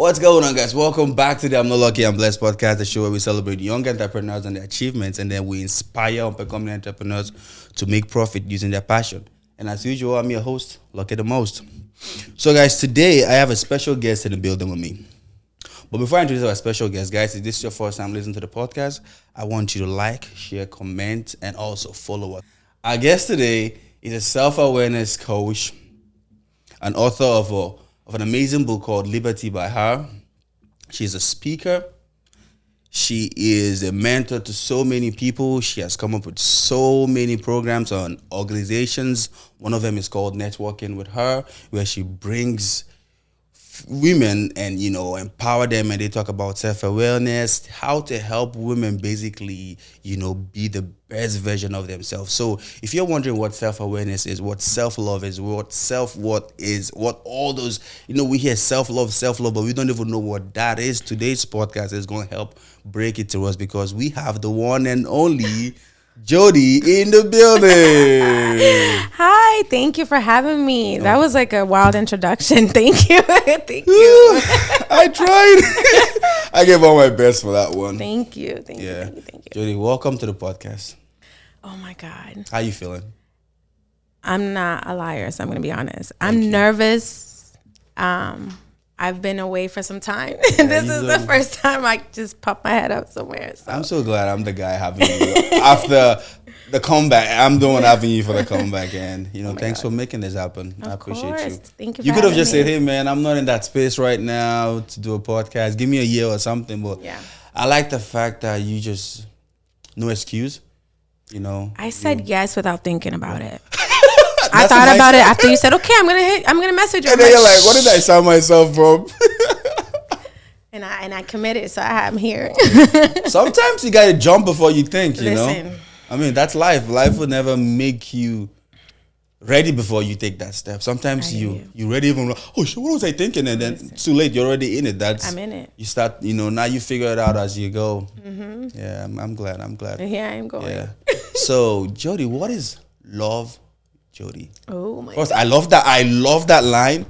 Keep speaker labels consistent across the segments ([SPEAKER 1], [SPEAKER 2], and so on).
[SPEAKER 1] What's going on, guys? Welcome back to the I'm Not Lucky, I'm Blessed podcast, the show where we celebrate young entrepreneurs and their achievements, and then we inspire up-and-coming entrepreneurs to make profit using their passion. And as usual, I'm your host, Lucky the Most. So, guys, today I have a special guest in the building with me. But before I introduce our special guest, guys, if this is your first time listening to the podcast, I want you to like, share, comment, and also follow us. Our guest today is a self-awareness coach, an author of an amazing book called Liberty by Her. She's a speaker. She is a mentor to so many people. She has come up with so many programs on organizations. One of them is called Networking with Her, where she brings women and, empower them, and they talk about self-awareness, how to help women basically, be the best version of themselves. So if you're wondering what self-awareness is, what self-love is, what self-worth is, what all those, we hear self-love, but we don't even know what that is. Today's podcast is going to help break it to us, because we have the one and only Jode in the building.
[SPEAKER 2] Hi, thank you for having me. That was like a wild introduction. Thank you. Thank you.
[SPEAKER 1] I tried. I gave all my best for that one.
[SPEAKER 2] Thank you. Thank you.
[SPEAKER 1] Jode, welcome to the podcast.
[SPEAKER 2] Oh my God.
[SPEAKER 1] How you feeling?
[SPEAKER 2] I'm not a liar, so I'm going to be honest. I'm nervous. I've been away for some time. This is the first time I just popped my head up somewhere. So.
[SPEAKER 1] I'm so glad I'm the guy having you after the comeback. I'm the one having you for the comeback, and thanks for making this happen. I appreciate you.
[SPEAKER 2] Thank you.
[SPEAKER 1] You could have just said, "Hey, man, I'm not in that space right now to do a podcast. Give me a year or something." But yeah, I like the fact that you just no excuse.
[SPEAKER 2] I said yes without thinking about it. I thought about it after you said, "Okay, I'm gonna message you."
[SPEAKER 1] And then you're like, "What did I sign myself from?"
[SPEAKER 2] and I committed, so I'm here.
[SPEAKER 1] Sometimes you gotta jump before you think.
[SPEAKER 2] Listen.
[SPEAKER 1] I mean, that's life. Life will never make you ready before you take that step. Sometimes you ready even. Oh shit, what was I thinking? And then it's too late. You're already in it. I'm in it. You start. Now you figure it out as you go. Mm-hmm. Yeah, I'm glad.
[SPEAKER 2] Yeah, I'm going.
[SPEAKER 1] Yeah. So, Jode, what is love? Jode.
[SPEAKER 2] Oh my
[SPEAKER 1] God. I love that line.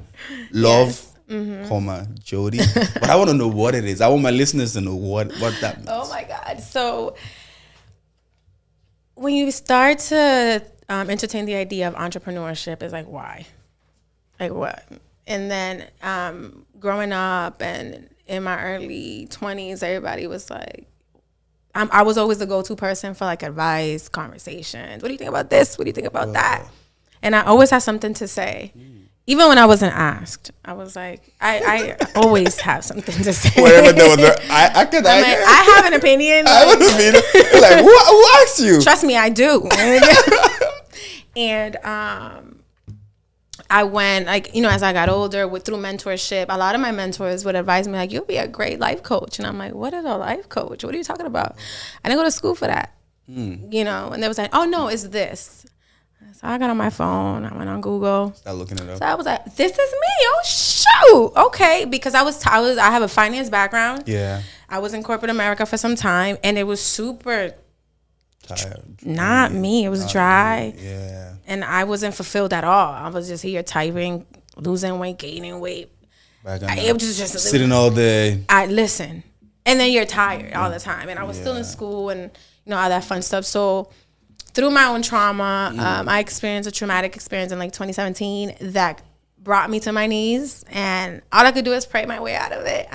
[SPEAKER 1] Love, yes. Comma, Jode. But I want to know what it is. I want my listeners to know what that means.
[SPEAKER 2] Oh my God. So when you start to entertain the idea of entrepreneurship, it's like, why? Like what? And then growing up and in my early 20s, everybody was like, I was always the go-to person for like advice, conversations. What do you think about this? What do you think about that? And I always had something to say. Even when I wasn't asked, I was like, I always have something to say.
[SPEAKER 1] Whatever there was, I
[SPEAKER 2] have an opinion.
[SPEAKER 1] I have an opinion. Like, who asked you?
[SPEAKER 2] Trust me, I do. And I went, as I got older, through mentorship, a lot of my mentors would advise me, like, you'll be a great life coach. And I'm like, what is a life coach? What are you talking about? I didn't go to school for that. And they was like, oh, no, it's this. So I got on my phone. I went on Google.
[SPEAKER 1] Start looking it up.
[SPEAKER 2] So I was like, "This is me." Oh shoot, okay. Because I have a finance background.
[SPEAKER 1] Yeah.
[SPEAKER 2] I was in corporate America for some time, and it was super
[SPEAKER 1] tired.
[SPEAKER 2] Not me. It was dry.
[SPEAKER 1] Yeah.
[SPEAKER 2] And I wasn't fulfilled at all. I was just here typing, losing weight, gaining weight. It was just
[SPEAKER 1] sitting all day.
[SPEAKER 2] Listen, and then you're tired all the time. And I was still in school, and all that fun stuff. So. Through my own trauma, I experienced a traumatic experience in 2017 that brought me to my knees, and all I could do is pray my way out of it.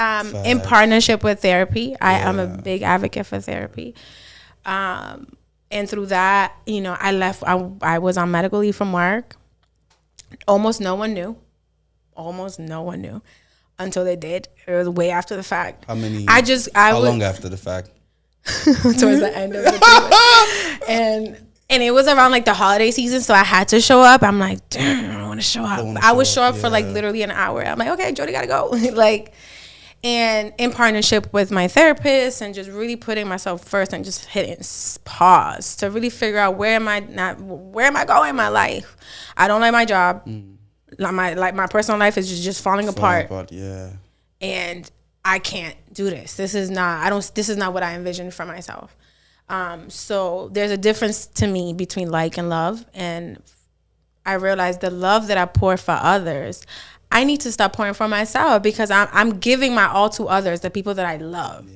[SPEAKER 2] In partnership with therapy, I am a big advocate for therapy. And through that, I left. I was on medical leave from work. Almost no one knew until they did. It was way after the fact.
[SPEAKER 1] How many?
[SPEAKER 2] How
[SPEAKER 1] long after the fact?
[SPEAKER 2] Towards the end of the treatment. And it was around the holiday season, so I had to show up. I'm like, damn, I don't want to show up. I would show up for literally an hour. I'm like, okay, Jode gotta go. And in partnership with my therapist and just really putting myself first and just hitting pause to really figure out where am I going in my life. I don't like my job. My personal life is just falling apart.
[SPEAKER 1] Yeah.
[SPEAKER 2] And I can't do this. This is not what I envisioned for myself. So there's a difference to me between like and love. And I realized the love that I pour for others, I need to stop pouring for myself because I'm giving my all to others, the people that I love.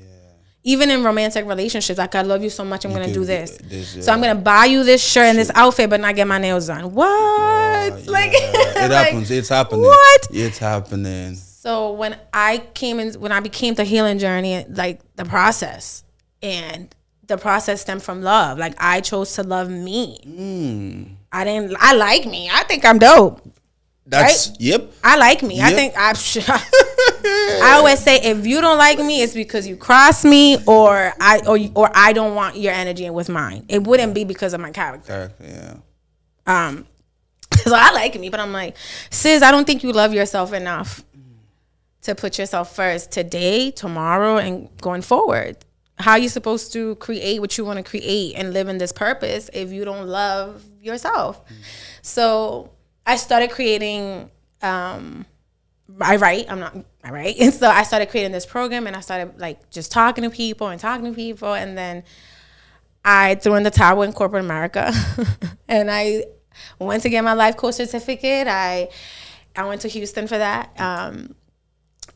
[SPEAKER 2] Even in romantic relationships, like, I love you so much, I'm going to do this. So I'm going to buy you this shirt and this outfit, but not get my nails done. What? Like,
[SPEAKER 1] it happens. It's happening.
[SPEAKER 2] What?
[SPEAKER 1] It's happening.
[SPEAKER 2] So when I became the healing journey, like, the process stemmed from love. Like, I chose to love me. I like me. I think I'm dope.
[SPEAKER 1] That's
[SPEAKER 2] right?
[SPEAKER 1] Yep.
[SPEAKER 2] I like me. Yep. I always say, if you don't like me, it's because you cross me, or I don't want your energy with mine. It wouldn't be because of my character.
[SPEAKER 1] Yeah.
[SPEAKER 2] So I like me, but I'm like, sis, I don't think you love yourself enough to put yourself first today, tomorrow, and going forward. How are you supposed to create what you want to create and live in this purpose if you don't love yourself? So I started creating. I write. And so I started creating this program, and I started, like, just talking to people, and then I threw in the towel in corporate America, and I went to get my life coach certificate. I went to Houston for that,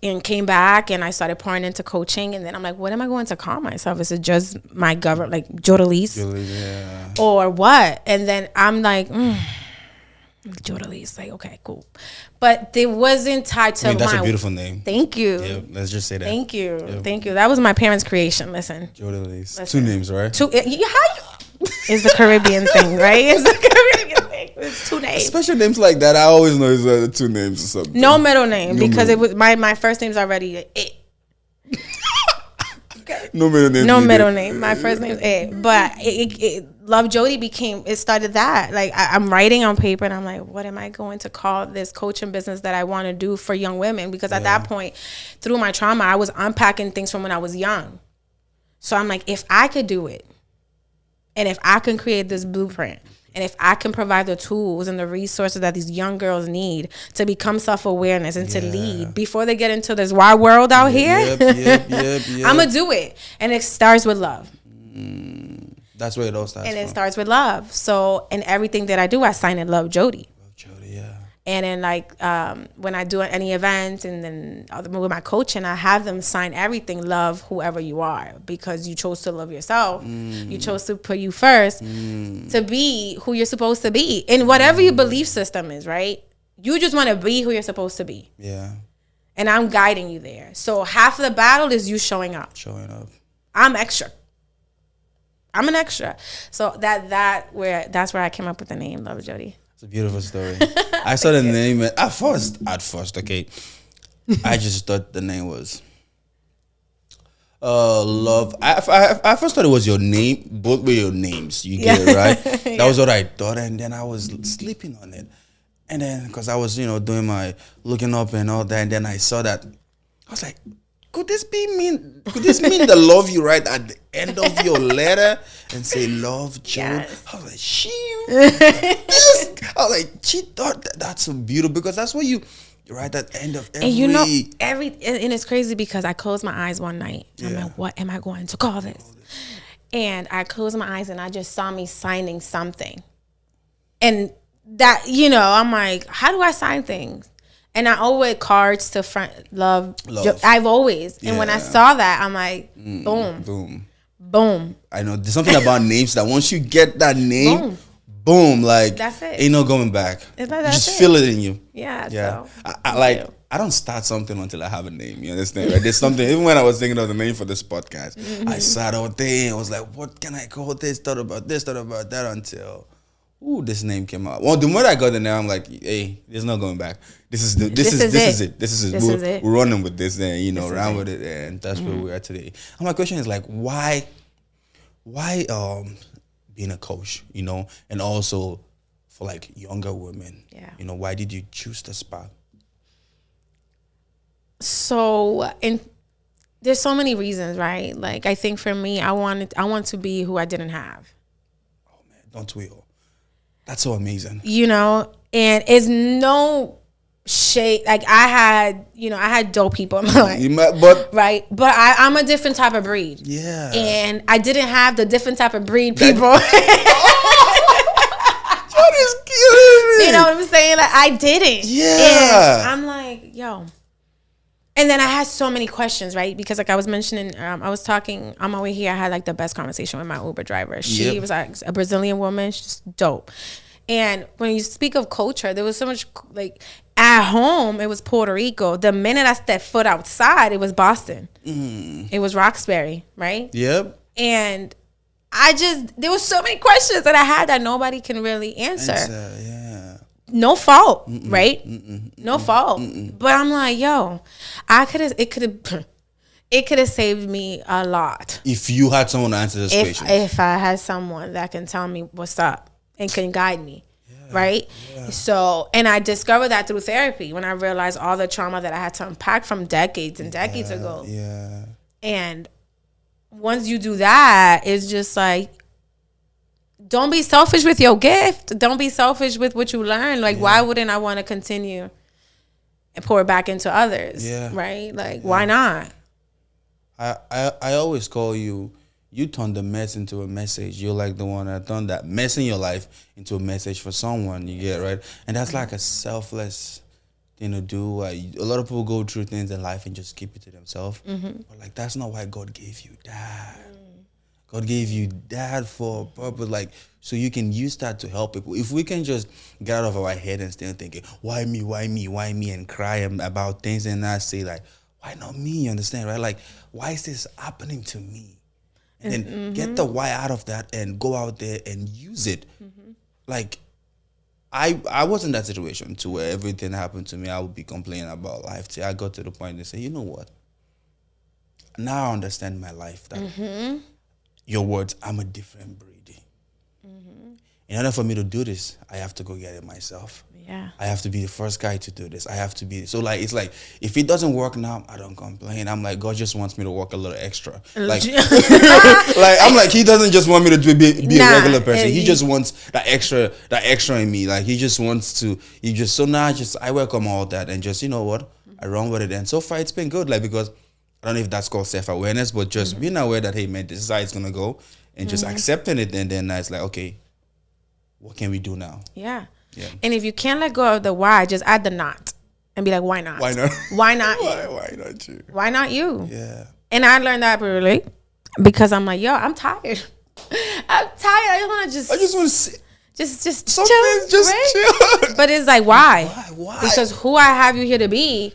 [SPEAKER 2] and came back, and I started pouring into coaching, and then I'm like, what am I going to call myself? Is it just my government, like Jodeliz, or what? And then I'm like, Jodeliz, like, okay, cool. But it wasn't tied to
[SPEAKER 1] that's a beautiful name.
[SPEAKER 2] Thank you.
[SPEAKER 1] Yeah, let's just say that.
[SPEAKER 2] Thank you. Yep. Thank you. That was my parents' creation. Listen.
[SPEAKER 1] Jodeliz. 2 names, right?
[SPEAKER 2] It's the Caribbean thing, right? It's the Caribbean thing. It's 2 names.
[SPEAKER 1] Special names like that, I always know it's 2 names or something.
[SPEAKER 2] No middle name, because it was my first name's already it. Okay.
[SPEAKER 1] No middle name.
[SPEAKER 2] No middle name. My first name's it. But Love Jody started that. Like, I'm writing on paper, and I'm like, what am I going to call this coaching business that I want to do for young women? Because at that point, through my trauma, I was unpacking things from when I was young. So I'm like, if I could do it, and if I can create this blueprint, and if I can provide the tools and the resources that these young girls need to become self-awareness and to lead before they get into this wild world out here, I'm going to do it. And it starts with love.
[SPEAKER 1] That's where it all starts.
[SPEAKER 2] And it starts with love. So in everything that I do, I sign in Love Jody.
[SPEAKER 1] Love Jody, yeah.
[SPEAKER 2] And then, like, when I do any event, and then with my coaching, I have them sign everything, love whoever you are, because you chose to love yourself. You chose to put you first to be who you're supposed to be. And whatever your belief system is, right? You just want to be who you're supposed to be.
[SPEAKER 1] Yeah.
[SPEAKER 2] And I'm guiding you there. So half of the battle is you showing up. I'm extra. I'm an extra. So that's where I came up with the name Love Jody.
[SPEAKER 1] It's a beautiful story. I saw the name at first, okay. I just thought the name was Love. I first thought it was your name. Both were your names. You get it, right? That was what I thought, and then I was sleeping on it. And then, because I was, doing my looking up and all that, and then I saw that. I was like, could this mean the love you write at the end of your letter and say Love Jode? Yes. I was like, yes. I was like, she thought that's so beautiful, because that's what you write at the end of every.
[SPEAKER 2] And it's crazy because I closed my eyes one night. I'm like, what am I going to call this? And I closed my eyes, and I just saw me signing something. And that, I'm like, how do I sign things? And I always cards to front love. I've always. And when I saw that, I'm like, boom.
[SPEAKER 1] I know there's something about names that once you get that name, boom, like,
[SPEAKER 2] that's it.
[SPEAKER 1] Ain't no going back. Just feel it in you.
[SPEAKER 2] Yeah.
[SPEAKER 1] So, I don't start something until I have a name. You understand? Right? There's something. Even when I was thinking of the name for this podcast, I sat all day and was like, what can I call this? Thought about this, thought about that, until this name came out. Well, the more I got the name, I'm like, hey, there's no going back. This is it. We're running with this, and around with it, and that's where we are today. And my question is, like, why being a coach, and also for, like, younger women, why did you choose the spot?
[SPEAKER 2] So, there's so many reasons, right? Like, I think for me, I want to be who I didn't have.
[SPEAKER 1] Oh man, don't we all? That's so amazing.
[SPEAKER 2] And it's no shade. Like, I had dope people in my life. Right? But I'm a different type of breed.
[SPEAKER 1] Yeah.
[SPEAKER 2] And I didn't have the different type of breed people.
[SPEAKER 1] Jody's killing
[SPEAKER 2] You know what I'm saying? Like, I didn't.
[SPEAKER 1] Yeah.
[SPEAKER 2] And I'm like, yo. And then I had so many questions, right? Because like I was mentioning, I was talking on my way here. I had like the best conversation with my Uber driver. She was like a Brazilian woman. She's dope. And when you speak of culture, there was so much like at home, it was Puerto Rico. The minute I stepped foot outside, it was Boston. It was Roxbury, right?
[SPEAKER 1] Yep.
[SPEAKER 2] And there was so many questions that I had that nobody can really answer.
[SPEAKER 1] Yeah.
[SPEAKER 2] No fault, right? No fault. But I'm like, yo, it could have saved me a lot.
[SPEAKER 1] If you had someone to answer this question.
[SPEAKER 2] If I had someone that can tell me what's up and can guide me. Right? Yeah. So, and I discovered that through therapy when I realized all the trauma that I had to unpack from decades and decades ago.
[SPEAKER 1] Yeah.
[SPEAKER 2] And once you do that, it's just like, don't be selfish with your gift. Don't be selfish with what you learn. Like, why wouldn't I want to continue and pour it back into others?
[SPEAKER 1] Yeah.
[SPEAKER 2] Right? Like, why not?
[SPEAKER 1] I always call you turn the mess into a message. You're like the one that turned that mess in your life into a message for someone. You get right? And that's like a selfless thing to do. A lot of people go through things in life and just keep it to themselves. But like, that's not why God gave you that. God gave you that for a purpose, like, so you can use that to help people. If we can just get out of our head and still thinking, why me, and cry about things and not say like, why not me? You understand, right? Like, why is this happening to me? And then get the why out of that and go out there and use it. Like, I was in that situation too, where everything happened to me, I would be complaining about life. Till I got to the point and say, you know what? Now I understand my life. That your words, I'm a different breed. In order for me to do this, I have to go get it myself.
[SPEAKER 2] Yeah.
[SPEAKER 1] I have to be the first guy to do this. I have to be, so like, it's like, if it doesn't work now, I don't complain. I'm like, God just wants me to work a little extra. Like, like I'm like, he doesn't just want me to be a regular person. He just wants that extra in me. Like, he just wants to, so now I welcome all that and just, you know what, I run with it. And so far it's been good. Like, because I don't know if that's called self-awareness, but just being aware that, hey man, this is how it's going to go, and just accepting it. And then it's like, okay, what can we do now?
[SPEAKER 2] Yeah. And if you can't let go of the why, just add the not and be like, why not?
[SPEAKER 1] Why not?
[SPEAKER 2] Why not?
[SPEAKER 1] Why not you?
[SPEAKER 2] Why not you?
[SPEAKER 1] Yeah.
[SPEAKER 2] And I learned that really because I'm like, yo, I'm tired. I'm tired. I just want to sit. Just chill. Chill. But it's like, why?
[SPEAKER 1] Why?
[SPEAKER 2] Because who I have you here to be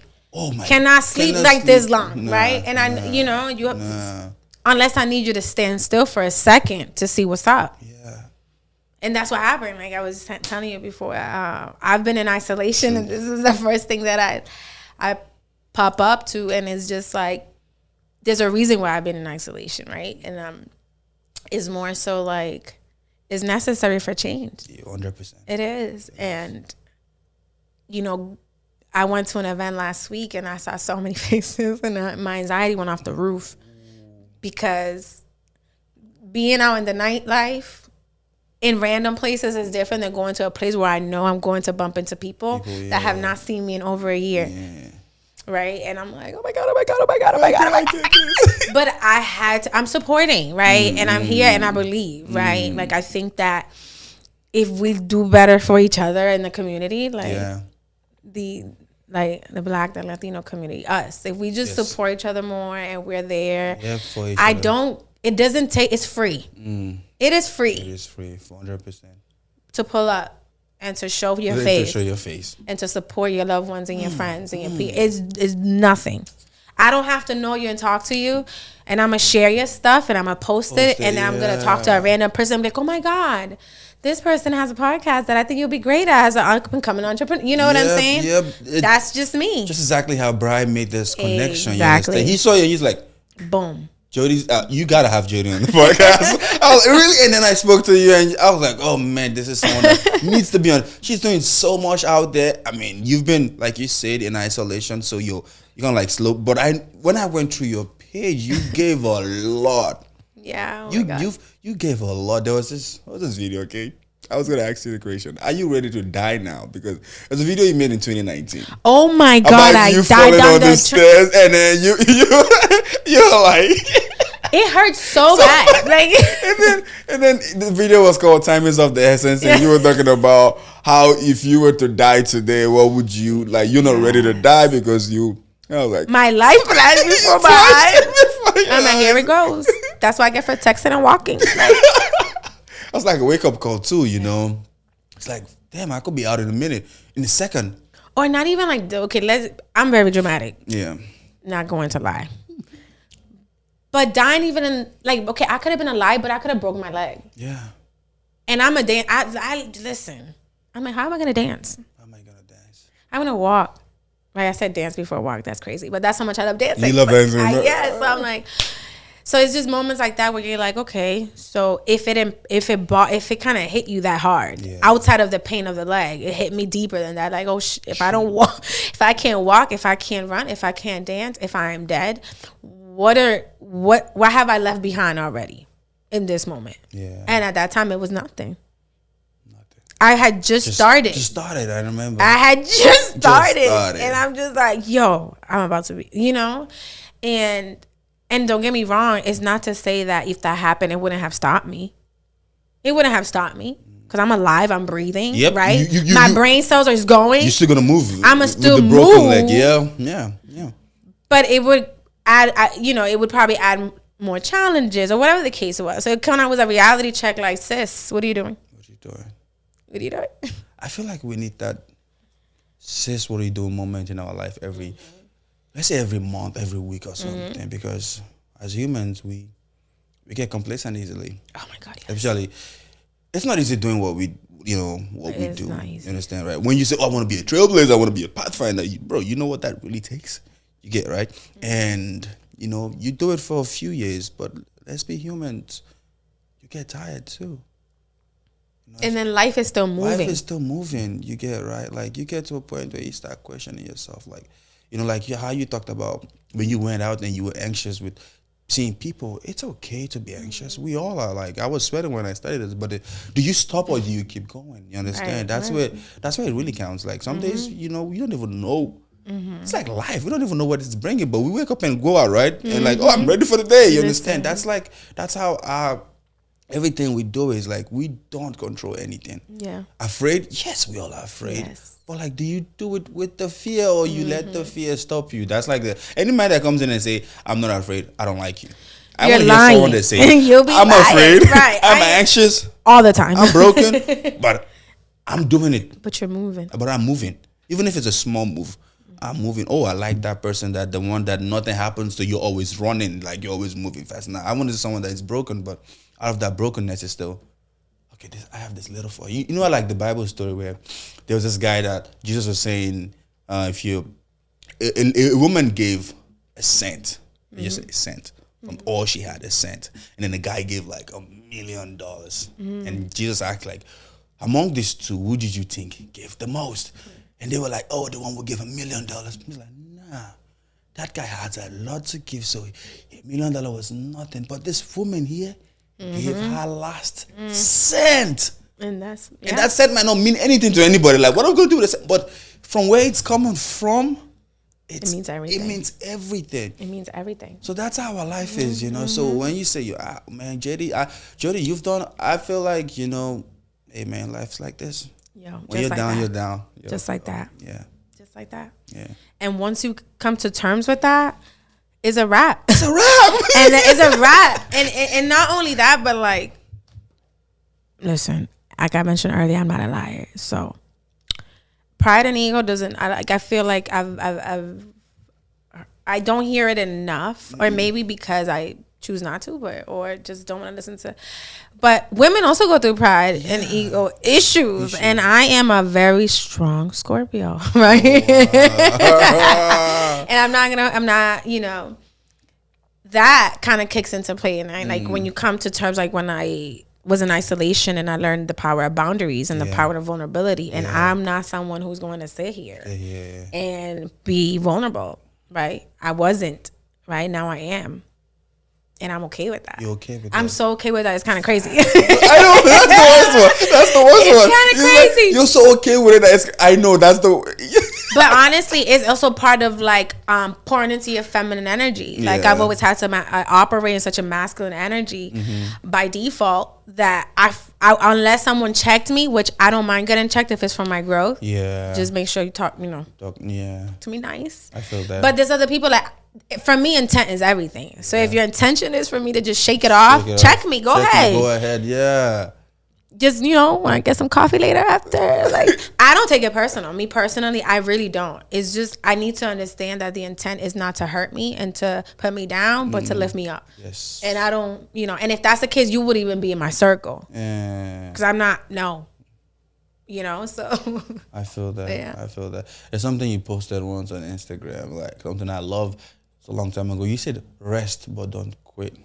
[SPEAKER 2] cannot sleep this long, right? And you have, unless I need you to stand still for a second to see what's up.
[SPEAKER 1] Yeah.
[SPEAKER 2] And that's what happened. Like I was telling you before, I've been in isolation, and this is the first thing that I pop up to, and it's just like there's a reason why I've been in isolation, right? And it's more so like it's necessary for change.
[SPEAKER 1] 100%.
[SPEAKER 2] It is, and I went to an event last week, and I saw so many faces, and my anxiety went off the roof because being out in the nightlife in random places is different than going to a place where I know I'm going to bump into people that have not seen me in over a year. Yeah. Right? And I'm like, oh my God. But I'm supporting, right? And I'm here and I believe, right? Like, I think that if we do better for each other in the community, like the Black, the Latino community, us, if we just support each other more and we're there, for each other. It doesn't take, it's free. It is free.
[SPEAKER 1] It is free, 100%.
[SPEAKER 2] To pull up and to show your face. To show your face. And to support your loved ones and your friends and your people. It's nothing. I don't have to know you and talk to you. And I'm going to share your stuff and I'm going to post it. And then I'm going to talk to a random person. I'm like, oh my God, this person has a podcast that I think you'll be great as an up-and-coming entrepreneur. You know what I'm saying? That's just me.
[SPEAKER 1] Just exactly how Brian made this connection. Exactly. He saw you and he's like,
[SPEAKER 2] boom.
[SPEAKER 1] Jody's, you gotta have Jody on the podcast. Really? And then I spoke to you and I was like, oh man, this is someone that needs to be on. She's doing so much out there. I mean, you've been, like you said, in isolation, so you're gonna like slow. But when I went through your page, you gave a lot.
[SPEAKER 2] Yeah. Oh
[SPEAKER 1] you gave a lot. What was this video, okay? I was going to ask you the question. Are you ready to die now? Because there's a video you made in 2019.
[SPEAKER 2] Oh my God,
[SPEAKER 1] I died down the stairs and then you're like...
[SPEAKER 2] It hurts so bad. Like,
[SPEAKER 1] and then the video was called "Time Is of the Essence," and you were talking about how if you were to die today, what would you like? You're not ready to die because you. I was like,
[SPEAKER 2] my life flashed before my eyes. I'm like, here it goes. That's what I get for texting and walking. Like,
[SPEAKER 1] that's like a wake up call too, you know. It's like, damn, I could be out in a minute, in a second.
[SPEAKER 2] Or not even like, okay, I'm very dramatic.
[SPEAKER 1] Yeah.
[SPEAKER 2] Not going to lie. But dying even in, like, okay, I could have been alive, but I could have broken my leg.
[SPEAKER 1] Yeah.
[SPEAKER 2] And I'm a dance. I listen. I'm like, how am I going to dance?
[SPEAKER 1] How am I going to dance?
[SPEAKER 2] I'm going to walk. Like I said, dance before walk. That's crazy. But that's how much I love dancing.
[SPEAKER 1] You love dancing?
[SPEAKER 2] Yeah. So I'm like, so it's just moments like that where you're like, okay, so if it kind of hit you that hard, outside of the pain of the leg, it hit me deeper than that. Like, oh, if I don't walk, if I can't walk, if I can't run, if I can't dance, if I am dead, what have I left behind already in this moment?
[SPEAKER 1] Yeah.
[SPEAKER 2] And at that time, it was nothing. I had just started.
[SPEAKER 1] Just started, I remember.
[SPEAKER 2] I had just started. And I'm just like, yo, I'm about to be, you know? And don't get me wrong, it's not to say that if that happened, it wouldn't have stopped me. It wouldn't have stopped me. Because I'm alive, I'm breathing, right? My brain cells are going.
[SPEAKER 1] You're still going to move.
[SPEAKER 2] I'm still
[SPEAKER 1] with the broken leg. Yeah.
[SPEAKER 2] But it would add, it would probably add more challenges or whatever the case was. So it kind of was a reality check like, sis, what are you doing?
[SPEAKER 1] What are you doing?
[SPEAKER 2] What are you doing?
[SPEAKER 1] I feel like we need that sis, what are you doing moment in our life let's say every month, every week or something, because as humans, we get complacent easily.
[SPEAKER 2] Oh my God, yes.
[SPEAKER 1] Especially, it's not easy doing what we do.
[SPEAKER 2] Not easy.
[SPEAKER 1] You understand, right? When you say, oh, I want to be a trailblazer, I want to be a pathfinder, you know what that really takes? You get, right? And, you do it for a few years, but let's be humans. You get tired too.
[SPEAKER 2] And then life is still moving.
[SPEAKER 1] Life is still moving. You get, right? Like, you get to a point where you start questioning yourself. Like, like how you talked about when you went out and you were anxious with seeing people. It's okay to be anxious. We all are. Like, I was sweating when I studied this, but do you stop or do you keep going? You understand? That's where it really counts. Like, some days, we don't even know. It's like life. We don't even know what it's bringing, but we wake up and go out, right? And like, oh, I'm ready for the day. You understand? That's how everything we do is like, we don't control anything.
[SPEAKER 2] Yeah.
[SPEAKER 1] Afraid? Yes, we all are afraid.
[SPEAKER 2] Yes.
[SPEAKER 1] But like, do you do it with the fear or you let the fear stop you? That's like any man that comes in and say, I'm not afraid, I don't like you. I want to hear someone that say, I'm afraid, right. I'm anxious.
[SPEAKER 2] All the time.
[SPEAKER 1] I'm broken, but I'm doing it.
[SPEAKER 2] But you're moving.
[SPEAKER 1] But I'm moving. Even if it's a small move, I'm moving. Oh, I like that person, that the one that nothing happens to, you're always running, like you're always moving fast. Now, I want to see someone that is broken, but out of that brokenness is still, okay, I have this little for you. You know, I like the Bible story where there was this guy that Jesus was saying, if a woman gave a cent, just a cent, from all she had, a cent, and then the guy gave like $1 million, and Jesus asked like, among these two, who did you think gave the most? And they were like, oh, the one who gave $1 million. He's like, nah, that guy has a lot to give, so $1 million was nothing. But this woman here gave her last cent.
[SPEAKER 2] And that
[SPEAKER 1] cent might not mean anything to anybody. Like, what am I going to do with this? But from where it's coming from, it means everything. It means everything.
[SPEAKER 2] It means everything.
[SPEAKER 1] So that's how our life is, So when you say, man, Jode, you've done, I feel like, hey, man, life's like this.
[SPEAKER 2] Yo,
[SPEAKER 1] when you're down, you're down.
[SPEAKER 2] Just like that.
[SPEAKER 1] Yeah.
[SPEAKER 2] Just like that.
[SPEAKER 1] Yeah.
[SPEAKER 2] And once you come to terms with that, it's a wrap.
[SPEAKER 1] It's a wrap.
[SPEAKER 2] And it's a wrap. And not only that, but like, listen, like I mentioned earlier, I'm not a liar. So pride and ego doesn't, I feel like I don't hear it enough, or maybe because I choose not to, or just don't want to listen to. But women also go through pride and ego issues, and I am a very strong Scorpio, right? And I'm not, that kind of kicks into play. And I like when you come to terms, like when I was in isolation and I learned the power of boundaries and the power of vulnerability, and I'm not someone who's going to sit here and be vulnerable, right? I wasn't, right? Now I am. And I'm okay with that.
[SPEAKER 1] You're okay with that?
[SPEAKER 2] I'm so okay with that. It's kind of crazy.
[SPEAKER 1] I know. That's the worst one. That's the worst one.
[SPEAKER 2] It's kind of crazy.
[SPEAKER 1] Like, you're so okay with it. I know. That's the...
[SPEAKER 2] But honestly, it's also part of like pouring into your feminine energy. Like I've always had to operate in such a masculine energy by default that I unless someone checked me, which I don't mind getting checked if it's for my growth.
[SPEAKER 1] Yeah.
[SPEAKER 2] Just make sure you talk,
[SPEAKER 1] Yeah.
[SPEAKER 2] to me nice.
[SPEAKER 1] I feel that.
[SPEAKER 2] But there's other people that, for me, intent is everything. So if your intention is for me to just shake it off, check me. Go ahead.
[SPEAKER 1] Go ahead. Yeah.
[SPEAKER 2] Just, want to get some coffee later after. Like, I don't take it personal. Me personally, I really don't. It's just, I need to understand that the intent is not to hurt me and to put me down, but to lift me up.
[SPEAKER 1] Yes.
[SPEAKER 2] And I don't, and if that's the case, you wouldn't even be in my circle.
[SPEAKER 1] Yeah.
[SPEAKER 2] Because I'm not, no. So.
[SPEAKER 1] I feel that.
[SPEAKER 2] Yeah.
[SPEAKER 1] I feel that. There's something you posted once on Instagram, like something I love. It's a long time ago. You said rest, but don't quit.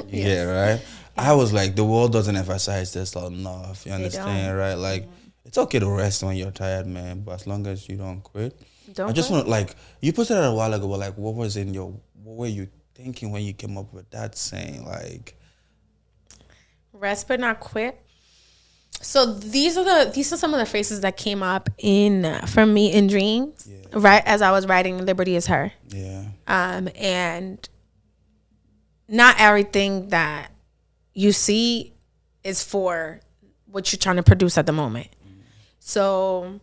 [SPEAKER 1] Yeah, right? I was like, the world doesn't emphasize this enough. You understand, right? Like, it's okay to rest when you're tired, man, but as long as you don't quit. I just want to, like, you posted it a while ago, but like, what were you thinking when you came up with that saying? Like,
[SPEAKER 2] rest but not quit. So these are some of the phrases that came up for me in dreams, right? As I was writing Liberty is Her.
[SPEAKER 1] Yeah.
[SPEAKER 2] And not everything that you see is for what you're trying to produce at the moment. So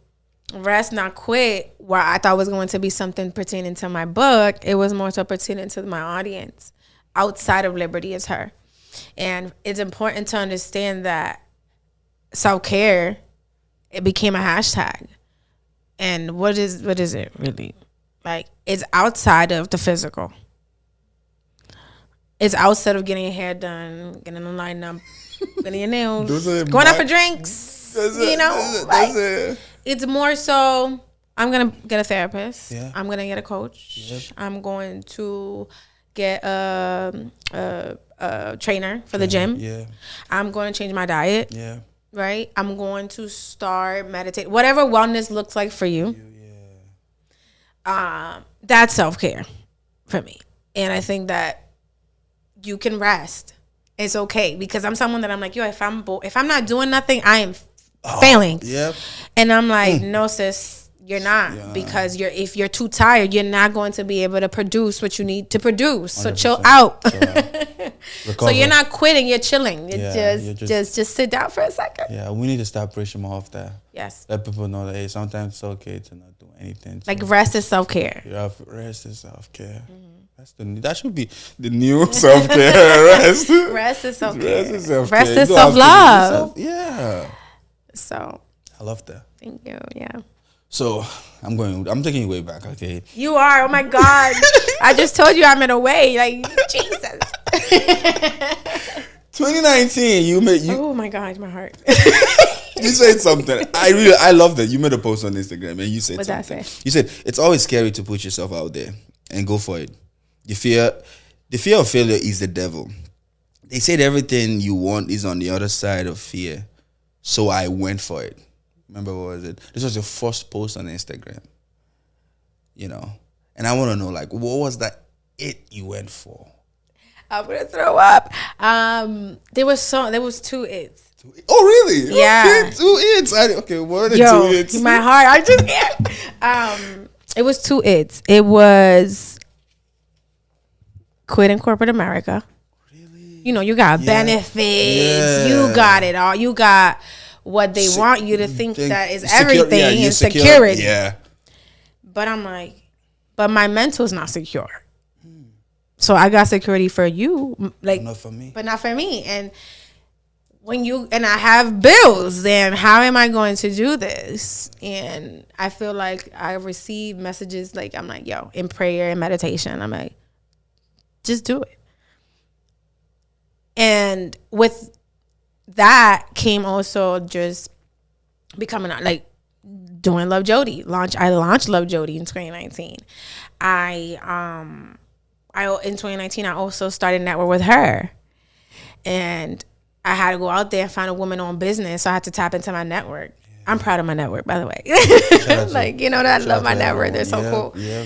[SPEAKER 2] rest, not quit, where I thought was going to be something pertaining to my book, it was more so pertaining to my audience outside of Liberty is Her. And it's important to understand that self-care, it became a hashtag. And what is it really? Like, it's outside of the physical. It's outside of getting your hair done, getting a line up, getting your nails, going out for drinks. It's more so, I'm going to get a therapist. Yeah. I'm going to get a coach. Yep. I'm going to get a trainer for the gym. Yeah. I'm going to change my diet. Yeah. Right? I'm going to start meditating. Whatever wellness looks like for you. That's self-care for me. And I think that you can rest. It's okay, because I'm someone that I'm like, if I'm not doing nothing, I am failing. Yep. And I'm like, no, sis, you're not, because if you're too tired, you're not going to be able to produce what you need to produce. So chill out. So you're not quitting, you're chilling. Just sit down for a second.
[SPEAKER 1] Yeah, we need to stop pushing more off that.
[SPEAKER 2] Yes.
[SPEAKER 1] Let people know that, hey, sometimes it's okay to not do anything.
[SPEAKER 2] Like, rest is self-care.
[SPEAKER 1] Yeah, rest is self-care. That should be the new self-care.
[SPEAKER 2] Rest is self-care.
[SPEAKER 1] Rest is self-care.
[SPEAKER 2] Rest is self-love.
[SPEAKER 1] Yeah.
[SPEAKER 2] So.
[SPEAKER 1] I love that.
[SPEAKER 2] Thank you. Yeah.
[SPEAKER 1] So I'm taking you way back. Okay.
[SPEAKER 2] You are. Oh my God. I just told you I'm in a way. Like, Jesus.
[SPEAKER 1] 2019. Oh
[SPEAKER 2] my God, my heart.
[SPEAKER 1] You said something. I love that. You made a post on Instagram and you said something. What'd that say? You said it's always scary to put yourself out there and go for it. The fear of failure is the devil. They said everything you want is on the other side of fear. So I went for it. Remember, what was it? This was your first post on Instagram. And I want to know, like, what was that you went for?
[SPEAKER 2] I'm gonna throw up. There was two its.
[SPEAKER 1] Oh really?
[SPEAKER 2] Yeah.
[SPEAKER 1] Okay, two its. Okay, what are the two its?
[SPEAKER 2] My heart. I just can't. It was two its. It was quitting corporate America. Really? You got benefits. Yeah. You got it all. You got what they want you to think that is everything, and security.
[SPEAKER 1] Yeah.
[SPEAKER 2] But I'm like, but my mental is not secure. So I got security for you, like,
[SPEAKER 1] not for me.
[SPEAKER 2] But not for me. And I have bills, then how am I going to do this? And I feel like I receive messages like, I'm like, in prayer and meditation, I'm like, just do it. And with that came also just becoming like doing Love Jode. I launched Love Jode in 2019. In 2019 I also started Network with Her, and I had to go out there and find a woman-owned business, so I had to tap into my network. Yeah. I'm proud of my network, by the way. Like, I love my network. They're so cool. Yeah.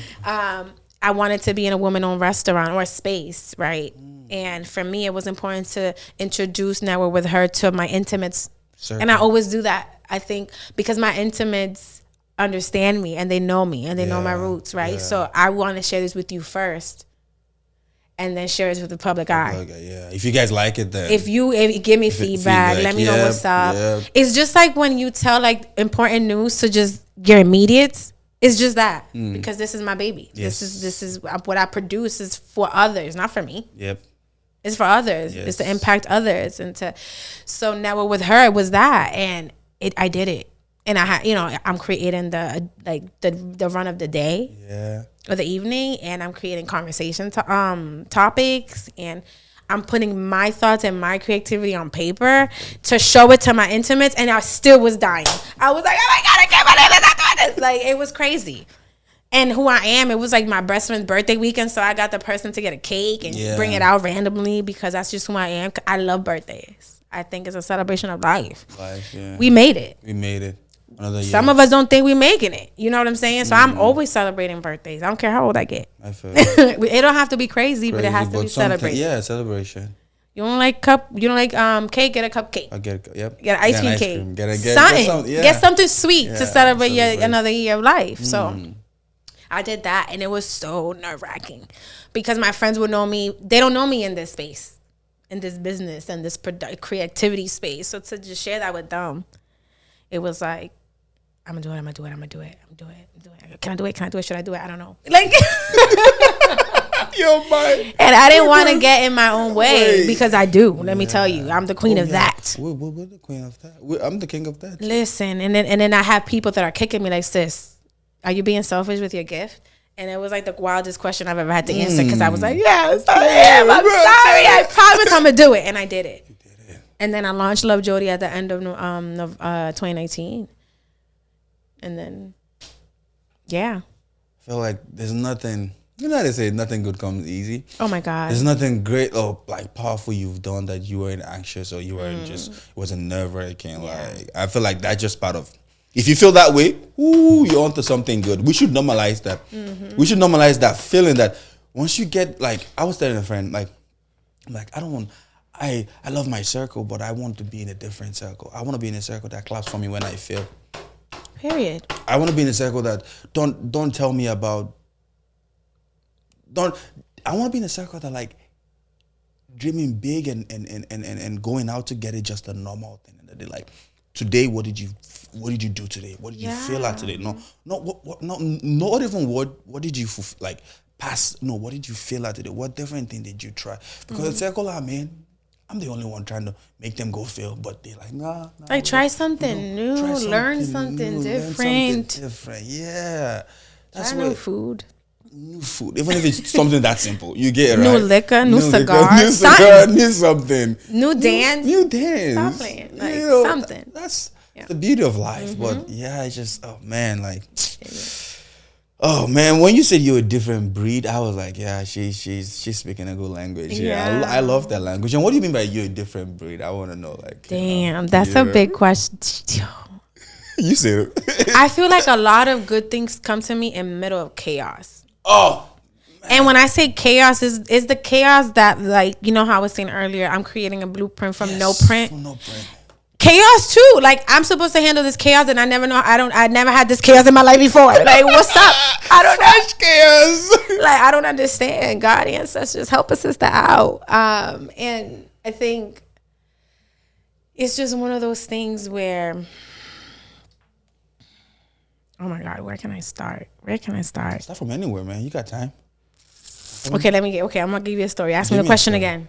[SPEAKER 2] I wanted to be in a woman-owned restaurant or space, right? And for me, it was important to introduce Network with Her to my intimates. Certainly. And I always do that, I think, because my intimates understand me and they know me and they know my
[SPEAKER 1] Yeah,
[SPEAKER 2] roots, right?
[SPEAKER 1] yeah.
[SPEAKER 2] So I want to share this with you first and then share it with the public eye.
[SPEAKER 1] Okay, yeah. If you guys like it, then
[SPEAKER 2] If you give me feedback, let me know what's up. It's just like when you tell like important news to just your immediates. It's just that because this is my baby.
[SPEAKER 1] Yes.
[SPEAKER 2] This is what I produce is for others, not for me.
[SPEAKER 1] Yep.
[SPEAKER 2] It's for others.
[SPEAKER 1] Yes.
[SPEAKER 2] It's to impact others and to. So now with her it was that, and I did it, and I had I'm creating the run of the day.
[SPEAKER 1] Yeah.
[SPEAKER 2] Or the evening, and I'm creating conversation topics, and I'm putting my thoughts and my creativity on paper to show it to my intimates, and I still was dying. I was like, oh my God, I can't believe this, I'm doing this. Like, it was crazy. And who I am, it was like my best friend's birthday weekend, so I got the person to get a cake and bring it out randomly because that's just who I am. I love birthdays. I think it's a celebration of life.
[SPEAKER 1] Yeah.
[SPEAKER 2] We made it.
[SPEAKER 1] Another year.
[SPEAKER 2] Some of us don't think we're making it. You know what I'm saying? So I'm always celebrating birthdays. I don't care how old I get.
[SPEAKER 1] I feel
[SPEAKER 2] It don't have to be crazy, but it has to be celebrated.
[SPEAKER 1] Yeah, celebration.
[SPEAKER 2] You don't like cake? Get a cupcake.
[SPEAKER 1] I get it. Yep.
[SPEAKER 2] Get an ice cream cake.
[SPEAKER 1] Something.
[SPEAKER 2] Get something sweet to celebrate
[SPEAKER 1] celebrate.
[SPEAKER 2] another year of life. So I did that, and it was so nerve-wracking because my friends would know me. They don't know me in this space, in this business, and this creativity space. So to just share that with them, it was like, I'm gonna do it. Can I do it? Should I do it? I don't know. Like,
[SPEAKER 1] Yo, man.
[SPEAKER 2] and I didn't want to get in my own way because I do. Let me tell you, I'm the queen of that.
[SPEAKER 1] We're the queen of that. I'm the king of that.
[SPEAKER 2] Listen, and then I have people that are kicking me like, sis, are you being selfish with your gift? And it was like the wildest question I've ever had to answer because I was like, yes, I am. I'm sorry. I promise I'm gonna do it, and I did it. And then I launched Love Jode at the end of 2019. And then, yeah.
[SPEAKER 1] I feel like there's nothing, they say nothing good comes easy.
[SPEAKER 2] Oh my God.
[SPEAKER 1] There's nothing great or like powerful you've done that you weren't anxious or you weren't it wasn't nerve-wracking.
[SPEAKER 2] Yeah.
[SPEAKER 1] Like, I feel like that's just part of, if you feel that way, you're onto something good. We should normalize that. We should normalize that feeling that once you get, like, I was telling a friend, like, I love my circle, but I want to be in a different circle. I want to be in a circle that claps for me when I fail.
[SPEAKER 2] Period.
[SPEAKER 1] I want to be in a circle that don't tell me about. I want to be in a circle that like dreaming big and going out to get it just a normal thing. And that they like, today what did you do today? What did you feel like today? Not even what did you like pass? No, what did you feel like today? What different thing did you try? Because the circle I'm in, I'm the only one trying to make them go fail, but they're like, nah.
[SPEAKER 2] Like, try something new, learn something different.
[SPEAKER 1] Yeah. That's
[SPEAKER 2] new food.
[SPEAKER 1] New food. Even if it's something that simple, you get it, right?
[SPEAKER 2] New liquor, new cigar,
[SPEAKER 1] new something.
[SPEAKER 2] New dance.
[SPEAKER 1] New dance.
[SPEAKER 2] Stop playing. Like, something.
[SPEAKER 1] That's the beauty of life. But yeah, it's just, oh man, like... Oh man, when you said you're a different breed, I was like, yeah, she's speaking a good language. Yeah, I love that language. And what do you mean by you're a different breed? I want to know, like.
[SPEAKER 2] Damn, that's a big question.
[SPEAKER 1] You said it.
[SPEAKER 2] I feel like a lot of good things come to me in the middle of chaos.
[SPEAKER 1] Oh. Man.
[SPEAKER 2] And when I say chaos, is the chaos that, like, you know how I was saying earlier, I'm creating a blueprint from no print.
[SPEAKER 1] From no print.
[SPEAKER 2] Chaos too. Like, I'm supposed to handle this chaos, and I never had this chaos in my life before. Like, what's up? I don't know.
[SPEAKER 1] Chaos.
[SPEAKER 2] Like, I don't understand. God, ancestors, help a sister out. And I think it's just one of those things where, oh my God, where can I start?
[SPEAKER 1] Start from anywhere, man. You got time.
[SPEAKER 2] Okay, I'm gonna give you a story. Ask me the question again.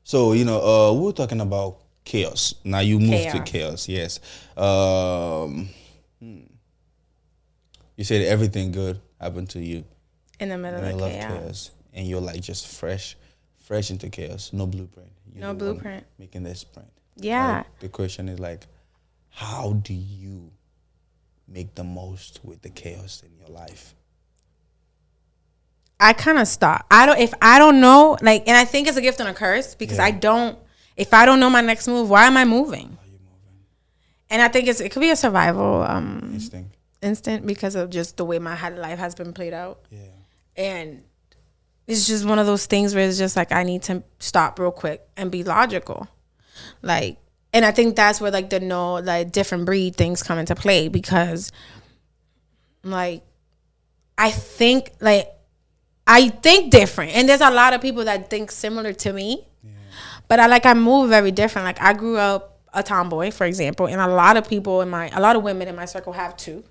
[SPEAKER 1] So, we were talking about chaos. Now you moved to chaos. Yes. You said everything good happened to you
[SPEAKER 2] in the middle of chaos,
[SPEAKER 1] and you're like just fresh into chaos. No blueprint.
[SPEAKER 2] No blueprint.
[SPEAKER 1] Making this sprint.
[SPEAKER 2] Yeah.
[SPEAKER 1] Like, the question is like, how do you make the most with the chaos in your life?
[SPEAKER 2] I kind of stop. If I don't know, like, and I think it's a gift and a curse because if I don't know my next move, why am I moving? And I think it could be a survival instinct because of just the way my life has been played out.
[SPEAKER 1] Yeah. And
[SPEAKER 2] it's just one of those things where it's just like, I need to stop real quick and be logical. Like, and I think that's where like different breed things come into play because like, I think different. And there's a lot of people that think similar to me. Yeah. But I move very different. Like, I grew up a tomboy, for example, and a lot of women in my circle have too.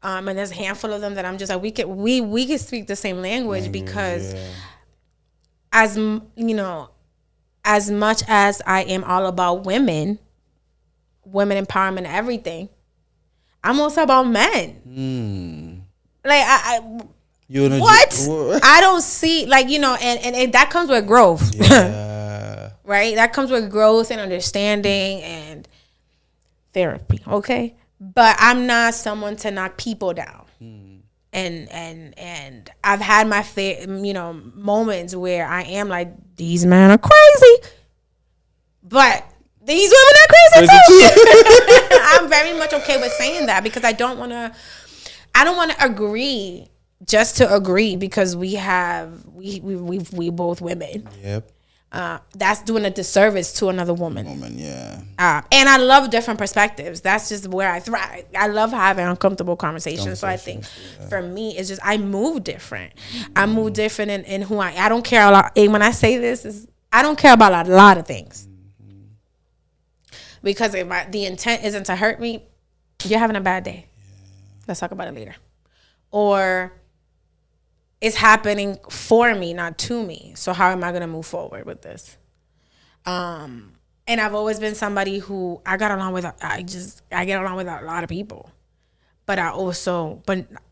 [SPEAKER 2] And there's a handful of them that I'm just like, we can speak the same language because as as much as I am all about women empowerment, everything, I'm also about men. Like, I don't see, like, and that comes with growth. Yeah. Right? That comes with growth and understanding and therapy, okay? But I'm not someone to knock people down. And I've had my moments where I am like, these men are crazy. But these women are crazy too. I'm very much okay with saying that because I don't want to agree just to agree because we both women. Yep. That's doing a disservice to another woman. And I love different perspectives. That's just where I thrive. I love having uncomfortable conversations. So I think for me, it's just I move different. I move different in who I don't care a lot. And when I say this, I don't care about a lot of things. Because if the intent isn't to hurt me, you're having a bad day. Let's talk about it later. Or it's happening for me, not to me. So how am I going to move forward with this? And I've always been somebody who I get along with a lot of people. But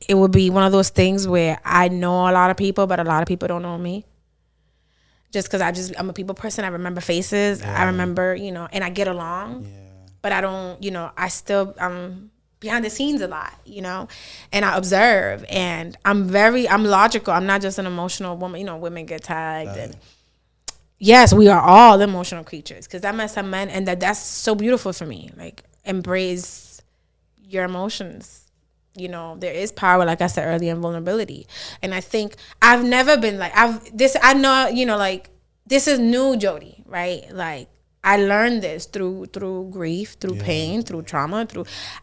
[SPEAKER 2] it would be one of those things where I know a lot of people, but a lot of people don't know me. Just because I'm a people person. I remember faces. Yeah. I remember, and I get along. Yeah. But I don't, I'm behind the scenes a lot, and I observe, and I'm logical. I'm not just an emotional woman. Women get tagged, and yes, we are all emotional creatures because that makes some men, and that's so beautiful for me. Like, embrace your emotions. There is power, like I said earlier, in vulnerability. And I think I've never been like, this is new Jody, right? Like, I learned this through grief, through pain, through trauma,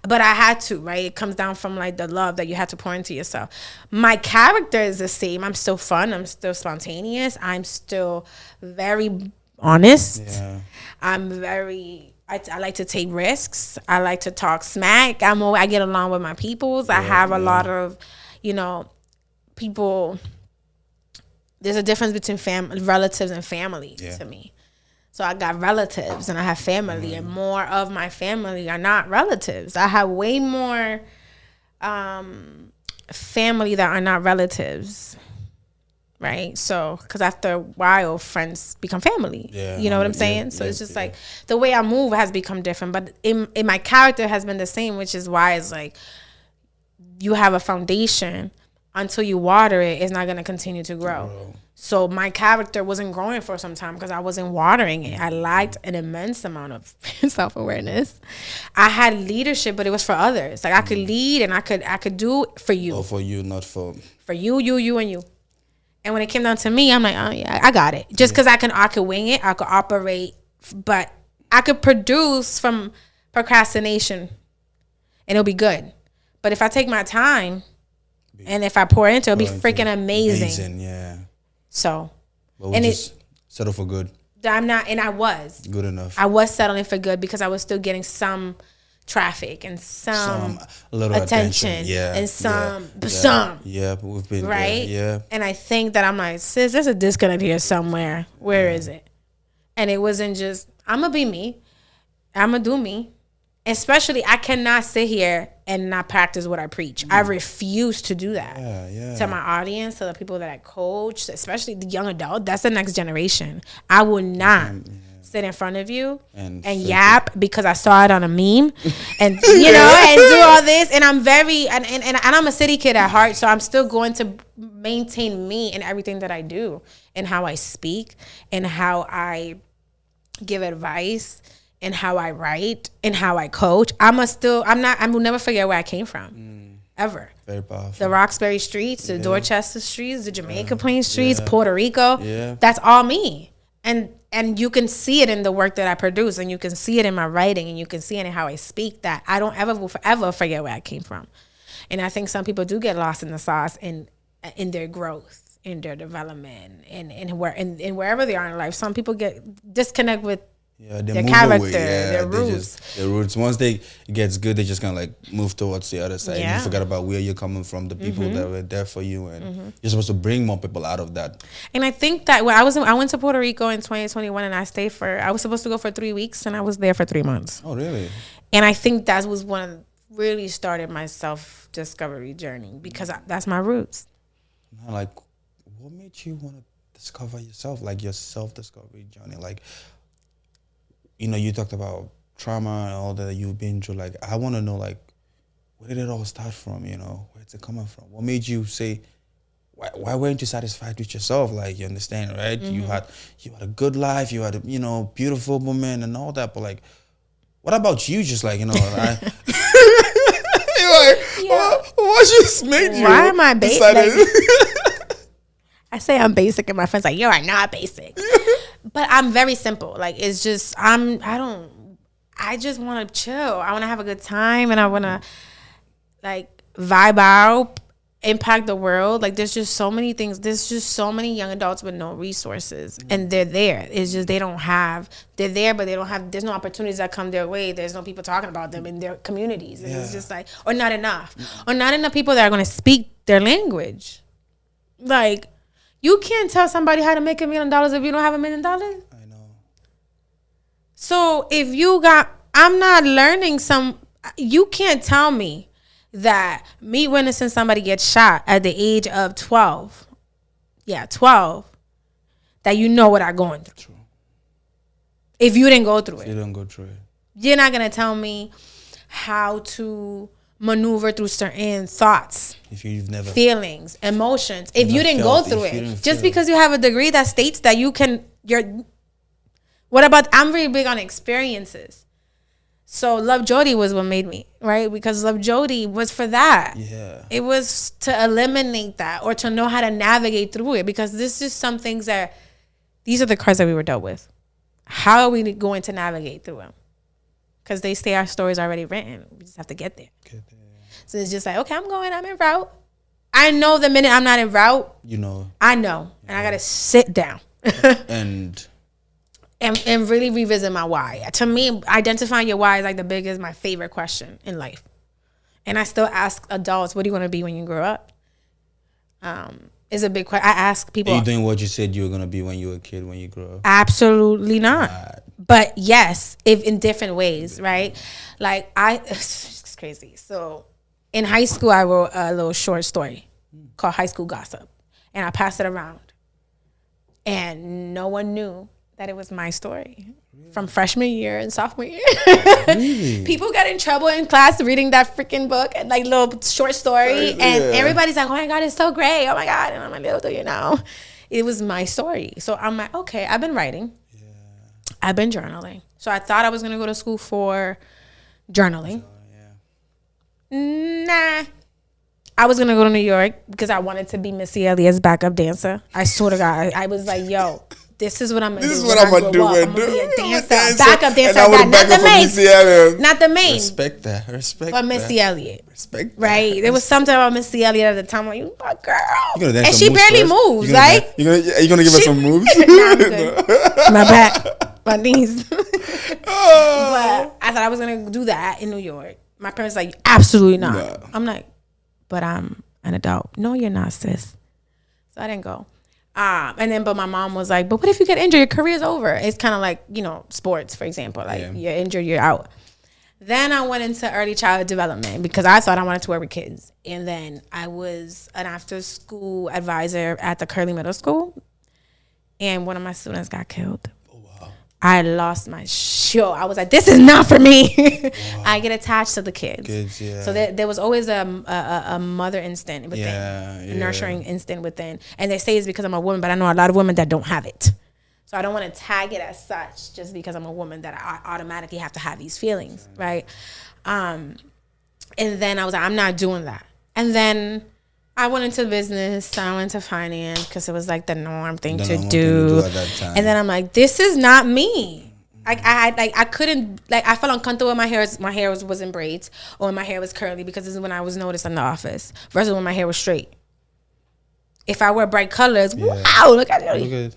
[SPEAKER 2] but I had to, right? It comes down from like the love that you had to pour into yourself. My character is the same. I'm still fun. I'm still spontaneous. I'm still very honest. Yeah. I like to take risks. I like to talk smack. I get along with my peoples. I have a lot of, people. There's a difference between relatives and family to me. So I got relatives and I have family, and more of my family are not relatives. I have way more family that are not relatives. Right? So, because after a while, friends become family. Yeah, you know what I'm saying? So it's just like the way I move has become different. But in my character has been the same, which is why it's like you have a foundation. Until you water it, it's not going to continue to grow. So my character wasn't growing for some time because I wasn't watering it. I lacked an immense amount of self-awareness. I had leadership, but it was for others. Like, I could lead and I could do for you.
[SPEAKER 1] Or for you, not for
[SPEAKER 2] you, and you. And when it came down to me, I'm like, oh yeah, I got it. Just because I could wing it, I could operate, but I could produce from procrastination, and it'll be good. But if I take my time, and if I pour into it, it'll be freaking amazing. Yeah. So,
[SPEAKER 1] but we just settle for good.
[SPEAKER 2] I'm not, and I was
[SPEAKER 1] good enough.
[SPEAKER 2] I was settling for good because I was still getting some traffic and some
[SPEAKER 1] a little attention.
[SPEAKER 2] And some.
[SPEAKER 1] Yeah, we've been
[SPEAKER 2] right.
[SPEAKER 1] There. Yeah.
[SPEAKER 2] And I think that I'm like, sis, there's a disconnect here somewhere. Where is it? And it wasn't just, I'm gonna be me. I'm gonna do me. Especially, I cannot sit here and not practice what I preach. I refuse to do that to my audience, to the people that I coach, especially the young adult. That's the next generation. I will not sit in front of you and yap because I saw it on a meme and, and do all this. And I'm and I'm a city kid at heart, so I'm still going to maintain me in everything that I do and how I speak and how I give advice. And how I write and how I coach. I will never forget where I came from. Ever.
[SPEAKER 1] Very powerful.
[SPEAKER 2] The Roxbury streets, the Dorchester streets, the Jamaica Plain streets, Puerto Rico. Yeah. That's all me. And you can see it in the work that I produce, and you can see it in my writing, and you can see it in how I speak, that I don't ever will forever forget where I came from. And I think some people do get lost in the sauce in their growth, in their development, and wherever they are in life. Some people get disconnect with their character, their roots.
[SPEAKER 1] Their roots. Once it gets good, they just kind of like move towards the other side. You forget about where you're coming from, the people that were there for you, and you're supposed to bring more people out of that.
[SPEAKER 2] And I think that when I went to Puerto Rico in 2021, and I was supposed to go for 3 weeks, and I was there for 3 months.
[SPEAKER 1] Oh, really?
[SPEAKER 2] And I think that was really started my self-discovery journey, because that's my roots.
[SPEAKER 1] Like, what made you want to discover yourself, like your self-discovery journey? Like, you talked about trauma and all that you've been through. Like, I want to know, like, where did it all start from? Where's it coming from? What made you say, why weren't you satisfied with yourself? Like, you understand, right? You had a good life, you had a beautiful woman and all that, but like, what about you? Just like, what just made you?
[SPEAKER 2] Why am I basic? I say I'm basic, and my friends like, you are not basic. But I'm very simple. Like, it's just I just want to chill. I want to have a good time, and I want to like vibe out, impact the world. Like, there's just so many things. There's just so many young adults with no resources, and they're there. It's just they're there, but they don't have. There's no opportunities that come their way. There's no people talking about them in their communities. And it's just like, or not enough people that are going to speak their language. Like, you can't tell somebody how to make $1 million if you don't have $1 million.
[SPEAKER 1] I know.
[SPEAKER 2] So if I'm not learning you can't tell me that me witnessing somebody get shot at the age of 12, 12, that what I'm going through.
[SPEAKER 1] True.
[SPEAKER 2] If you didn't go through it.
[SPEAKER 1] You don't go through it.
[SPEAKER 2] You're not going to tell me how to maneuver through certain thoughts,
[SPEAKER 1] if you've never
[SPEAKER 2] feelings, emotions, if you didn't go through it. Just because you have a degree that states that I'm really big on experiences. So Love Jode was what made me, right? Because Love Jode was for that.
[SPEAKER 1] Yeah.
[SPEAKER 2] It was to eliminate that, or to know how to navigate through it, because this is some things these are the cards that we were dealt with. How are we going to navigate through them? Because they say our story's already written. We just have to get there. So it's just like, okay, I'm en route. I know the minute I'm not en route, I know. And I got to sit down.
[SPEAKER 1] and
[SPEAKER 2] really revisit my why. To me, identifying your why is like my favorite question in life. And I still ask adults, what do you want to be when you grow up? Is a big question. I ask people.
[SPEAKER 1] Are you doing what you said you were going to be when you were a kid, when you grow up?
[SPEAKER 2] Absolutely not. But yes, if in different ways, right? Like it's crazy. So in high school, I wrote a little short story called High School Gossip. And I passed it around. And no one knew that it was my story. From freshman year and sophomore year. Really? People got in trouble in class reading that freaking book, and like little short story. And everybody's like, oh my God, it's so great. Oh my God. And I'm like, little do you know, it was my story. So I'm like, okay, I've been writing. I've been journaling. So I thought I was going to go to school for journaling. Nah. I was going to go to New York because I wanted to be Missy Elliott's backup dancer. I swear to God. I was like, yo, this is what I'm going to do.
[SPEAKER 1] This is what I'm going to do.
[SPEAKER 2] I'm going to be a dancer. Backup dancer. Not the main.
[SPEAKER 1] Respect that.
[SPEAKER 2] But Missy Elliott.
[SPEAKER 1] Respect that.
[SPEAKER 2] Right? There was something about Missy Elliott at the time. I'm like, you my girl.
[SPEAKER 1] And
[SPEAKER 2] she barely moves, right?
[SPEAKER 1] Are you going to give her some moves?
[SPEAKER 2] Nah, I'm good. My back. My knees. But I thought I was going to do that in New York. My parents like, absolutely not. No. I'm like, but I'm an adult. No, you're not, sis. So I didn't go. But my mom was like, but what if you get injured? Your career's over. It's kind of like, sports, for example. Like, you're injured, you're out. Then I went into early childhood development because I thought I wanted to work with kids. And then I was an after-school advisor at the Curley Middle School. And one of my students got killed. I lost my shit. I was like, this is not for me. Wow. I get attached to the kids. So there was always a mother instinct within, a nurturing instinct within. And they say it's because I'm a woman, but I know a lot of women that don't have it. So I don't want to tag it as such just because I'm a woman that I automatically have to have these feelings, right? And then I was like, I'm not doing that. And then I went into business. I went into finance because it was like the norm thing to do.
[SPEAKER 1] At that time.
[SPEAKER 2] And then I'm like, this is not me. I couldn't, like, I felt uncomfortable when my hair was in braids, or when my hair was curly, because this is when I was noticed in the office, versus when my hair was straight. If I wear bright colors, wow, look at you.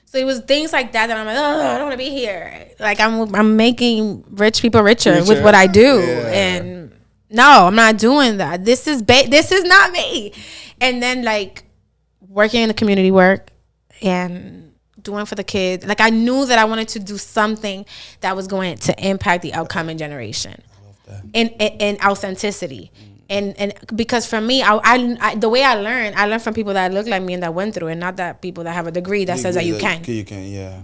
[SPEAKER 2] So it was things like that I'm like, oh, I don't want to be here. Like, I'm making rich people richer with what I do, and no, I'm not doing that. This is not me. And then, like, working in the community work and doing for the kids, like, I knew that I wanted to do something that was going to impact the upcoming generation.
[SPEAKER 1] I love that.
[SPEAKER 2] And authenticity. And because for me, I the way I learned from people that look like me and that went through it, not that people that have a degree that says that you can.
[SPEAKER 1] You can, yeah.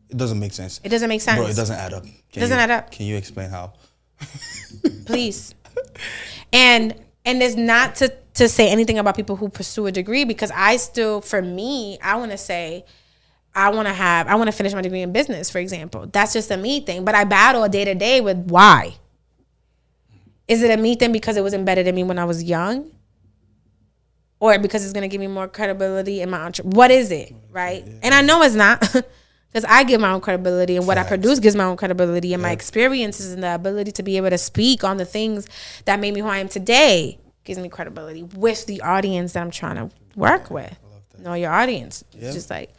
[SPEAKER 1] It doesn't make sense.
[SPEAKER 2] It doesn't make sense.
[SPEAKER 1] Bro, it doesn't add up.
[SPEAKER 2] Add up.
[SPEAKER 1] Can you explain how?
[SPEAKER 2] Please. And it's not to say anything about people who pursue a degree, because for me, I want to say, I want to finish my degree in business, for example. That's just a me thing. But I battle day to day with why. Is it a me thing because it was embedded in me when I was young? Or because it's going to give me more credibility in my what is it, right? Yeah. And I know it's not, because I give my own credibility, and what I produce gives my own credibility, and my experiences and the ability to be able to speak on the things that made me who I am today gives me credibility with the audience that I'm trying to work with. Know your audience. It's just like,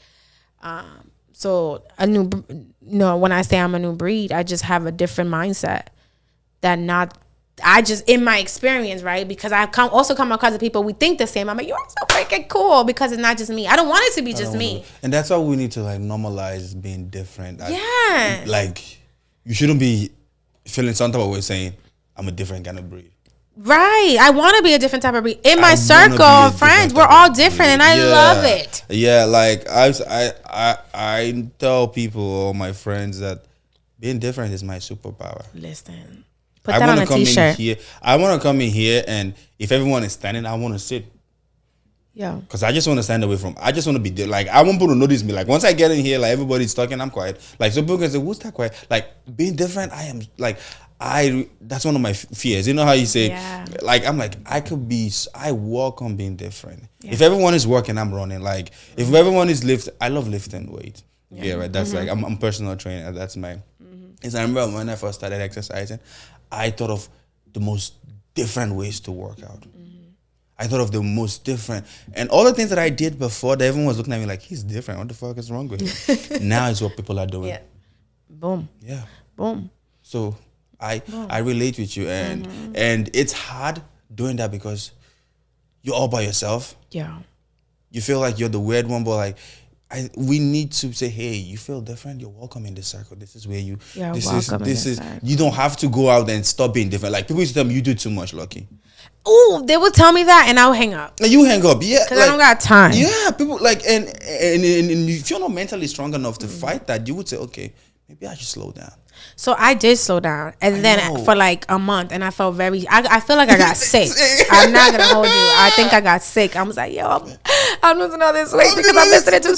[SPEAKER 2] so when I say I'm a new breed, I just have a different mindset in my experience, right? Because I also come across the people, we think the same. I'm like, you're so freaking cool, because it's not just me. I don't want it to be just me.
[SPEAKER 1] And that's why we need to, like, normalize being different.
[SPEAKER 2] Yeah.
[SPEAKER 1] Like, you shouldn't be feeling some type of way saying, I'm a different kind of breed.
[SPEAKER 2] Right. I want to be a different type of breed. In my circle of friends, we're all different, and I love it.
[SPEAKER 1] Yeah, like, I tell people, all my friends, that being different is my superpower.
[SPEAKER 2] Listen. Put that on a t-shirt.
[SPEAKER 1] I want to come in here, and if everyone is standing, I want to sit.
[SPEAKER 2] Yeah.
[SPEAKER 1] Because I just want to stand away from. I just want to be like, I want people to notice me. Like, once I get in here, like, everybody's talking, I'm quiet. Like, so people can say, who's that quiet? Like, being different, I am, like, that's one of my fears. You know how you say, like, I'm like, I walk on being different. Yeah. If everyone is working, I'm running. Like, if everyone is I love lifting weight. Yeah, right. That's like, I'm personal trainer. That's my, I remember when I first started exercising, I thought of the most different ways to work out. I thought of the most different. And all the things that I did before, that everyone was looking at me like, he's different. What the fuck is wrong with him? Now it's what people are doing.
[SPEAKER 2] Yeah. Boom.
[SPEAKER 1] Yeah.
[SPEAKER 2] Boom.
[SPEAKER 1] So I relate with you. And it's hard doing that because you're all by yourself.
[SPEAKER 2] Yeah.
[SPEAKER 1] You feel like you're the weird one, but like, we need to say, hey, you feel different? You're welcome in this circle. This is where you.
[SPEAKER 2] You're welcome in this circle.
[SPEAKER 1] You don't have to go out and stop being different. Like, people used to tell me, you do too much, Lucky.
[SPEAKER 2] Ooh, they would tell me that, and I'll hang up.
[SPEAKER 1] And you hang up, yeah.
[SPEAKER 2] Because, like, I don't got time.
[SPEAKER 1] Yeah, people like, and if you're not mentally strong enough to fight that, you would say, okay, maybe I should slow down.
[SPEAKER 2] So I did slow down, and then for like a month, and I felt I feel like I got sick. I'm not gonna hold you. I think I got sick. I was like, yo, I'm losing all this weight because I'm listening to.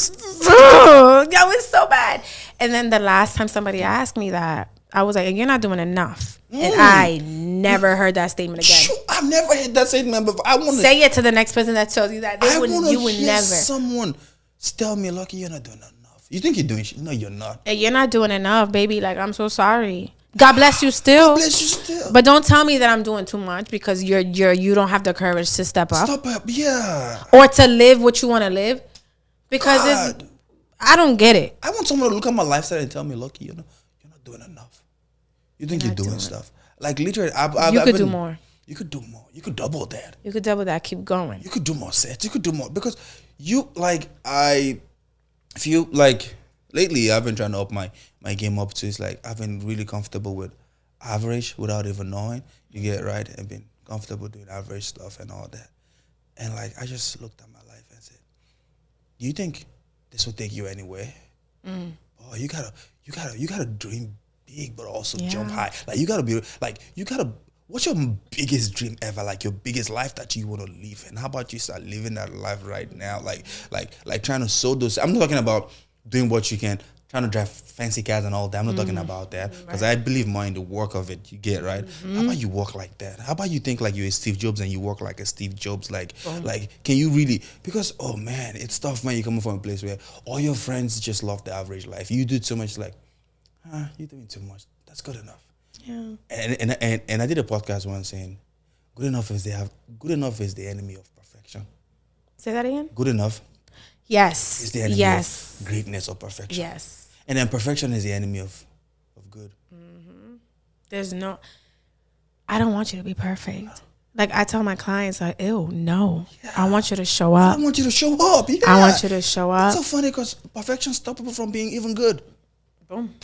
[SPEAKER 2] Yo, it's so bad. And then the last time somebody asked me that, I was like, you're not doing enough. And I never heard that statement again.
[SPEAKER 1] I've never heard that statement before. I want to
[SPEAKER 2] say it to the next person that tells you that. You would never.
[SPEAKER 1] Someone tell me, Lucky, you're not doing enough. You think you're doing shit? No, you're not.
[SPEAKER 2] And you're not doing enough, baby. Like, I'm so sorry. God bless you still.
[SPEAKER 1] God bless you still.
[SPEAKER 2] But don't tell me that I'm doing too much, because you don't have the courage to step up.
[SPEAKER 1] Step up, yeah.
[SPEAKER 2] Or to live what you want to live. Because I don't get it.
[SPEAKER 1] I want someone to look at my lifestyle and tell me, Lucky, you're not doing enough. You think you're doing stuff. Like, literally,
[SPEAKER 2] you could do more.
[SPEAKER 1] You could do more. You could double that.
[SPEAKER 2] You could double that. Keep going.
[SPEAKER 1] You could do more sets. You could do more. Because I feel like lately I've been trying to up my game up to. It's like I've been really comfortable with average without even knowing. You get it, right? I've been comfortable doing average stuff and all that. And like, I just looked at my life and said, do you think this will take you anywhere? Oh, you gotta dream big, but also jump high. Like, you gotta be like, what's your biggest dream ever? Like, your biggest life that you want to live? And how about you start living that life right now? Like trying to sow those. I'm not talking about doing what you can, trying to drive fancy cars and all that. I'm not talking about that, because I believe more in the work of it. You get right. How about you work like that? How about you think like you're a Steve Jobs and you work like a Steve Jobs? Like can you really? Because oh man, it's tough, man. You're coming from a place where all your friends just love the average life. You do so much. Like, you're doing too much. That's good enough.
[SPEAKER 2] Yeah.
[SPEAKER 1] And I did a podcast once saying, good enough is the enemy of perfection.
[SPEAKER 2] Say that again.
[SPEAKER 1] Good enough
[SPEAKER 2] Yes.
[SPEAKER 1] is the enemy of greatness or perfection.
[SPEAKER 2] Yes.
[SPEAKER 1] And then perfection is the enemy of good.
[SPEAKER 2] There's no. I don't want you to be perfect. Like I tell my clients, like, ew, no. Yeah. I want you to show up.
[SPEAKER 1] I want you to show up. Yeah.
[SPEAKER 2] I want you to show up.
[SPEAKER 1] It's so funny because perfection stops people from being even good.
[SPEAKER 2] Boom.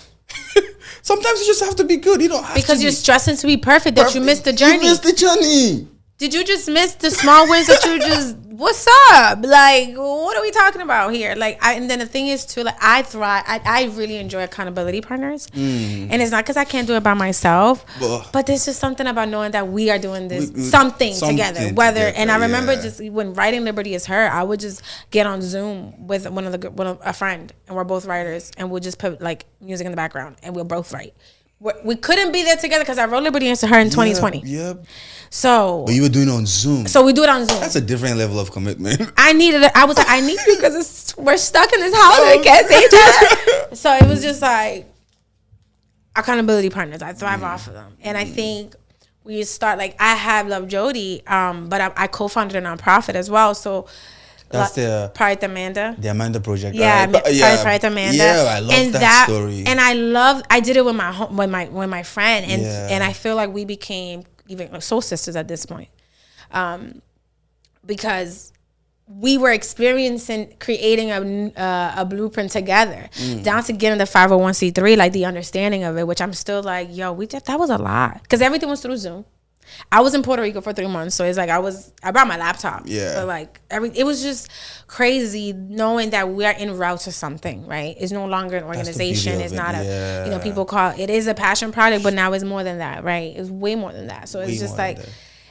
[SPEAKER 1] Sometimes you just have to be good. You don't have
[SPEAKER 2] because
[SPEAKER 1] to
[SPEAKER 2] you're stressing to be perfect that you missed the journey.
[SPEAKER 1] You missed the journey.
[SPEAKER 2] Did you just miss the small wins that you just? What's up? Like, what are we talking about here? Like, and then the thing is too, like, I thrive. I really enjoy accountability partners, and it's not because I can't do it by myself, but there's just something about knowing that we are doing this something together. And I remember just when writing Liberty Is Her, I would just get on Zoom with a friend, and we're both writers, and we'll just put like music in the background, and we'll both write. We couldn't be there together because I wrote Liberty Is Her in 2020.
[SPEAKER 1] Yep.
[SPEAKER 2] So,
[SPEAKER 1] but you were doing it on Zoom.
[SPEAKER 2] So we do it on Zoom.
[SPEAKER 1] That's a different level of commitment.
[SPEAKER 2] I needed it. I was like, I need you because we're stuck in this house and we can't see each other. So it was just like accountability partners. I thrive off of them, and I think we start like I have Love Jode, but I co-founded a nonprofit as well. So
[SPEAKER 1] that's the
[SPEAKER 2] Pride Amanda.
[SPEAKER 1] The Amanda Project.
[SPEAKER 2] Yeah, right? Pride Amanda.
[SPEAKER 1] Yeah, I love that story.
[SPEAKER 2] And I did it with my friend, and I feel like we became even like soul sisters at this point, because we were creating a blueprint together, down to getting the 501c3, like the understanding of it, which I'm still like, yo, that was a lot, because everything was through Zoom. I was in Puerto Rico for 3 months, so it's like I brought my laptop. Yeah. So like it was just crazy knowing that we are en route to something, right? It's no longer an organization. It's not people call it is a passion project, but now it's more than that, right? It's way more than that. So it's just like,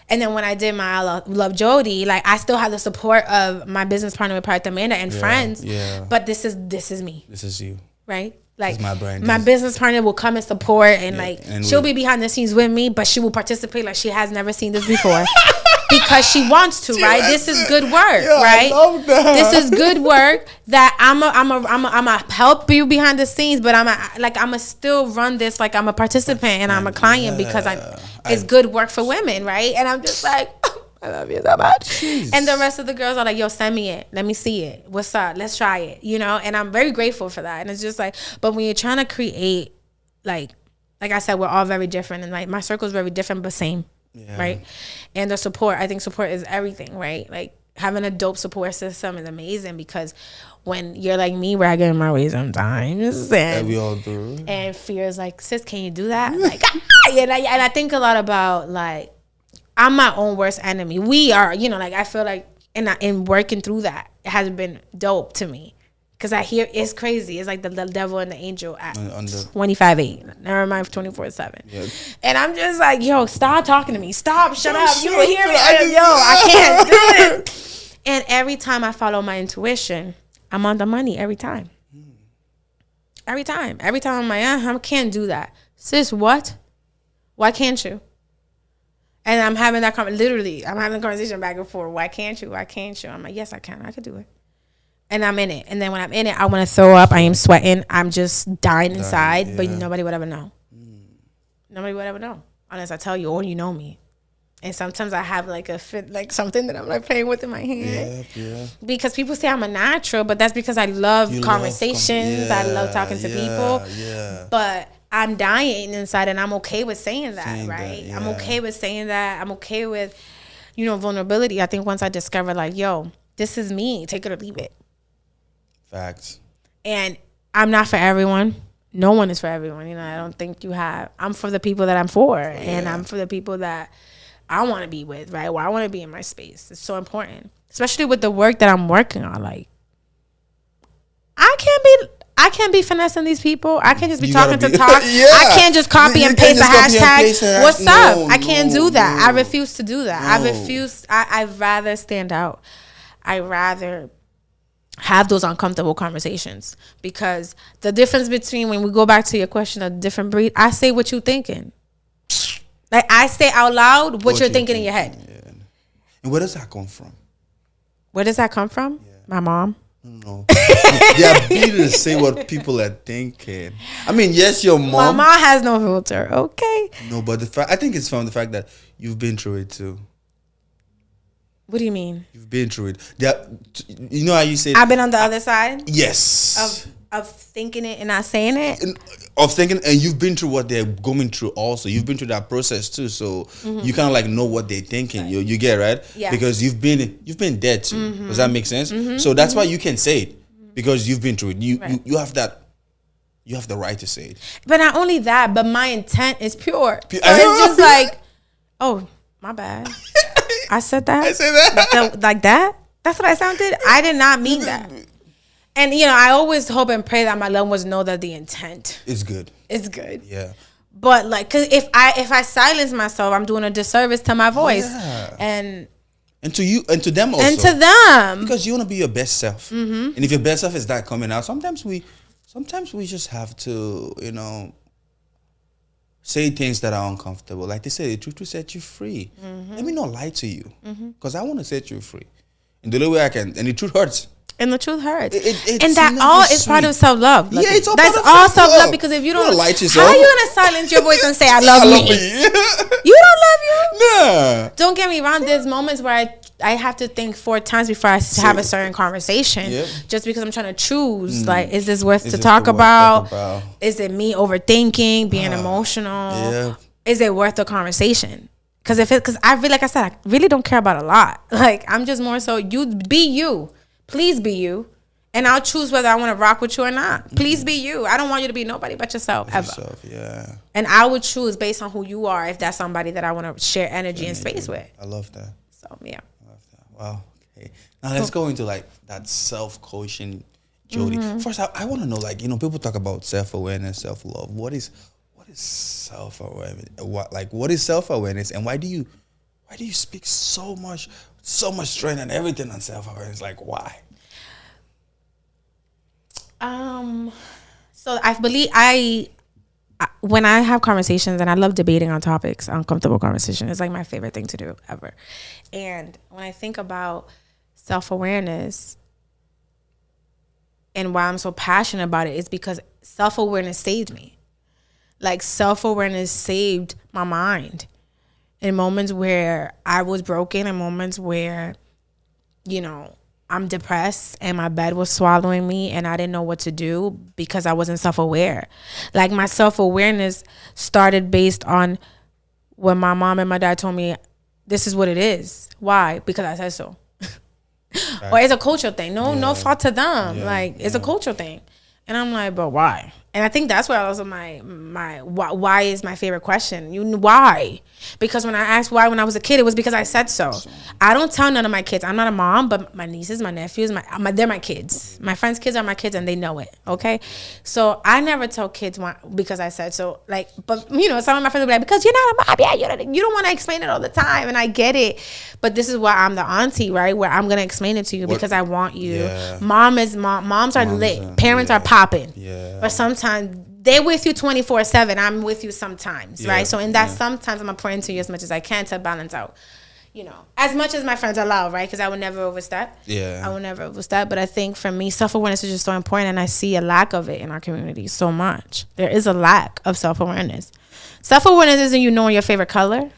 [SPEAKER 2] and then when I did my Love Jode, like I still had the support of my business partner with Pride Amanda and friends. Yeah. But this is me.
[SPEAKER 1] This is you.
[SPEAKER 2] Right? Like
[SPEAKER 1] my
[SPEAKER 2] business partner will come and support, and she'll be behind the scenes with me, but she will participate like she has never seen this before because she wants to, right? This is good work, right? I love that. This is good work that I'm a help you behind the scenes, but I'm still run this like I'm a participant and I'm a client because it's good work for women, right? And I'm just like, I love you so much. Jeez. And the rest of the girls are like, yo, send me it. Let me see it. What's up? Let's try it. And I'm very grateful for that. And it's just like, but when you're trying to create, like I said, we're all very different. And like my circle is very different, but same. Yeah. Right. And the support, I think support is everything, right? Like having a dope support system is amazing because when you're like me, ragging my way sometimes. And
[SPEAKER 1] we all do.
[SPEAKER 2] And fear is like, sis, can you do that? Like, and I think a lot about like, I'm my own worst enemy. We are, like I feel like in working through that, it has been dope to me. Because I hear it's crazy. It's like the devil and the angel at 25/8. Never mind 24/7. Yeah. And I'm just like, yo, stop talking to me. Stop, shut up. You don't hear me. I can't do it. And every time I follow my intuition, I'm on the money every time. Every time. Every time I'm like, I can't do that. Sis, what? Why can't you? And I'm having that I'm having a conversation back and forth. Why can't you? Why can't you? I'm like, yes, I can. I could do it. And I'm in it. And then when I'm in it, I want to throw up. I am sweating. I'm just dying inside. Yeah. But nobody would ever know. Nobody would ever know. Unless I tell you or you know me. And sometimes I have like a fit, like something that I'm like playing with in my hand. Yeah. Because people say I'm a natural, but that's because I love conversations. I love talking to people. Yeah. But I'm dying inside, and I'm okay with saying that, right? I'm okay with saying that. I'm okay with, vulnerability. I think once I discover, like, yo, this is me. Take it or leave it.
[SPEAKER 1] Facts.
[SPEAKER 2] And I'm not for everyone. No one is for everyone. I don't think you have. I'm for the people that I'm for, and I'm for the people that I want to be with, right? Where I want to be in my space. It's so important, especially with the work that I'm working on. Like, I can't be finessing these people. I can't just be talking to talk. I can't just copy and paste a hashtag. What's up? I can't do that. I refuse to do that. I refuse. I'd rather stand out. I'd rather have those uncomfortable conversations, because the difference between, when we go back to your question of different breed, I say what you thinking. Like, I say out loud what you're thinking in your head.
[SPEAKER 1] Yeah. And where does that come from?
[SPEAKER 2] Where does that come from? Yeah. My mom.
[SPEAKER 1] No. The ability to say what people are thinking. I mean, yes, your
[SPEAKER 2] My
[SPEAKER 1] mom.
[SPEAKER 2] mom has no filter. Okay.
[SPEAKER 1] No, but I think it's from the fact that you've been through it too.
[SPEAKER 2] What do you mean?
[SPEAKER 1] You've been through it. You know how you say
[SPEAKER 2] I've been on the other side
[SPEAKER 1] yes
[SPEAKER 2] of thinking it and not saying it.
[SPEAKER 1] of thinking, and you've been through what they're going through. Also, you've been through that process too. So you kind of like know what they're thinking. Right. You get right,
[SPEAKER 2] yeah,
[SPEAKER 1] because you've been dead too. Does that make sense? So that's why you can say it, because you've been through it. You have that. You have the right to say it. But
[SPEAKER 2] not only that, but my intent is pure. So it's just like, oh, my bad. I said that.
[SPEAKER 1] I said that.
[SPEAKER 2] Like that. That's what I sounded. I did not mean that. And I always hope and pray that my loved ones know that the intent
[SPEAKER 1] is good.
[SPEAKER 2] It's good.
[SPEAKER 1] Yeah.
[SPEAKER 2] But like, cause if I silence myself, I'm doing a disservice to my voice, and
[SPEAKER 1] to you and to them also,
[SPEAKER 2] and to them,
[SPEAKER 1] because you want to be your best self. And if your best self is not coming out, sometimes we just have to, say things that are uncomfortable. Like they say, the truth will set you free. Let me not lie to you, because I want to set you free. And the only way I can, and the truth hurts.
[SPEAKER 2] And the truth hurts.
[SPEAKER 1] It's
[SPEAKER 2] and that all is part of self-love.
[SPEAKER 1] Like, yeah, it's all
[SPEAKER 2] that's
[SPEAKER 1] part of
[SPEAKER 2] all
[SPEAKER 1] self-love.
[SPEAKER 2] self-love, because if you don't
[SPEAKER 1] lie to yourself,
[SPEAKER 2] how are you going to silence your voice and say, I love me? You don't love you?
[SPEAKER 1] Nah.
[SPEAKER 2] Don't get me wrong. There's moments where I have to think 4 times before I have a certain conversation. Yep. Just because I'm trying to choose, like, is this worth to talk about? Is it me overthinking, being emotional?
[SPEAKER 1] Yeah.
[SPEAKER 2] Is it worth the conversation? Because I really, like I said, I really don't care about a lot. Like, I'm just more so, you be you. Please be you. And I'll choose whether I want to rock with you or not. Please be you. I don't want you to be nobody but yourself, ever.
[SPEAKER 1] Yeah.
[SPEAKER 2] And I would choose based on who you are, if that's somebody that I want to share energy and space with.
[SPEAKER 1] I love that.
[SPEAKER 2] So, yeah.
[SPEAKER 1] I love that. Wow. Okay. Now let's go into like that self-coaching, Jody. First, I want to know, like, people talk about self-awareness, self-love. What is self-awareness? What is self-awareness, and why do you speak so much strength and everything on self-awareness? Like, why?
[SPEAKER 2] So I believe when I have conversations, and I love debating on topics, uncomfortable conversation is like my favorite thing to do ever. And when I think about self-awareness and why I'm so passionate about it, is because self-awareness saved me. Like, self-awareness saved my mind in moments where I was broken, in moments where, I'm depressed and my bed was swallowing me and I didn't know what to do because I wasn't self-aware. Like, my self-awareness started based on when my mom and my dad told me, this is what it is. Why? Because I said so. Right. Or it's a cultural thing. No fault to them. It's a cultural thing. And I'm like, but why? And I think that's where also my why is my favorite question. Why? Because when I asked why when I was a kid, it was because I said so. I don't tell none of my kids. I'm not a mom, but my nieces, my nephews, they're my kids. My friends' kids are my kids, and they know it. Okay, so I never tell kids why, because I said so. Like, but some of my friends will be like, because you're not a mom, yeah, you don't want to explain it all the time, and I get it. But this is why I'm the auntie, right? Where I'm gonna explain it to you because I want you. Yeah. Moms are lit. Parents are popping. Yeah. But sometimes they're with you 24/7. I'm with you sometimes, right? So in that sometimes I'm pouring into you as much as I can to balance out, as much as my friends allow, right? Because I would never overstep. Yeah. I would never overstep. But I think for me, self-awareness is just so important, and I see a lack of it in our community so much. There is a lack of self-awareness. Self-awareness isn't knowing your favorite color.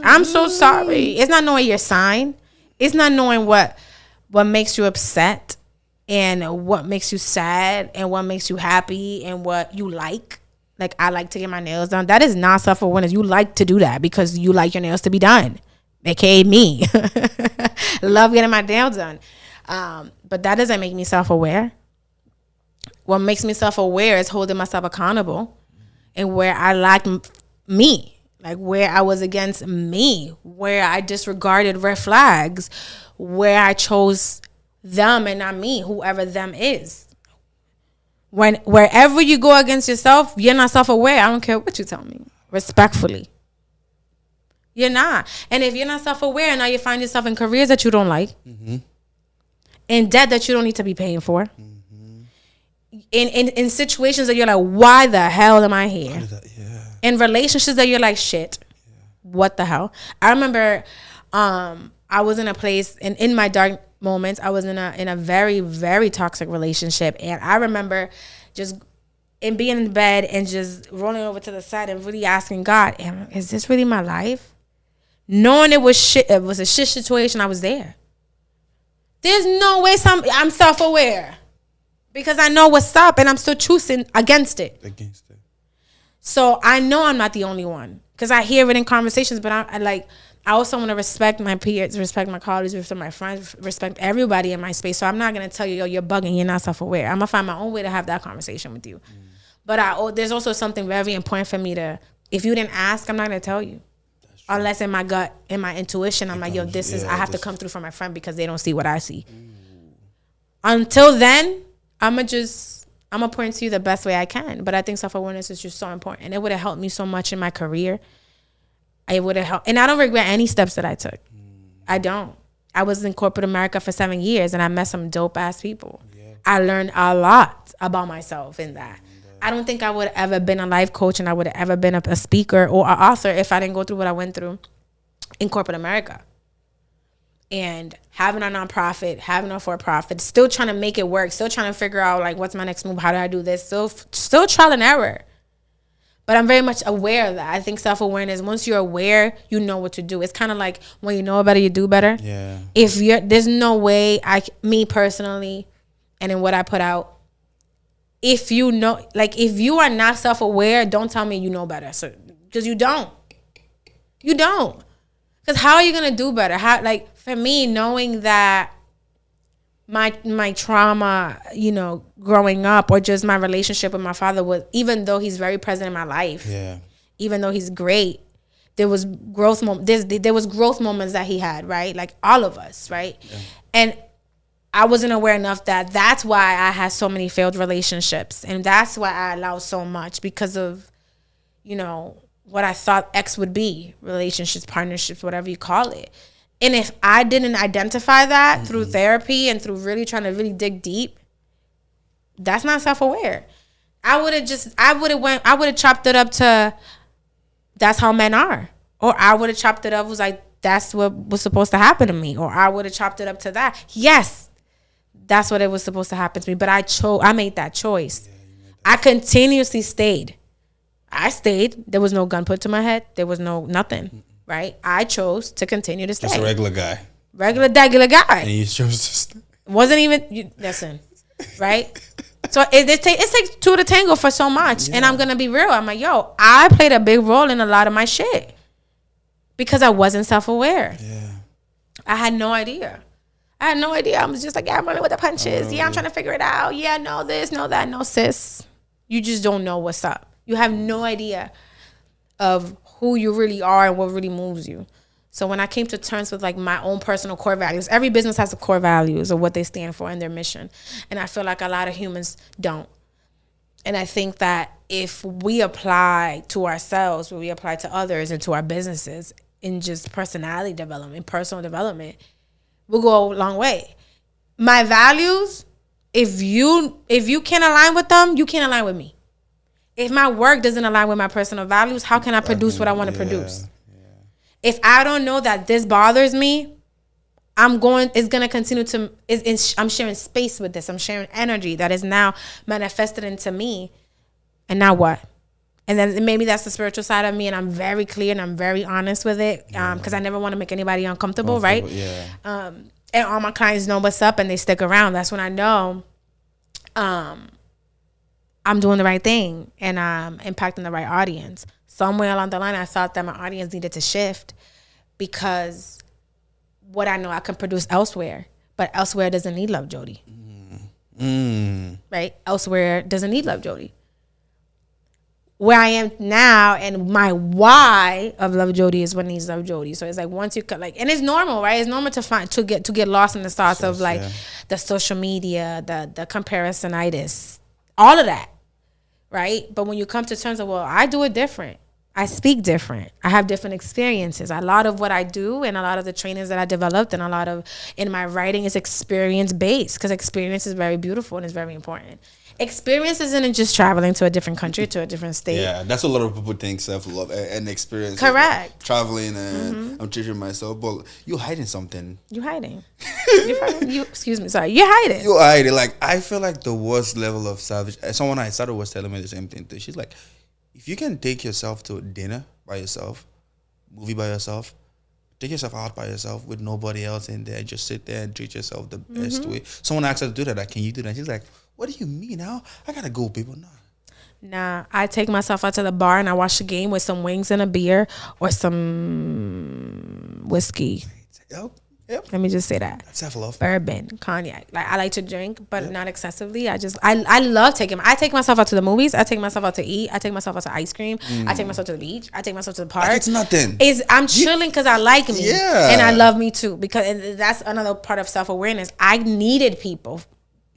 [SPEAKER 2] I'm so sorry. It's not knowing your sign. It's not knowing what makes you upset, and what makes you sad, and what makes you happy, and what you like. Like, I like to get my nails done. That is not self-awareness. You like to do that because you like your nails to be done. AKA me. Love getting my nails done. But that doesn't make me self-aware. What makes me self-aware is holding myself accountable, and where I lacked me. Like, where I was against me, where I disregarded red flags, where I chose them and not me, whoever them is. Wherever you go against yourself, you're not self-aware. I don't care what you tell me. Respectfully. You're not. And if you're not self-aware, now you find yourself in careers that you don't like, in debt that you don't need to be paying for, in situations that you're like, why the hell am I here? In relationships that you're like, shit, what the hell? I remember I was in a place, and in my dark moments. I was in a very, very toxic relationship. And I remember just being in bed and just rolling over to the side and really asking God, is this really my life? Knowing it was shit, it was a shit situation, I was there. There's no way I'm self-aware because I know what's up and I'm still choosing against it. So I know I'm not the only one because I hear it in conversations, but I also want to respect my peers, respect my colleagues, respect my friends, respect everybody in my space. So I'm not going to tell you, yo, you're bugging, you're not self-aware. I'm going to find my own way to have that conversation with you. But there's also something very important for me to, if you didn't ask, I'm not going to tell you. Unless in my gut, in my intuition, I'm like, yo, I have to come through for my friend because they don't see what I see. Until then, I'm going to point to you the best way I can. But I think self-awareness is just so important. And it would have helped me so much in my career. It would have helped. And I don't regret any steps that I took. I don't. I was in corporate America for 7 years and I met some dope ass people. Yeah. I learned a lot about myself in that. I don't think I would have ever been a life coach and I would have ever been a speaker or an author if I didn't go through what I went through in corporate America. And having a nonprofit, having a for-profit, still trying to make it work, still trying to figure out like what's my next move, how do I do this, still trial and error. But I'm very much aware of that. I think self-awareness, once you're aware, you know what to do. It's kind of like when you know better, you do better. Yeah. There's no way me personally, and in what I put out, if you know, like if you are not self-aware, don't tell me you know better. So, because you don't. You don't. Because how are you going to do better? Like for me, knowing that my trauma, growing up or just my relationship with my father was, even though he's very present in my life, even though he's great, there was growth there was growth moments that he had, right? Like all of us, right? Yeah. And I wasn't aware enough that's why I had so many failed relationships. And that's why I allowed so much because of, what I thought X would be, relationships, partnerships, whatever you call it. And if I didn't identify that through therapy and through really trying to really dig deep, that's not self-aware. I would have chopped it up to that's how men are. Or I would have chopped it up was like, that's what was supposed to happen to me. Or I would have chopped it up to that. Yes, that's what it was supposed to happen to me. But I made that choice. I continuously stayed. I stayed. There was no gun put to my head. There was no nothing. Right? I chose to continue to stay.
[SPEAKER 1] Just a regular guy.
[SPEAKER 2] Regular guy.
[SPEAKER 1] And you chose to stay.
[SPEAKER 2] Wasn't even, listen, right? So it takes two to tango for so much. Yeah. And I'm going to be real. I'm like, yo, I played a big role in a lot of my shit. Because I wasn't self-aware. Yeah. I had no idea. I was just like, yeah, I'm running with the punches. I'm trying to figure it out. Yeah, no this, no that. No, sis. You just don't know what's up. You have no idea of who you really are and what really moves you. So when I came to terms with like my own personal core values, every business has a core values of what they stand for and their mission. And I feel like a lot of humans don't. And I think that if we apply to ourselves, what we apply to others and to our businesses in just personality development, personal development, we'll go a long way. My values, if you can't align with them, you can't align with me. If my work doesn't align with my personal values, how can I produce what I want to produce? Yeah. If I don't know that this bothers me, I'm going to continue to, I'm sharing space with this. I'm sharing energy that is now manifested into me. And now what? And then maybe that's the spiritual side of me, and I'm very clear and I'm very honest with it because I never want to make anybody uncomfortable, right? Yeah. And all my clients know what's up and they stick around. That's when I know I'm doing the right thing and I'm impacting the right audience. Somewhere along the line, I thought that my audience needed to shift because what I know I can produce elsewhere, but elsewhere doesn't need Love Jody. Right? Elsewhere doesn't need Love Jody. Where I am now and my why of Love Jody is what needs Love Jody. So it's like once you cut, like, and it's normal, right? It's normal to get lost in the thoughts of like the social media, the comparisonitis, all of that, right? But when you come to terms of, well, I do it different. I speak different. I have different experiences. A lot of what I do and a lot of the trainings that I developed and in my writing is experience based because experience is very beautiful and it's very important. Experience isn't just traveling to a different country, to a different state.
[SPEAKER 1] Yeah, that's what a lot of people think self-love and experience.
[SPEAKER 2] Correct.
[SPEAKER 1] Like traveling and I'm teaching myself, but you're hiding something.
[SPEAKER 2] You're hiding. Excuse me, sorry. You're hiding.
[SPEAKER 1] You're hiding. Like, I feel like the worst level of savage. Someone I started was telling me the same thing too. She's like, if you can take yourself to dinner by yourself, movie by yourself, take yourself out by yourself with nobody else in there, just sit there and treat yourself the best way. Someone asked her to do that. Like, can you do that? She's like, what do you mean now? I gotta go, people.
[SPEAKER 2] Nah, I take myself out to the bar and I watch the game with some wings and a beer or some whiskey.
[SPEAKER 1] Yep.
[SPEAKER 2] Let me just say that.
[SPEAKER 1] That's self-love.
[SPEAKER 2] Bourbon, cognac. Like, I like to drink, but not excessively. I love taking. I take myself out to the movies. I take myself out to eat. I take myself out to ice cream. I take myself to the beach. I take myself to the park.
[SPEAKER 1] Like, it's nothing.
[SPEAKER 2] I'm chilling because I like me.
[SPEAKER 1] Yeah.
[SPEAKER 2] And I love me too. And that's another part of self-awareness. I needed people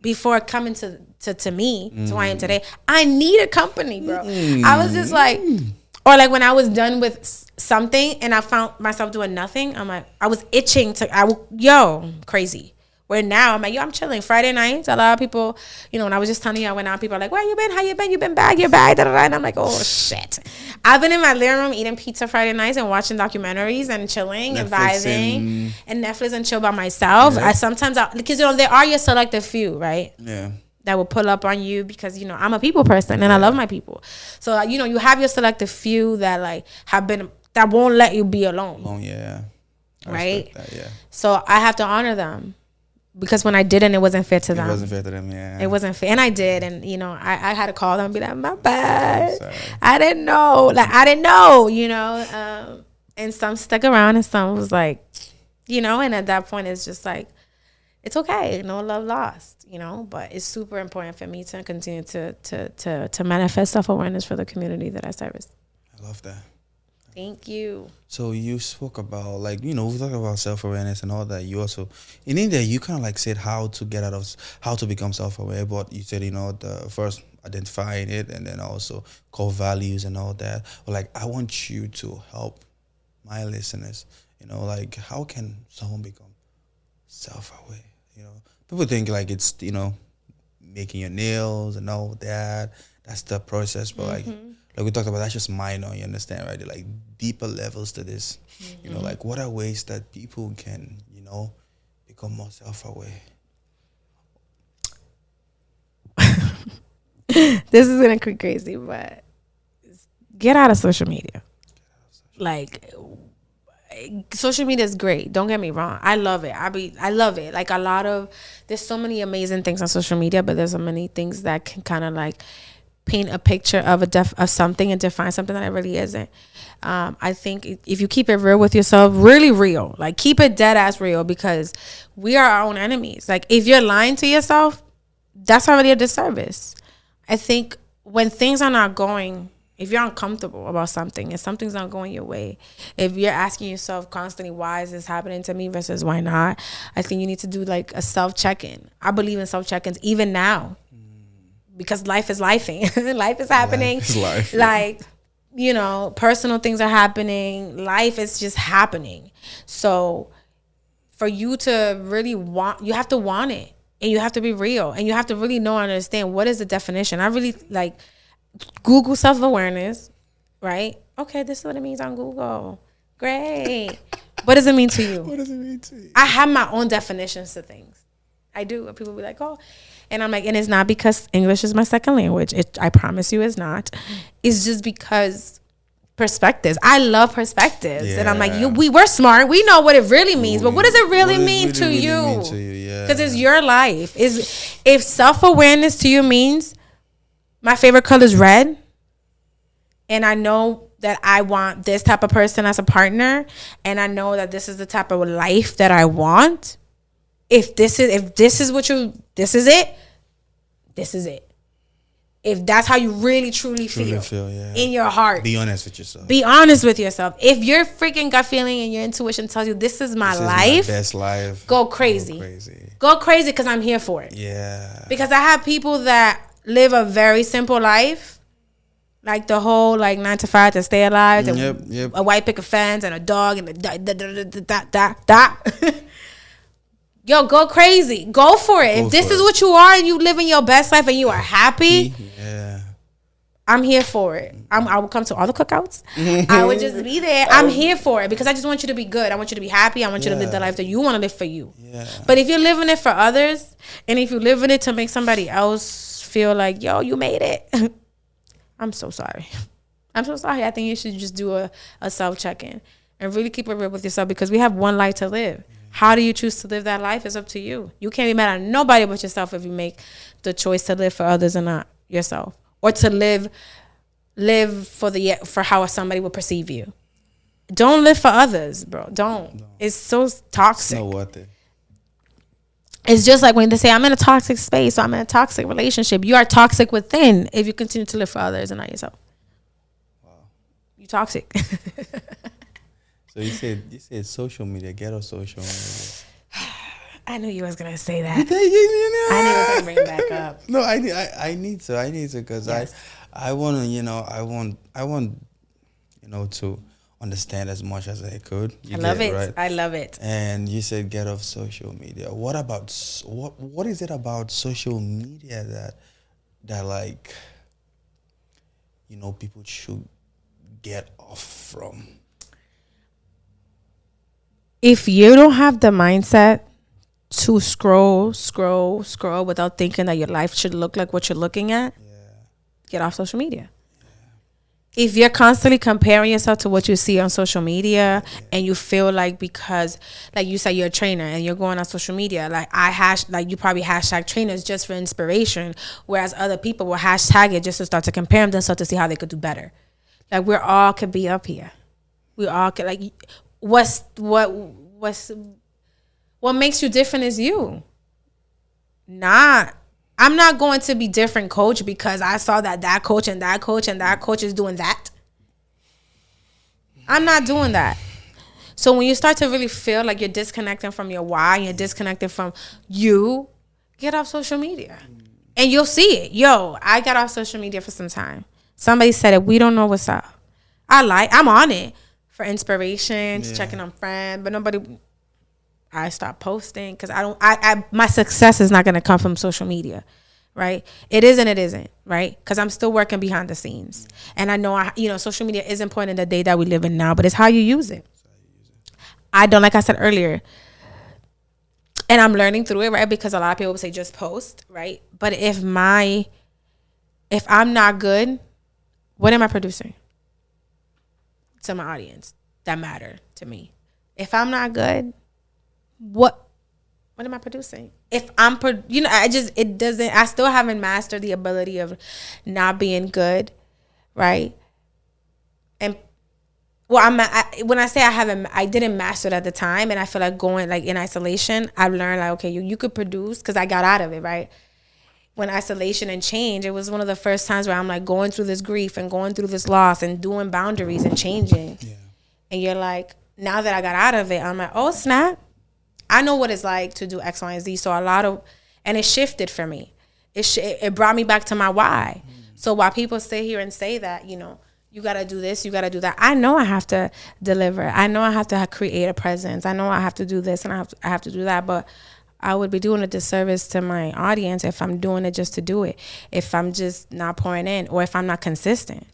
[SPEAKER 2] before coming to me, to who I am today. I needed company, bro. I was just like, or like when I was done with something and I found myself doing nothing, I'm like, I was itching to, crazy. Where now I'm like, I'm chilling. Friday nights, a lot of people, when I was just telling you, I went out, people are like, where you been? How you been? You been back? You're back? Da, da, da. And I'm like, oh shit. I've been in my living room eating pizza Friday nights and watching documentaries and chilling and vibing and Netflix and chill by myself.
[SPEAKER 1] Yeah.
[SPEAKER 2] Because there are your selective few, right?
[SPEAKER 1] Yeah.
[SPEAKER 2] That will pull up on you because, I'm a people person and I love my people. So, you have your selective few that like that won't let you be alone.
[SPEAKER 1] Yeah.
[SPEAKER 2] Right?
[SPEAKER 1] That, yeah.
[SPEAKER 2] So I have to honor them because when I didn't, it wasn't fair to them.
[SPEAKER 1] It wasn't fair to them, yeah.
[SPEAKER 2] It wasn't fair. And I did. And, I had to call them and be like, my bad. I didn't know. And some stuck around and some was like, and at that point, it's just like, it's okay. No love lost. But it's super important for me to continue to manifest self-awareness for the community that I service.
[SPEAKER 1] I love that.
[SPEAKER 2] Thank you.
[SPEAKER 1] So you spoke about we talk about self-awareness and all that. You also, in India, you kind of said how to become self-aware, but you said, the first identifying it and then also core values and all that. But I want you to help my listeners, how can someone become self-aware? People think it's, making your nails and all that. That's the process. But like we talked about, that's just minor, you understand, right? There deeper levels to this. What are ways that people can, become more self-aware?
[SPEAKER 2] This is going to be crazy, but get out of social media. Social media is great. Don't get me wrong. I love it. I love it. There's so many amazing things on social media, but there's so many things that can kind of paint a picture of something and define something that it really isn't. I think if you keep it real with yourself, really real, keep it dead ass real, because we are our own enemies. If you're lying to yourself, that's already a disservice. I think when things are not going, if you're uncomfortable about something and something's not going your way, if you're asking yourself constantly, why is this happening to me versus why not? I think you need to do a self-check-in. I believe in self-check-ins even now because life is lifing. Life is happening.
[SPEAKER 1] Life is life.
[SPEAKER 2] Personal things are happening. Life is just happening. So for you to really you have to want it, and you have to be real, and you have to really know and understand what is the definition. I really Google self-awareness, right? Okay, this is what it means on Google. Great. What does it mean to you?
[SPEAKER 1] What does it mean to you?
[SPEAKER 2] I have my own definitions to things. I do. And people be like, oh. And I'm like, and it's not because English is my second language. I promise you it's not. It's just because perspectives. I love perspectives. Yeah. And I'm like, we're smart. We know what it really means. But what does it really mean to you? Because it's your life. If self-awareness to you means my favorite color is red, and I know that I want this type of person as a partner, and I know that this is the type of life that I want. If this is it. This is it. If that's how you really truly feel in your heart.
[SPEAKER 1] Be honest with yourself.
[SPEAKER 2] Be honest with yourself. If your freaking gut feeling and your intuition tells you this is my life,
[SPEAKER 1] is my best life,
[SPEAKER 2] go crazy. Go crazy because I'm here for it.
[SPEAKER 1] Yeah.
[SPEAKER 2] Because I have people that live a very simple life, the whole 9 to 5 to stay alive, a white picket fence and a dog and yo, go crazy. Go for it. If this is what you are and you living your best life and you are happy, I'm here for it. I will come to all the cookouts. I would just be there. I'm here for it because I just want you to be good. I want you to be happy. I want you to live the life that you want to live for you. But if you're living it for others, and if you're living it to make somebody else feel like, yo, you made it, I'm so sorry. I'm so sorry. I think you should just do a self-check-in and really keep it real with yourself because we have one life to live. How do you choose to live that life is up to you. You can't be mad at nobody but yourself if you make the choice to live for others and not yourself. Or to live for how somebody will perceive you. Don't live for others, bro. Don't. It's so toxic.
[SPEAKER 1] It's not worth it.
[SPEAKER 2] It's just like when they say, I'm in a toxic space, or I'm in a toxic relationship. You are toxic within if you continue to live for others and not yourself. Wow. You toxic.
[SPEAKER 1] So you said social media, get off social media.
[SPEAKER 2] I knew you was gonna say that. I knew you was gonna bring it back up.
[SPEAKER 1] No, I need to because yes. I want to understand as much as I could.
[SPEAKER 2] I love it. Right? I love it.
[SPEAKER 1] And you said get off social media. What is it about social media that like people should get off from?
[SPEAKER 2] If you don't have the mindset to scroll without thinking that your life should look like what you're looking at, get off social media. If you're constantly comparing yourself to what you see on social media and you feel like because, like you said, you're a trainer and you're going on social media, you probably hashtag trainers just for inspiration, whereas other people will hashtag it just to start to compare themselves to see how they could do better. Like we all could be up here. We all could, like, what makes you different is you. I'm not going to be different coach because I saw that coach and that coach and that coach is doing that. I'm not doing that. So when you start to really feel like you're disconnecting from your why, you're disconnected from you, get off social media. And you'll see it. Yo, I got off social media for some time. Somebody said it. We don't know what's up. I'm on it for inspiration, checking on friends, but I stopped posting because my success is not going to come from social media, right? It is and it isn't, right? Because I'm still working behind the scenes. And I know, social media is important in the day that we live in now, but it's how you use it. I don't, like I said earlier, and I'm learning through it, right? Because a lot of people say just post, right? But if I'm not good, what am I producing to my audience that matter to me? If I'm not good, what am I producing? If I'm, I still haven't mastered the ability of not being good, right? And when I say I didn't master it at the time, and I feel like going like in isolation, I've learned like, okay, you could produce because I got out of it, right? When isolation and change, it was one of the first times where I'm like going through this grief and going through this loss and doing boundaries and changing. Yeah. And you're like, now that I got out of it, I'm like, oh snap. I know what it's like to do X, Y, and Z. So and it shifted for me. It brought me back to my why. So while people sit here and say that, you got to do this, you got to do that. I know I have to deliver. I know I have to create a presence. I know I have to do this and I have to do that. But I would be doing a disservice to my audience if I'm doing it just to do it. If I'm just not pouring in or if I'm not consistent.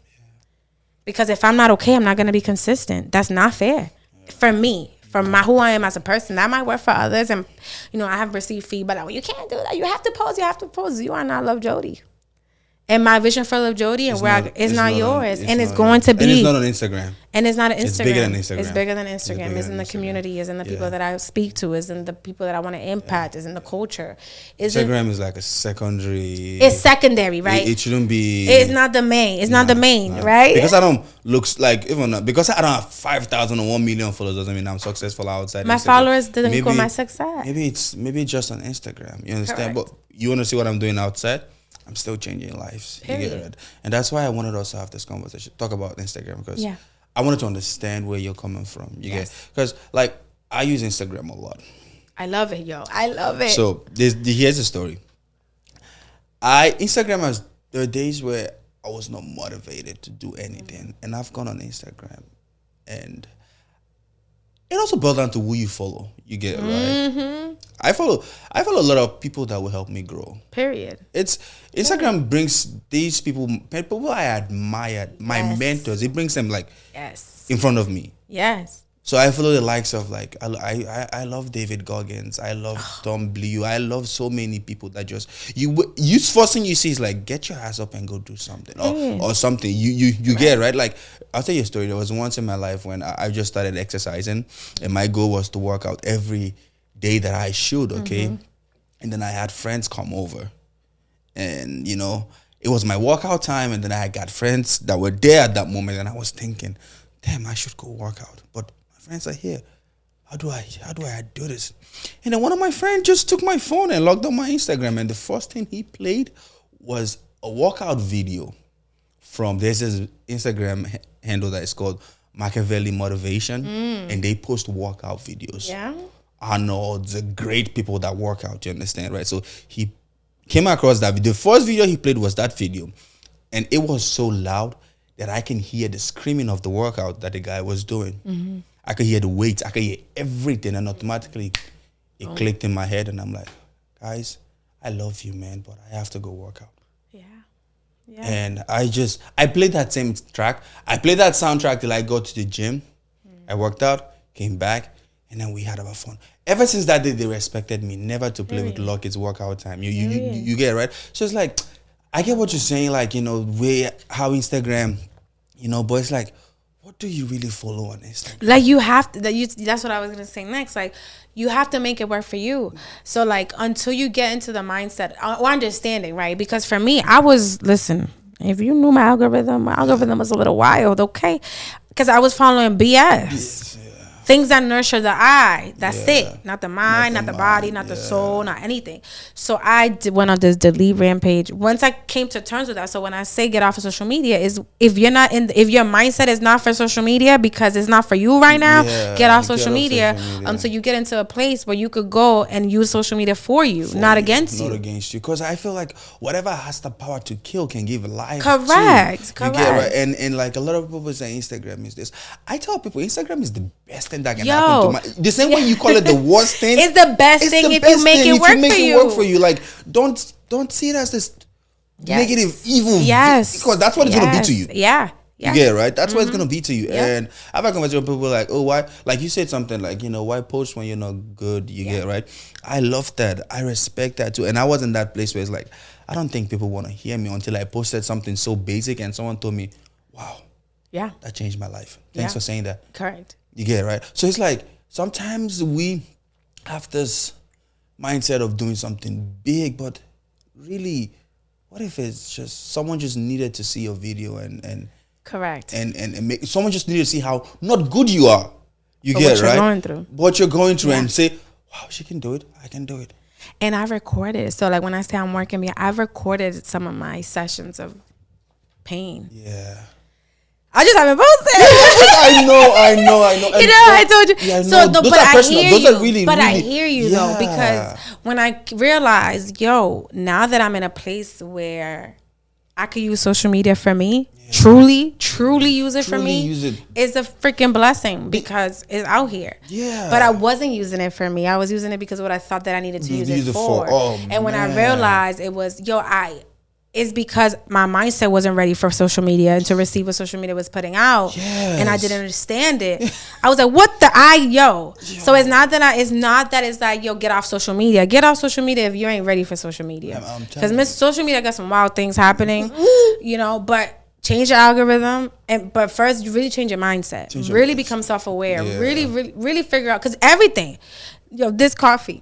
[SPEAKER 2] Because if I'm not okay, I'm not going to be consistent. That's not fair for me. From who I am as a person. That might work for others. And, I have received feedback like, well, you can't do that. You have to pose. You are not Love Jody. And my vision for Love Jody and it's not yours. And it's going to be.
[SPEAKER 1] And it's not on Instagram.
[SPEAKER 2] And it's not an Instagram.
[SPEAKER 1] It's bigger than Instagram.
[SPEAKER 2] It's bigger than Instagram. It's in the community. It's in the people that I speak to. It's in the people that I want to impact. It's in the culture.
[SPEAKER 1] Instagram is like a secondary.
[SPEAKER 2] It's secondary, right?
[SPEAKER 1] It shouldn't be.
[SPEAKER 2] It's not the main. It's not the main, right?
[SPEAKER 1] Because I don't because I don't have 5,000 or 1 million followers doesn't mean I'm successful outside.
[SPEAKER 2] My
[SPEAKER 1] Instagram.
[SPEAKER 2] Followers didn't equal my success.
[SPEAKER 1] Maybe it's just on Instagram. You understand?
[SPEAKER 2] Correct.
[SPEAKER 1] But you want to see what I'm doing outside? I'm still changing lives. You get it? And that's why I wanted us to have this conversation. Talk about Instagram because I wanted to understand where you're coming from. You get? Because I use Instagram a lot.
[SPEAKER 2] I love it, yo. I love it.
[SPEAKER 1] So here's the story. Instagram has there are days where I was not motivated to do anything, and I've gone on Instagram, and it also boils down to who you follow. You get it, right? I follow a lot of people that will help me grow.
[SPEAKER 2] Period.
[SPEAKER 1] It's Instagram brings these people I admire, my mentors. It brings them like in front of me.
[SPEAKER 2] Yes.
[SPEAKER 1] So I follow the likes of like I love David Goggins. I love Tom Blue. I love so many people that just first thing you see is like, get your ass up and go do something or something. You get it, right? Like, I'll tell you a story. There was once in my life when I just started exercising, and my goal was to work out every day that I should. Okay, and then I had friends come over, and it was my workout time, and then I got friends that were there at that moment, and I was thinking, damn, I should go work out, but friends are here. How do I do this? And then one of my friends just took my phone and logged on my Instagram, and the first thing he played was a workout video from this Instagram handle that is called Machiavelli Motivation, and they post workout videos.
[SPEAKER 2] Yeah.
[SPEAKER 1] I know the great people that work out. You understand, right? So he came across that video. The first video he played was that video, and it was so loud that I can hear the screaming of the workout that the guy was doing. I could hear the weights. I could hear everything, and automatically it clicked in my head, and I'm like, guys, I love you, man, but I have to go work out.
[SPEAKER 2] Yeah.
[SPEAKER 1] And I played that same track. I played that soundtrack till I go to the gym. I worked out, came back, and then we had our fun. Ever since that day, they respected me never to play with luck. It's workout time. You get it, right? So it's like, I get what you're saying, like, how Instagram, but it's like, what do you really follow on Instagram?
[SPEAKER 2] Like, you have to, that's what I was going to say next. Like, you have to make it work for you. So, like, until you get into the mindset or understanding, right? Because for me, listen, if you knew my algorithm was a little wild, okay? Because I was following BS.
[SPEAKER 1] Yes, yeah.
[SPEAKER 2] Things that nurture the eye. That's it. Not the mind, not the body, not the soul, not anything. So I went on this delete rampage. Once I came to terms with that. So when I say get off of social media, is if your mindset is not for social media because it's not for you right now, get off social media until you get into a place where you could go and use social media for you, not against you.
[SPEAKER 1] Not against you. Because I feel like whatever has the power to kill can give life.
[SPEAKER 2] Correct.
[SPEAKER 1] You get right. And like a lot of people say Instagram is this. I tell people Instagram is the best thing that can happen to the same way you call it the worst thing.
[SPEAKER 2] It's the best thing if you make it work for you.
[SPEAKER 1] Like, don't see it as this negative, evil.
[SPEAKER 2] Yes.
[SPEAKER 1] Because that's what it's going to be to you.
[SPEAKER 2] Yeah.
[SPEAKER 1] You get it, right? That's what it's going to be to you. And I've had conversations with people like, oh, why? Like you said something like, why post when you're not good? You get it, right? I love that. I respect that too. And I was in that place where it's like, I don't think people want to hear me until I posted something so basic and someone told me, wow.
[SPEAKER 2] Yeah.
[SPEAKER 1] That changed my life. Thanks for saying that.
[SPEAKER 2] Correct.
[SPEAKER 1] You get it, right? So it's like sometimes we have this mindset of doing something big, but really, what if it's just someone just needed to see your video and
[SPEAKER 2] correct
[SPEAKER 1] and someone just needed to see how not good you are. You get it, right? What you're going through and say, wow, she can do it. I can do it.
[SPEAKER 2] And I recorded. So like when I say I'm working, I've recorded some of my sessions of pain.
[SPEAKER 1] Yeah.
[SPEAKER 2] I just haven't posted.
[SPEAKER 1] I know.
[SPEAKER 2] I told you.
[SPEAKER 1] Yeah,
[SPEAKER 2] so,
[SPEAKER 1] those
[SPEAKER 2] but
[SPEAKER 1] are
[SPEAKER 2] I
[SPEAKER 1] personal.
[SPEAKER 2] hear
[SPEAKER 1] Those
[SPEAKER 2] you.
[SPEAKER 1] are really,
[SPEAKER 2] but
[SPEAKER 1] really,
[SPEAKER 2] I hear you though, because when I realized, now that I'm in a place where I could use social media for me, truly use it for me, it's a freaking blessing because it's out here.
[SPEAKER 1] Yeah.
[SPEAKER 2] But I wasn't using it for me. I was using it because of what I thought that I needed to use it for. And when I realized it was, it's because my mindset wasn't ready for social media and to receive what social media was putting out. And I didn't understand it. I was like, what the So it's not that it's like, get off social media. Get off social media if you ain't ready for social media. Because social media got some wild things happening, but change your algorithm. But first, you really change your mindset. Really become self-aware. Yeah. Really figure out, because everything, this coffee.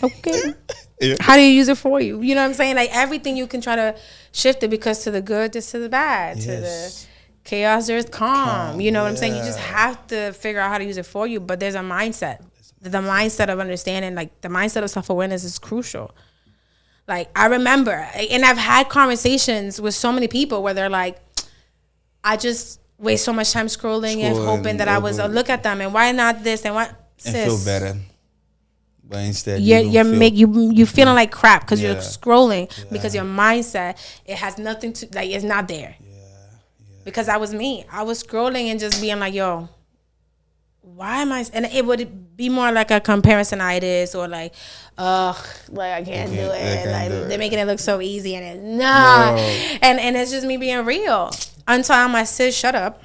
[SPEAKER 2] Okay. Yeah. How do you use it for you? You know what I'm saying? Like everything you can try to shift it, because to the good, there's to the bad. To the chaos, there's calm. You know what I'm saying? You just have to figure out how to use it for you. But there's a mindset. The mindset of understanding, like the mindset of self-awareness is crucial. Like I remember, and I've had conversations with so many people where they're like, I just waste so much time scrolling and hoping that I was look at them and why not this and what.
[SPEAKER 1] And feel better. But instead,
[SPEAKER 2] you feeling like crap because you're scrolling because your mindset, it has nothing to, like, it's not there. Because that was me. I was scrolling and just being like, why am I? And it would be more like a comparisonitis or like, ugh, like I can't do it. Like they're making it look so easy and it's not. No. And it's just me being real. Until I said, shut up,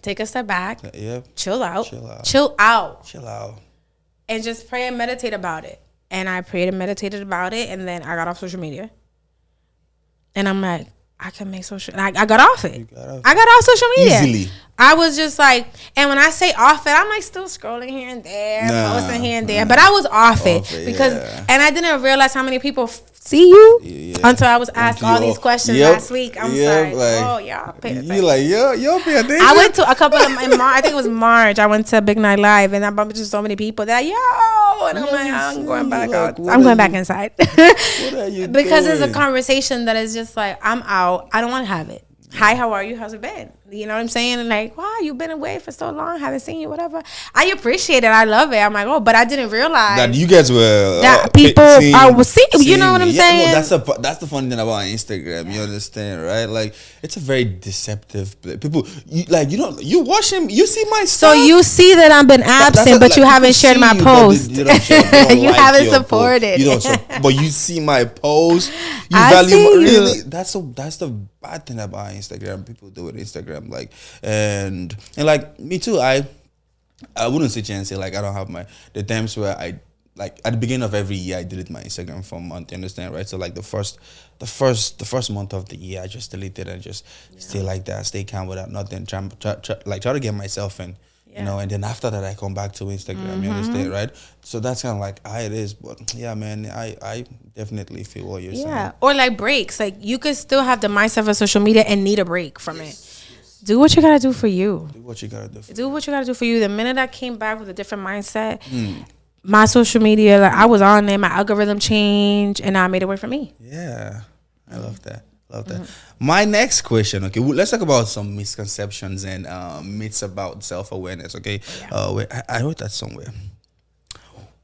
[SPEAKER 2] take a step back, chill out, and just pray and meditate about it. And I prayed and meditated about it, and then I got off social media. And I'm like, I can make social. I got off it. I got off social media easily. I was just like, and when I say off it, I'm like still scrolling here and there, posting here and there, but I was off it because, and I didn't realize how many people see you until I was asked all these questions last week. I'm sorry. Like, oh, y'all pay attention. You like, yo, pay attention. I went to a couple of in March. I think it was March. I went to Big Night Live and I bumped into so many people. They're like, yo, and I'm like, I'm going back out. I'm going back inside. What are you because doing? It's a conversation that is just like, I'm out. I don't want to have it. Hi, how are you? How's it been? You know what I'm saying? And like, wow, you've been away for so long. Haven't seen you, whatever. I appreciate it. I love it. I'm like, oh, but I didn't realize
[SPEAKER 1] that you guys were
[SPEAKER 2] that people are seeing. You know what I'm saying?
[SPEAKER 1] No, that's the funny thing about Instagram. You understand, right? Like, it's a very deceptive place. People, you watch him. You see my stuff.
[SPEAKER 2] So you see that I've been absent, but you haven't shared my post. You haven't supported.
[SPEAKER 1] But you see my post. You
[SPEAKER 2] I
[SPEAKER 1] value
[SPEAKER 2] see
[SPEAKER 1] really. That's the bad thing about Instagram. People do it Instagram, like, and like me too. I wouldn't sit here and say like I don't have the times where I like at the beginning of every year I delete my Instagram for a month. You understand, right? So like the first month of the year I just deleted and just stay like that, stay calm without nothing. Try to get myself in. You know, and then after that I come back to Instagram. You understand, right? So that's kind of like how it is. But yeah, man, I definitely feel what you're saying. Yeah,
[SPEAKER 2] or like breaks. Like you could still have the mindset of social media and need a break from it. Do what you gotta do for you.
[SPEAKER 1] Do what you gotta
[SPEAKER 2] do for you. The minute I came back with a different mindset, my social media, like I was on there, my algorithm changed, and I made it work for me.
[SPEAKER 1] Yeah, I love that. My next question, okay, let's talk about some misconceptions and myths about self-awareness, okay? I wrote that somewhere.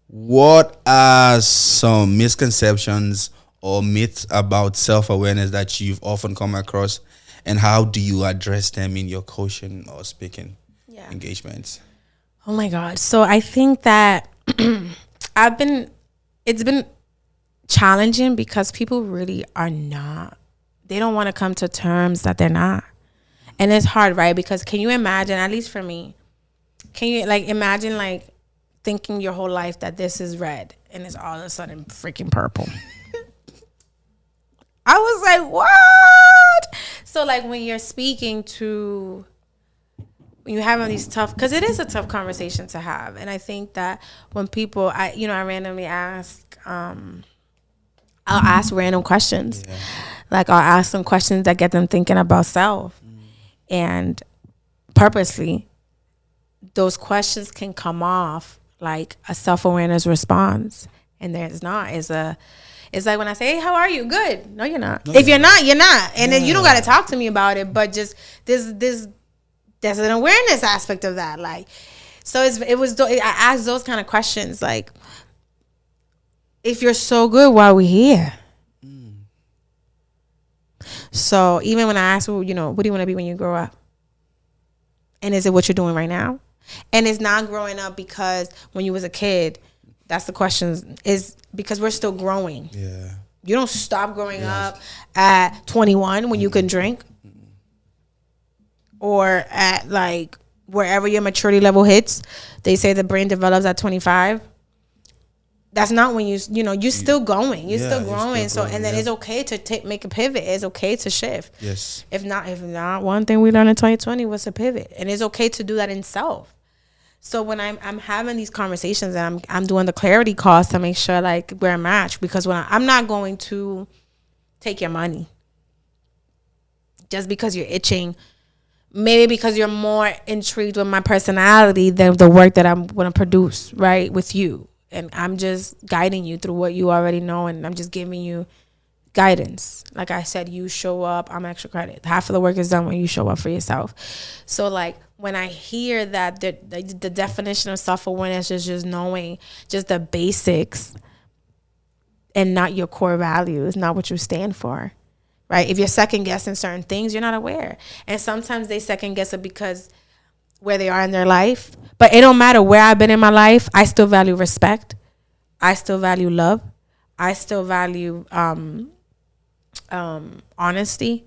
[SPEAKER 1] What are some misconceptions or myths about self-awareness that you've often come across, and how do you address them in your coaching or speaking engagements?
[SPEAKER 2] Oh my God. So I think that it's been challenging because people really are not. They don't want to come to terms that they're not. And it's hard, right? Because can you imagine, at least for me, can you like imagine like thinking your whole life that this is red and it's all of a sudden freaking purple? I was like, what? So like when you're speaking to, when you're having these tough, because it is a tough conversation to have. And I think that when people, I randomly ask, I'll ask random questions. Yeah. Like I'll ask them questions that get them thinking about self. And purposely, those questions can come off like a self-awareness response. And there's not. It's like when I say, hey, how are you? Good. No, you're not. If you're not, you're not. And then you don't got to talk to me about it. But just there's an awareness aspect of that. Like, so I asked those kind of questions. Like, if you're so good, why are we here? So even when I ask, well, what do you want to be when you grow up? And is it what you're doing right now? And it's not growing up because when you was a kid, that's the question, is because we're still growing.
[SPEAKER 1] Yeah.
[SPEAKER 2] You don't stop growing up at 21 when you can drink. Or at like wherever your maturity level hits. They say the brain develops at 25. That's not when you're still going. You're still growing. And then it's okay to make a pivot. It's okay to shift.
[SPEAKER 1] Yes.
[SPEAKER 2] If not, one thing we learned in 2020 was a pivot. And it's okay to do that in self. So when I'm having these conversations and I'm doing the clarity calls to make sure like we're a match, because when I'm not going to take your money just because you're itching, maybe because you're more intrigued with my personality than the work that I'm going to produce, right, with you. And I'm just guiding you through what you already know, and I'm just giving you guidance. Like I said, you show up, I'm extra credit. Half of the work is done when you show up for yourself. So like when I hear that the definition of self-awareness is just knowing just the basics and not your core values, not what you stand for, right? If you're second guessing certain things, you're not aware. And sometimes they second guess it because where they are in their life. But it don't matter where I've been in my life. I still value respect. I still value love. I still value honesty.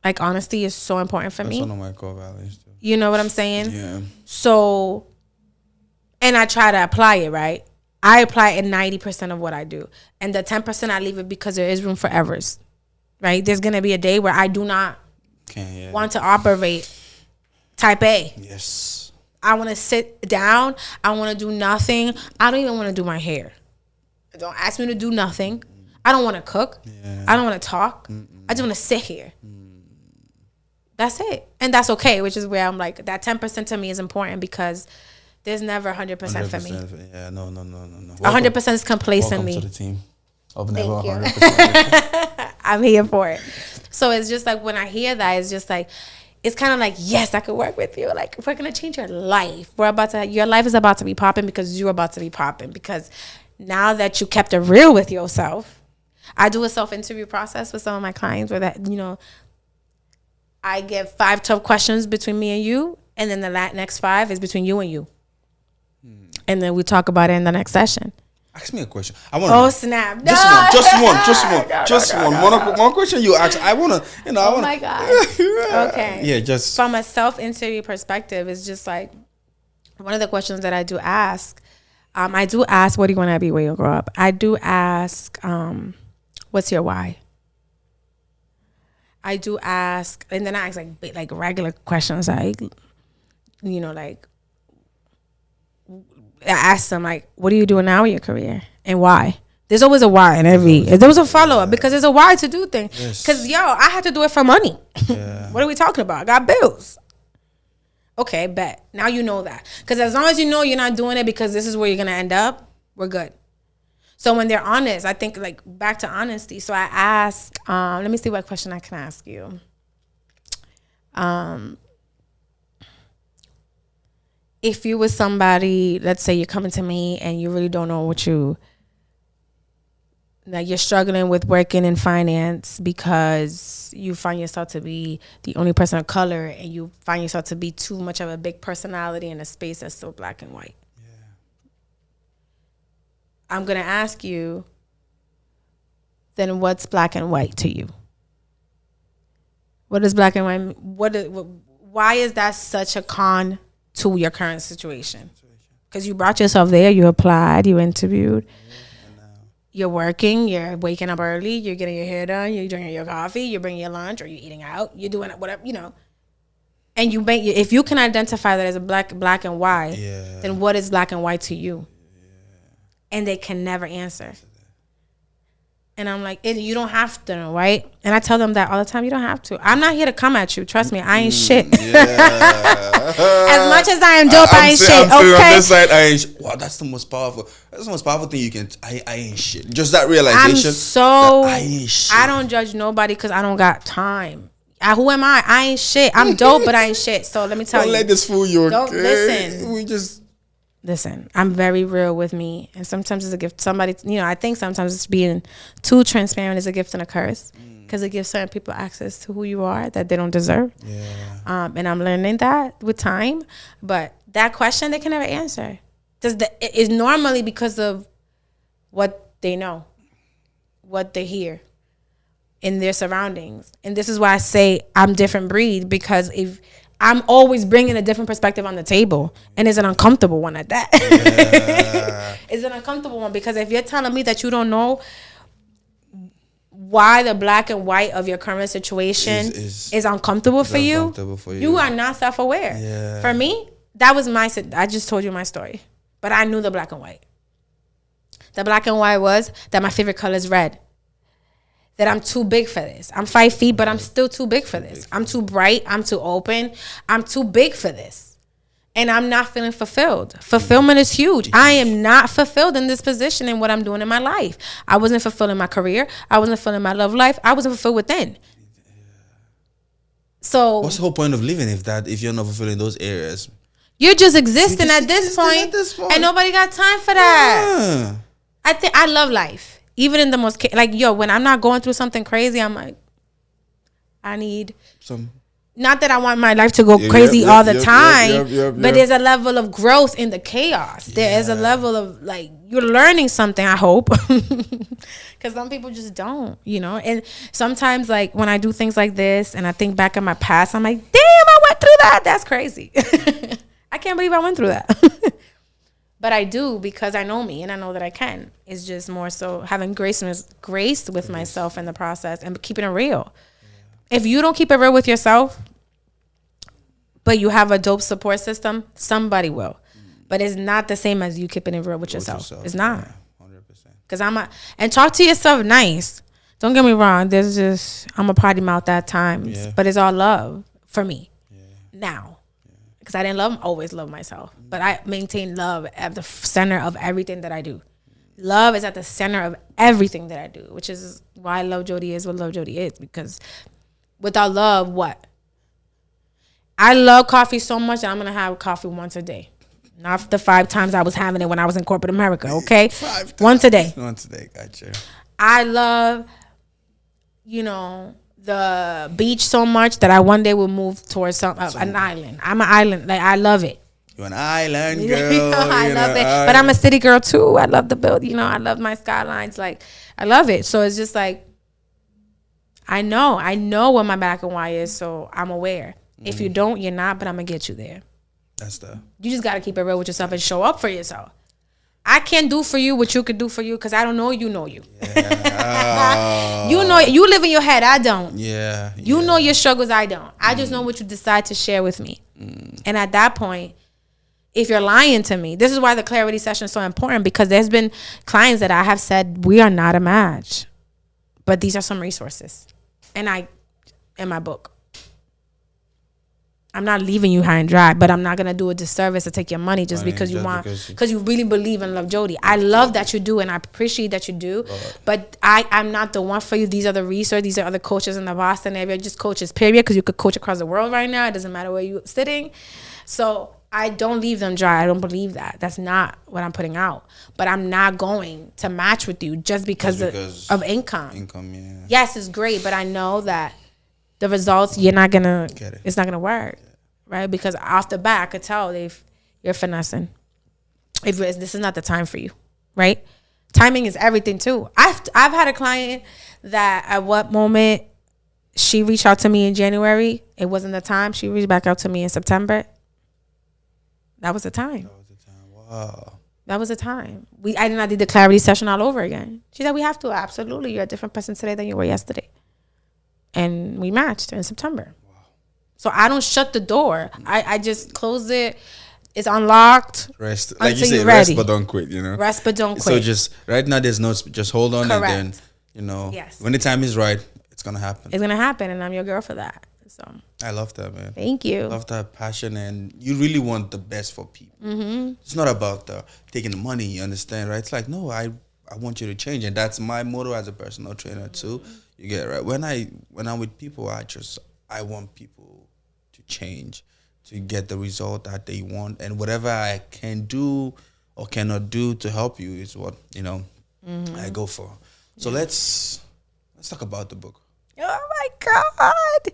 [SPEAKER 2] Like, honesty is so important for me.
[SPEAKER 1] That's one of my core values too.
[SPEAKER 2] You know what I'm saying?
[SPEAKER 1] Yeah.
[SPEAKER 2] So, and I try to apply it, right? I apply it in 90% of what I do. And the 10% I leave it because there is room for errors, right? There's going to be a day where I do not want to operate type A.
[SPEAKER 1] Yes.
[SPEAKER 2] I want to sit down. I want to do nothing. I don't even want to do my hair. Don't ask me to do nothing. I don't want to cook. Yeah. I don't want to talk. I just want to sit here. That's it. And that's okay, which is where I'm like, that 10% to me is important because there's never 100% for me.
[SPEAKER 1] Yeah, no.
[SPEAKER 2] 100% is complacently.
[SPEAKER 1] Welcome to the team. Of never
[SPEAKER 2] 100%. I'm here for it. So it's just like when I hear that, it's just like, it's kind of like, yes, I could work with you. Like, we're going to change your life. Your life is about to be popping because you're about to be popping. Because now that you kept it real with yourself, I do a self-interview process with some of my clients where that, I get 5 tough questions between me and you, and then the next 5 is between you and you. And then we talk about it in the next session.
[SPEAKER 1] Ask me a question. I want.
[SPEAKER 2] Oh snap! No.
[SPEAKER 1] Just one. One question you ask. I wanna.
[SPEAKER 2] Oh my god. Okay.
[SPEAKER 1] Yeah, just
[SPEAKER 2] from a self-interview perspective, it's just like one of the questions that I do ask. I do ask, what do you want to be when you grow up? I do ask, what's your why? I do ask, and then I ask like regular questions, like, like, I ask them like, what are you doing now in your career and why? There's always a why in every. There was a follow up because there's a why to do things. Because I had to do it for money. Yeah. What are we talking about? I got bills. Okay, bet. Now you know that. Because as long as you know you're not doing it because this is where you're gonna end up, we're good. So when they're honest, I think like back to honesty. So I ask, let me see what question I can ask you. If you was somebody, let's say you're coming to me and you really don't know that you're struggling with working in finance because you find yourself to be the only person of color and you find yourself to be too much of a big personality in a space that's so black and white. I'm going to ask you, then what's black and white to you? What is black and white? Why is that such a con to your current situation? Because you brought yourself there, you applied, you interviewed, you're working, you're waking up early, you're getting your hair done, you're drinking your coffee, you're bringing your lunch, or you're eating out, you're doing whatever, And if you can identify that as a black and white, then what is black and white to you? And they can never answer. And I'm like, you don't have to know, right? And I tell them that all the time. You don't have to. I'm not here to come at you. Trust me, I ain't shit. As much as I am dope, I ain't shit. Okay.
[SPEAKER 1] On this side, I ain't. Wow, that's the most powerful. That's the most powerful thing you can. I ain't shit. Just that realization.
[SPEAKER 2] I ain't shit. I don't judge nobody because I don't got time. Who am I? I ain't shit. I'm dope, but I ain't shit. So let me tell you.
[SPEAKER 1] Don't let this fool you.
[SPEAKER 2] Don't listen.
[SPEAKER 1] We just.
[SPEAKER 2] Listen, I'm very real with me. And sometimes it's a gift. Somebody, I think sometimes it's being too transparent is a gift and a curse. Because it gives certain people access to who you are that they don't deserve. Yeah. And I'm learning that with time. But that question, they can never answer. It's normally because of what they know, what they hear in their surroundings. And this is why I say I'm different breed, because if I'm always bringing a different perspective on the table, and it's an uncomfortable one at that. Yeah. It's an uncomfortable one because if you're telling me that you don't know why the black and white of your current situation is uncomfortable for you, you are not self-aware. Yeah. For me, that was I just told you my story, but I knew the black and white. The black and white was that my favorite color is red. That I'm too big for this. I'm 5 feet, but I'm still too big for this. I'm too bright. I'm too open. I'm too big for this. And I'm not feeling fulfilled. Fulfillment is huge. I am not fulfilled in this position in what I'm doing in my life. I wasn't fulfilled in my career. I wasn't fulfilled in my love life. I wasn't fulfilled within. So
[SPEAKER 1] what's the whole point of living if you're not fulfilled in those areas?
[SPEAKER 2] You're just existing at this point. And nobody got time for that. Yeah. I love life. Even in the most, when I'm not going through something crazy, I'm like, I need some. Not that I want my life to go crazy all the time, but there's a level of growth in the chaos. There is a level of like you're learning something. I hope, because some people just don't, And sometimes, like when I do things like this, and I think back in my past, I'm like, damn, I went through that. That's crazy. I can't believe I went through that. But I do because I know me and I know that I can. It's just more so having grace with myself in the process and keeping it real. If you don't keep it real with yourself, but you have a dope support system, somebody will. But it's not the same as you keeping it real with yourself. It's not. Yeah, 100%. Because and talk to yourself nice. Don't get me wrong. I'm a potty mouth at times, but it's all love for me now. Because I didn't always love myself, but I maintain love at the center of everything that I do. Love is at the center of everything that I do, which is why Love Jody is what Love Jody is. Because without love, what? I love coffee so much that I'm going to have coffee once a day. Not the 5 times I was having it when I was in corporate America, okay? 5 times. Once a day.
[SPEAKER 1] Once a day, gotcha.
[SPEAKER 2] I love, the beach so much that I one day will move towards an island. I'm an island. Like, I love it.
[SPEAKER 1] You're an island girl.
[SPEAKER 2] I love it. But I'm a city girl, too. I love the build. I love my skylines. Like, I love it. So it's just like, I know what my black and white is, so I'm aware. If you don't, you're not, but I'm going to get you there. You just got to keep it real with yourself and show up for yourself. I can't do for you what you could do for you because I don't know you know you. Yeah. You live in your head. I don't.
[SPEAKER 1] Yeah.
[SPEAKER 2] You know your struggles. I don't. I just know what you decide to share with me. And at that point, if you're lying to me, this is why the clarity session is so important, because there's been clients that I have said, we are not a match, but these are some resources. And in my book, I'm not leaving you high and dry, but I'm not going to do a disservice to take your money just because you really believe in Love Jody. I love that you do, and I appreciate that you do, but I'm not the one for you. These are the resources. These are other coaches in the Boston area, just coaches, period, because you could coach across the world right now. It doesn't matter where you're sitting. So I don't leave them dry. I don't believe that. That's not what I'm putting out. But I'm not going to match with you just because of income.
[SPEAKER 1] Income, yeah.
[SPEAKER 2] Yes, it's great, but I know that the results, you're not going to, it's not going to work, right? Because off the bat, I could tell you're finessing. This is not the time for you, right? Timing is everything too. I've had a client that at what moment she reached out to me in January, it wasn't the time. She reached back out to me in September. That was the time.
[SPEAKER 1] Wow.
[SPEAKER 2] That was the time. I did not do the clarity session all over again. She said, we have to. Absolutely. You're a different person today than you were yesterday. And we matched in September. Wow. So I don't shut the door. I just close it. It's unlocked.
[SPEAKER 1] Rest. Like you say, rest but don't quit,
[SPEAKER 2] Rest but don't quit.
[SPEAKER 1] So just right now there's no, just hold on.
[SPEAKER 2] Correct.
[SPEAKER 1] And then, yes. When the time is right, it's going to happen.
[SPEAKER 2] It's going to happen, and I'm your girl for that. So
[SPEAKER 1] I love that, man.
[SPEAKER 2] Thank you.
[SPEAKER 1] I love that passion, and you really want the best for people. Mm-hmm. It's not about taking the money, you understand, right? It's like, no, I want you to change, and that's my motto as a personal trainer too. You get it, right? When I'm with people, I want people to change, to get the result that they want, and whatever I can do or cannot do to help you is what I go for. So let's talk about the book.
[SPEAKER 2] Oh my God.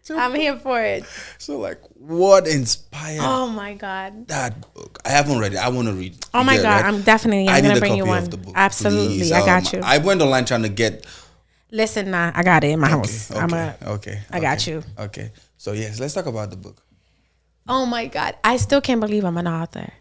[SPEAKER 2] I'm here for it.
[SPEAKER 1] So, like, what inspired?
[SPEAKER 2] Oh my God,
[SPEAKER 1] that book! I haven't read it. I want to read it.
[SPEAKER 2] Oh my God, right? I'm gonna bring you one.
[SPEAKER 1] Book,
[SPEAKER 2] absolutely,
[SPEAKER 1] please.
[SPEAKER 2] I got you.
[SPEAKER 1] I went online trying to get.
[SPEAKER 2] Listen, I got it in my house.
[SPEAKER 1] I
[SPEAKER 2] got you.
[SPEAKER 1] Okay, so yes, let's talk about the book.
[SPEAKER 2] Oh my God, I still can't believe I'm an author.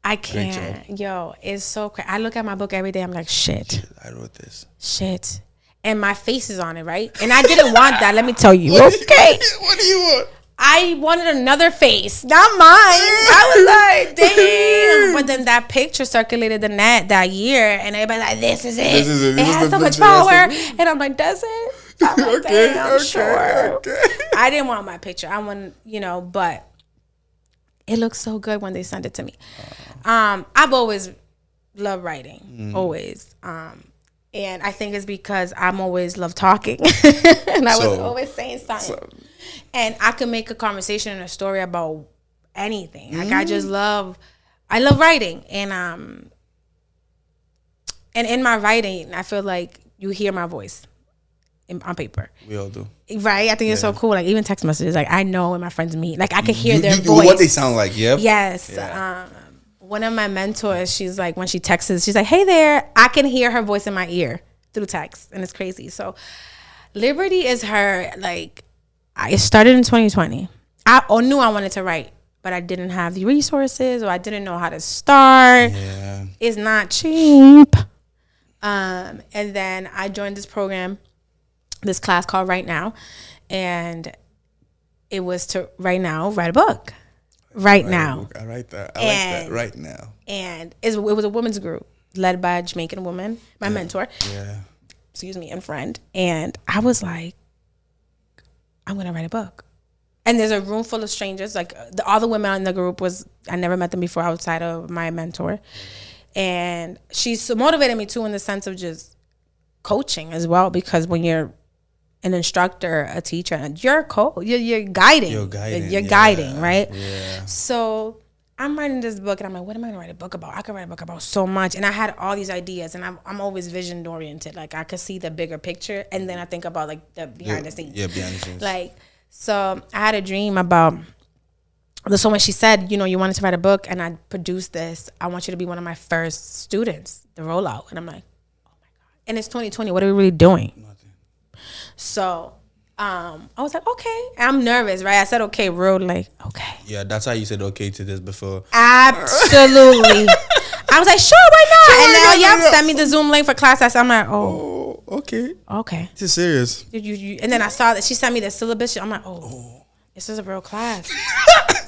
[SPEAKER 2] I can't. Yo, it's so crazy. I look at my book every day. I'm like, shit.
[SPEAKER 1] I wrote this.
[SPEAKER 2] Shit. And my face is on it, right? And I didn't want that. Let me tell you. Okay.
[SPEAKER 1] What do you want?
[SPEAKER 2] I wanted another face, not mine. I was like, damn. But then that picture circulated the net that year, and everybody like, this is it. It has so much power. And I'm like, does it? I'm like, damn, sure. I didn't want my picture. I want, but it looks so good when they send it to me. I've always loved writing, always. And I think it's because I'm always love talking. And I was always saying something. And I could make a conversation and a story about anything. Like I love writing. And in my writing, I feel like you hear my voice. on paper.
[SPEAKER 1] We all do.
[SPEAKER 2] Right? I think it's so cool. Like even text messages. Like I know when my friends meet. Like I could hear their voice.
[SPEAKER 1] What they sound like. Yep.
[SPEAKER 2] Yes.
[SPEAKER 1] Yeah.
[SPEAKER 2] One of my mentors, she's like, when she texts, she's like, hey there. I can hear her voice in my ear through text. And it's crazy. So Liberty is her, like, it started in 2020. I knew I wanted to write, but I didn't have the resources or I didn't know how to start.
[SPEAKER 1] Yeah.
[SPEAKER 2] It's not cheap. And then I joined this program, this class called Right Now. And it was to write a book. Right now.
[SPEAKER 1] I like that. I like that. Right now.
[SPEAKER 2] And it was a women's group led by a Jamaican woman, my mentor.
[SPEAKER 1] Yeah.
[SPEAKER 2] Excuse me, and friend. And I was like, I'm going to write a book. And there's a room full of strangers. Like all the women in the group I never met them before outside of my mentor. And she motivated me too in the sense of just coaching as well. Because when you're an instructor, a teacher, and you're guiding. You're guiding, right?
[SPEAKER 1] Yeah.
[SPEAKER 2] So I'm writing this book, and I'm like, what am I gonna write a book about? I could write a book about so much, and I had all these ideas, and I'm always vision oriented. Like I could see the bigger picture, and then I think about like the behind the scenes.
[SPEAKER 1] Yeah, behind the scenes.
[SPEAKER 2] Like so, I had a dream about. So when she said, you wanted to write a book, and I produced this, I want you to be one of my first students, the rollout, and I'm like, oh my god, and it's 2020. What are we really doing? Nothing. So I was like, okay. I'm nervous, right? I said, okay, real like, okay.
[SPEAKER 1] Yeah, that's how you said okay to this before.
[SPEAKER 2] Absolutely. I was like, sure, why not? And now, send me the Zoom link for class. I'm like, oh, okay.
[SPEAKER 1] This is serious.
[SPEAKER 2] And then I saw that she sent me the syllabus. I'm like, oh. This is a real class.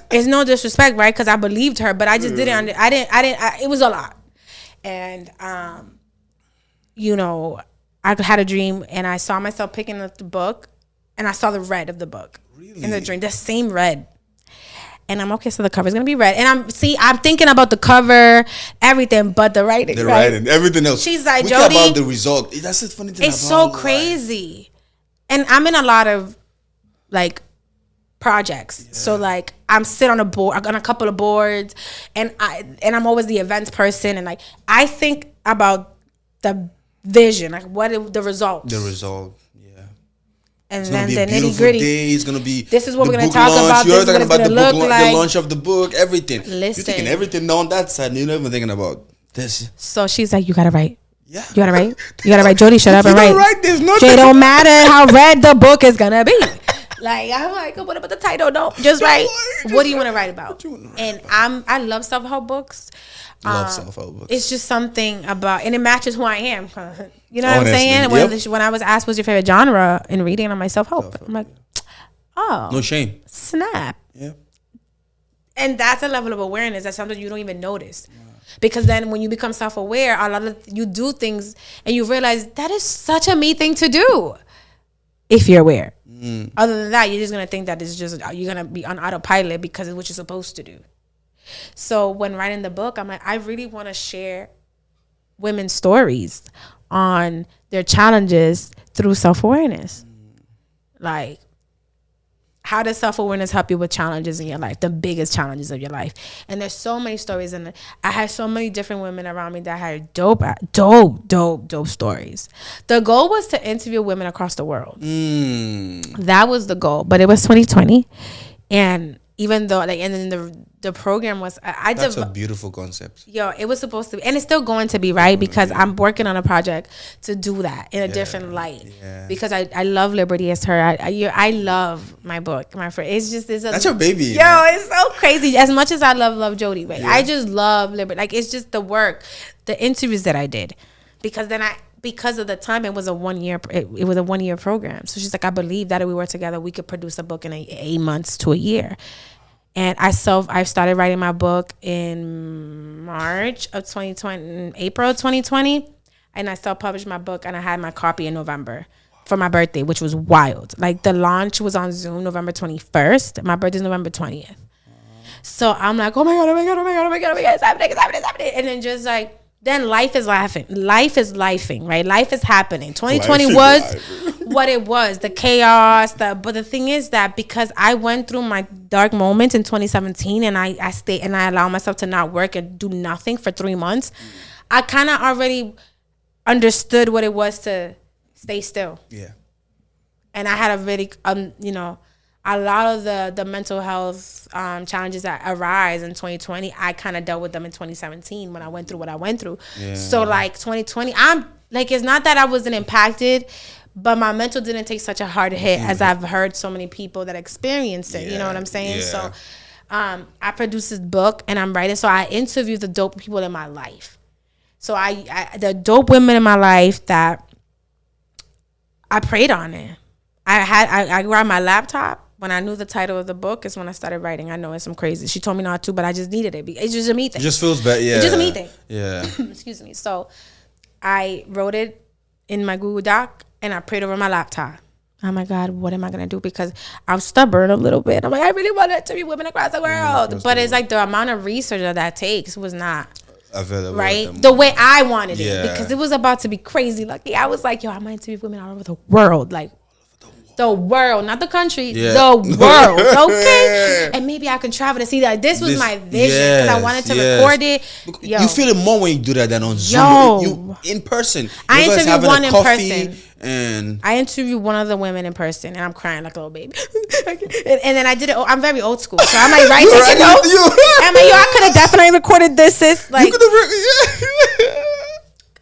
[SPEAKER 2] It's no disrespect, right? Because I believed her, but I just didn't. It was a lot. And, I had a dream, and I saw myself picking up the book, and I saw the red of the book in the dream, the same red. And I'm okay, so the cover's gonna be red. And I'm thinking about the cover, everything, but the writing.
[SPEAKER 1] Writing, everything else.
[SPEAKER 2] She's like,
[SPEAKER 1] we
[SPEAKER 2] Jody,
[SPEAKER 1] about the result. That's the funny thing.
[SPEAKER 2] It's so crazy. And I'm in a lot of like projects. Yeah. So like I'm sit on a couple of boards, and I'm always the events person, and like I think about the vision, like what the result.
[SPEAKER 1] The result, yeah.
[SPEAKER 2] And then the nitty gritty.
[SPEAKER 1] It's gonna be.
[SPEAKER 2] This is what we're gonna talk about. This is what it's gonna look like.
[SPEAKER 1] The launch of the book, everything.
[SPEAKER 2] Listen,
[SPEAKER 1] you're thinking everything on that side. And you're not even thinking about this.
[SPEAKER 2] So she's like, "You gotta write.
[SPEAKER 1] Yeah,
[SPEAKER 2] you gotta write. You gotta write. Jody, shut up and write.
[SPEAKER 1] Write. There's nothing.
[SPEAKER 2] It don't matter how red the book is gonna be. Like I'm like, what about the title? Don't just write. What do you want to write about? And I love self-help books.
[SPEAKER 1] Love self-help books.
[SPEAKER 2] It's just something about, and it matches who I am. You know what I'm saying? Yep. When I was asked, what's your favorite genre in reading, I'm like, self-help. I'm like, oh.
[SPEAKER 1] No shame.
[SPEAKER 2] Snap.
[SPEAKER 1] Yeah.
[SPEAKER 2] And that's a level of awareness that's something you don't even notice. Yeah. Because then when you become self-aware, you do things and you realize that is such a me thing to do if you're aware. Other than that, you're just going to think that it's just, you're going to be on autopilot because it's what you're supposed to do. So when writing the book, I'm like, I really want to share women's stories on their challenges through self-awareness. Like, how does self-awareness help you with challenges in your life, the biggest challenges of your life? And there's so many stories, and I had so many different women around me that had dope stories. The goal was to interview women across the world. That was the goal, but it was 2020, and even though like, and then the program was,
[SPEAKER 1] that's a beautiful concept.
[SPEAKER 2] Yo, it was supposed to be, and it's still going to be, right? Because I'm working on a project to do that in a different light. Yeah. Because I love Liberty as her. I love my book, my friend. It's just that's
[SPEAKER 1] your baby.
[SPEAKER 2] Yo, man. It's so crazy. As much as I love Jody, right? Yeah. I just love Liberty. Like it's just the work, the interviews that I did, because then because of the time, it was a 1 year. It was a 1 year program. So she's like, I believe that if we work together, we could produce a book in 8 months to a year. And I started writing my book in March of 2020, April 2020, and I self-published my book, and I had my copy in November for my birthday, which was wild. Like the launch was on Zoom November 21st. My birthday is November 20th. So I'm like, oh my god, it's happening. And then just like, then life is laughing. Life is lifing, right? Life is happening. 2020 was what it was, the chaos. But the thing is that because I went through my dark moments in 2017 and I stayed and I allowed myself to not work and do nothing for 3 months, I kind of already understood what it was to stay still.
[SPEAKER 1] Yeah.
[SPEAKER 2] And I had a really, a lot of the mental health challenges that arise in 2020, I kind of dealt with them in 2017 when I went through what I went through. Yeah. So like 2020, I'm like, it's not that I wasn't impacted, but my mental didn't take such a hard hit as I've heard so many people that experienced it. You know what I'm saying? So I produced this book and I'm writing. So I interviewed the dope people in my life. So the dope women in my life that I prayed on it. I grabbed my laptop. When I knew the title of the book is when I started writing. I know it's some crazy. She told me not to, but I just needed it. It's just a me thing.
[SPEAKER 1] It just feels better. Yeah.
[SPEAKER 2] It's just a me thing.
[SPEAKER 1] Yeah.
[SPEAKER 2] Excuse me. So I wrote it in my Google Doc and I prayed over my laptop. Oh my God, what am I going to do? Because I'm stubborn a little bit. I'm like, I really want it to be women across the world. But it's like the amount of research that takes was not available. Right? The way I wanted it. Because it was about to be crazy lucky. I was like, yo, I might interview women all over the world. Like, the world, not the country, the world, okay? And maybe I can travel to see that. This was my vision because I wanted to record it. Yo.
[SPEAKER 1] You feel it more when you do that than on Zoom. You in person.
[SPEAKER 2] I interviewed one in person.
[SPEAKER 1] And
[SPEAKER 2] I interviewed one of the women in person, and I'm crying like a little baby. and then I did it. I'm very old school, so I'm like taking notes. I'm like, yo, I could have definitely recorded this, sis. Like,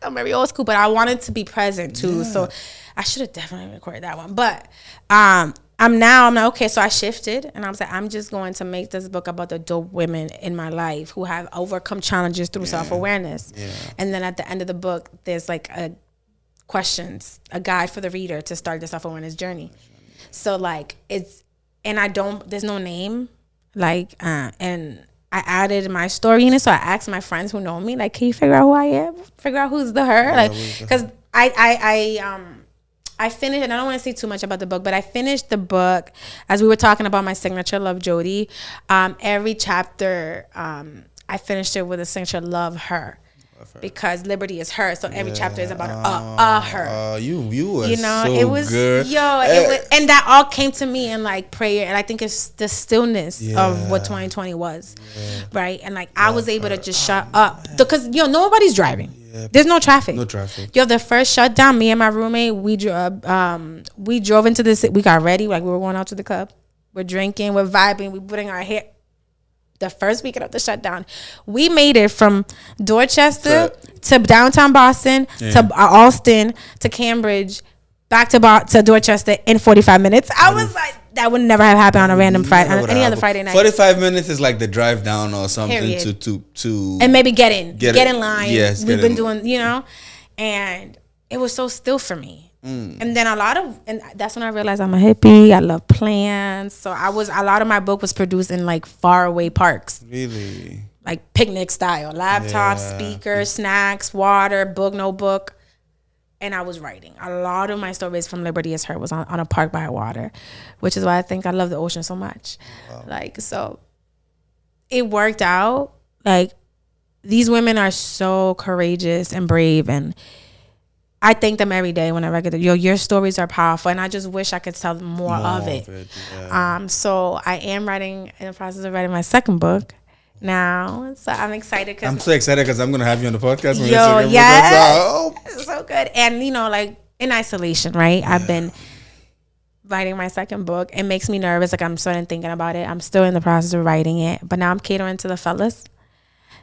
[SPEAKER 2] I'm very old school, but I wanted to be present too. So I should have definitely recorded that one. But I'm like, okay, so I shifted and I was like, I'm just going to make this book about the dope women in my life who have overcome challenges through self-awareness. Yeah. And then at the end of the book, there's like a guide for the reader to start the self-awareness journey. So like there's no name, like, and I added my story in it. So I asked my friends who know me, like, can you figure out who I am? Figure out who's the her? Like, because I finished, and I don't want to say too much about the book, but I finished the book as we were talking about my signature, Love Jode. Every chapter, I finished it with a signature, Love Her. Because liberty is her, so every chapter is about her.
[SPEAKER 1] You were so
[SPEAKER 2] it was
[SPEAKER 1] good.
[SPEAKER 2] And that all came to me in like prayer, and I think it's the stillness of what 2020 was, right? And like I was able to just shut up because nobody's driving. There's no traffic. The first shutdown, me and my roommate, we drove into this. We got ready, like we were going out to the club. We're drinking, we're vibing, we're putting our hair. The first weekend of the shutdown, we made it from Dorchester to downtown Boston to Austin to Cambridge, back to Dorchester in 45 minutes. I was like, that would never have happened on a random Friday, on any other Friday night.
[SPEAKER 1] 45 minutes is like the drive down or something to
[SPEAKER 2] and maybe get in line. Yes, we've been doing, and it was so still for me. And then and that's when I realized I'm a hippie. I love plants. So a lot of my book was produced in like far away parks.
[SPEAKER 1] Really?
[SPEAKER 2] Like picnic style, laptop, speakers, snacks, water, notebook. And I was writing. A lot of my stories from Liberty is Her was on a park by water, which is why I think I love the ocean so much. Wow. Like, so it worked out. Like, these women are so courageous and brave, and I thank them every day whenever I get your stories are powerful, and I just wish I could tell more of it. So I am in the process of writing my second book now. So I'm excited.
[SPEAKER 1] I'm so excited because I'm going to have you on the podcast.
[SPEAKER 2] Book. So good. And, like in isolation, right? Yeah. I've been writing my second book. It makes me nervous. Like I'm starting thinking about it. I'm still in the process of writing it, but now I'm catering to the fellas.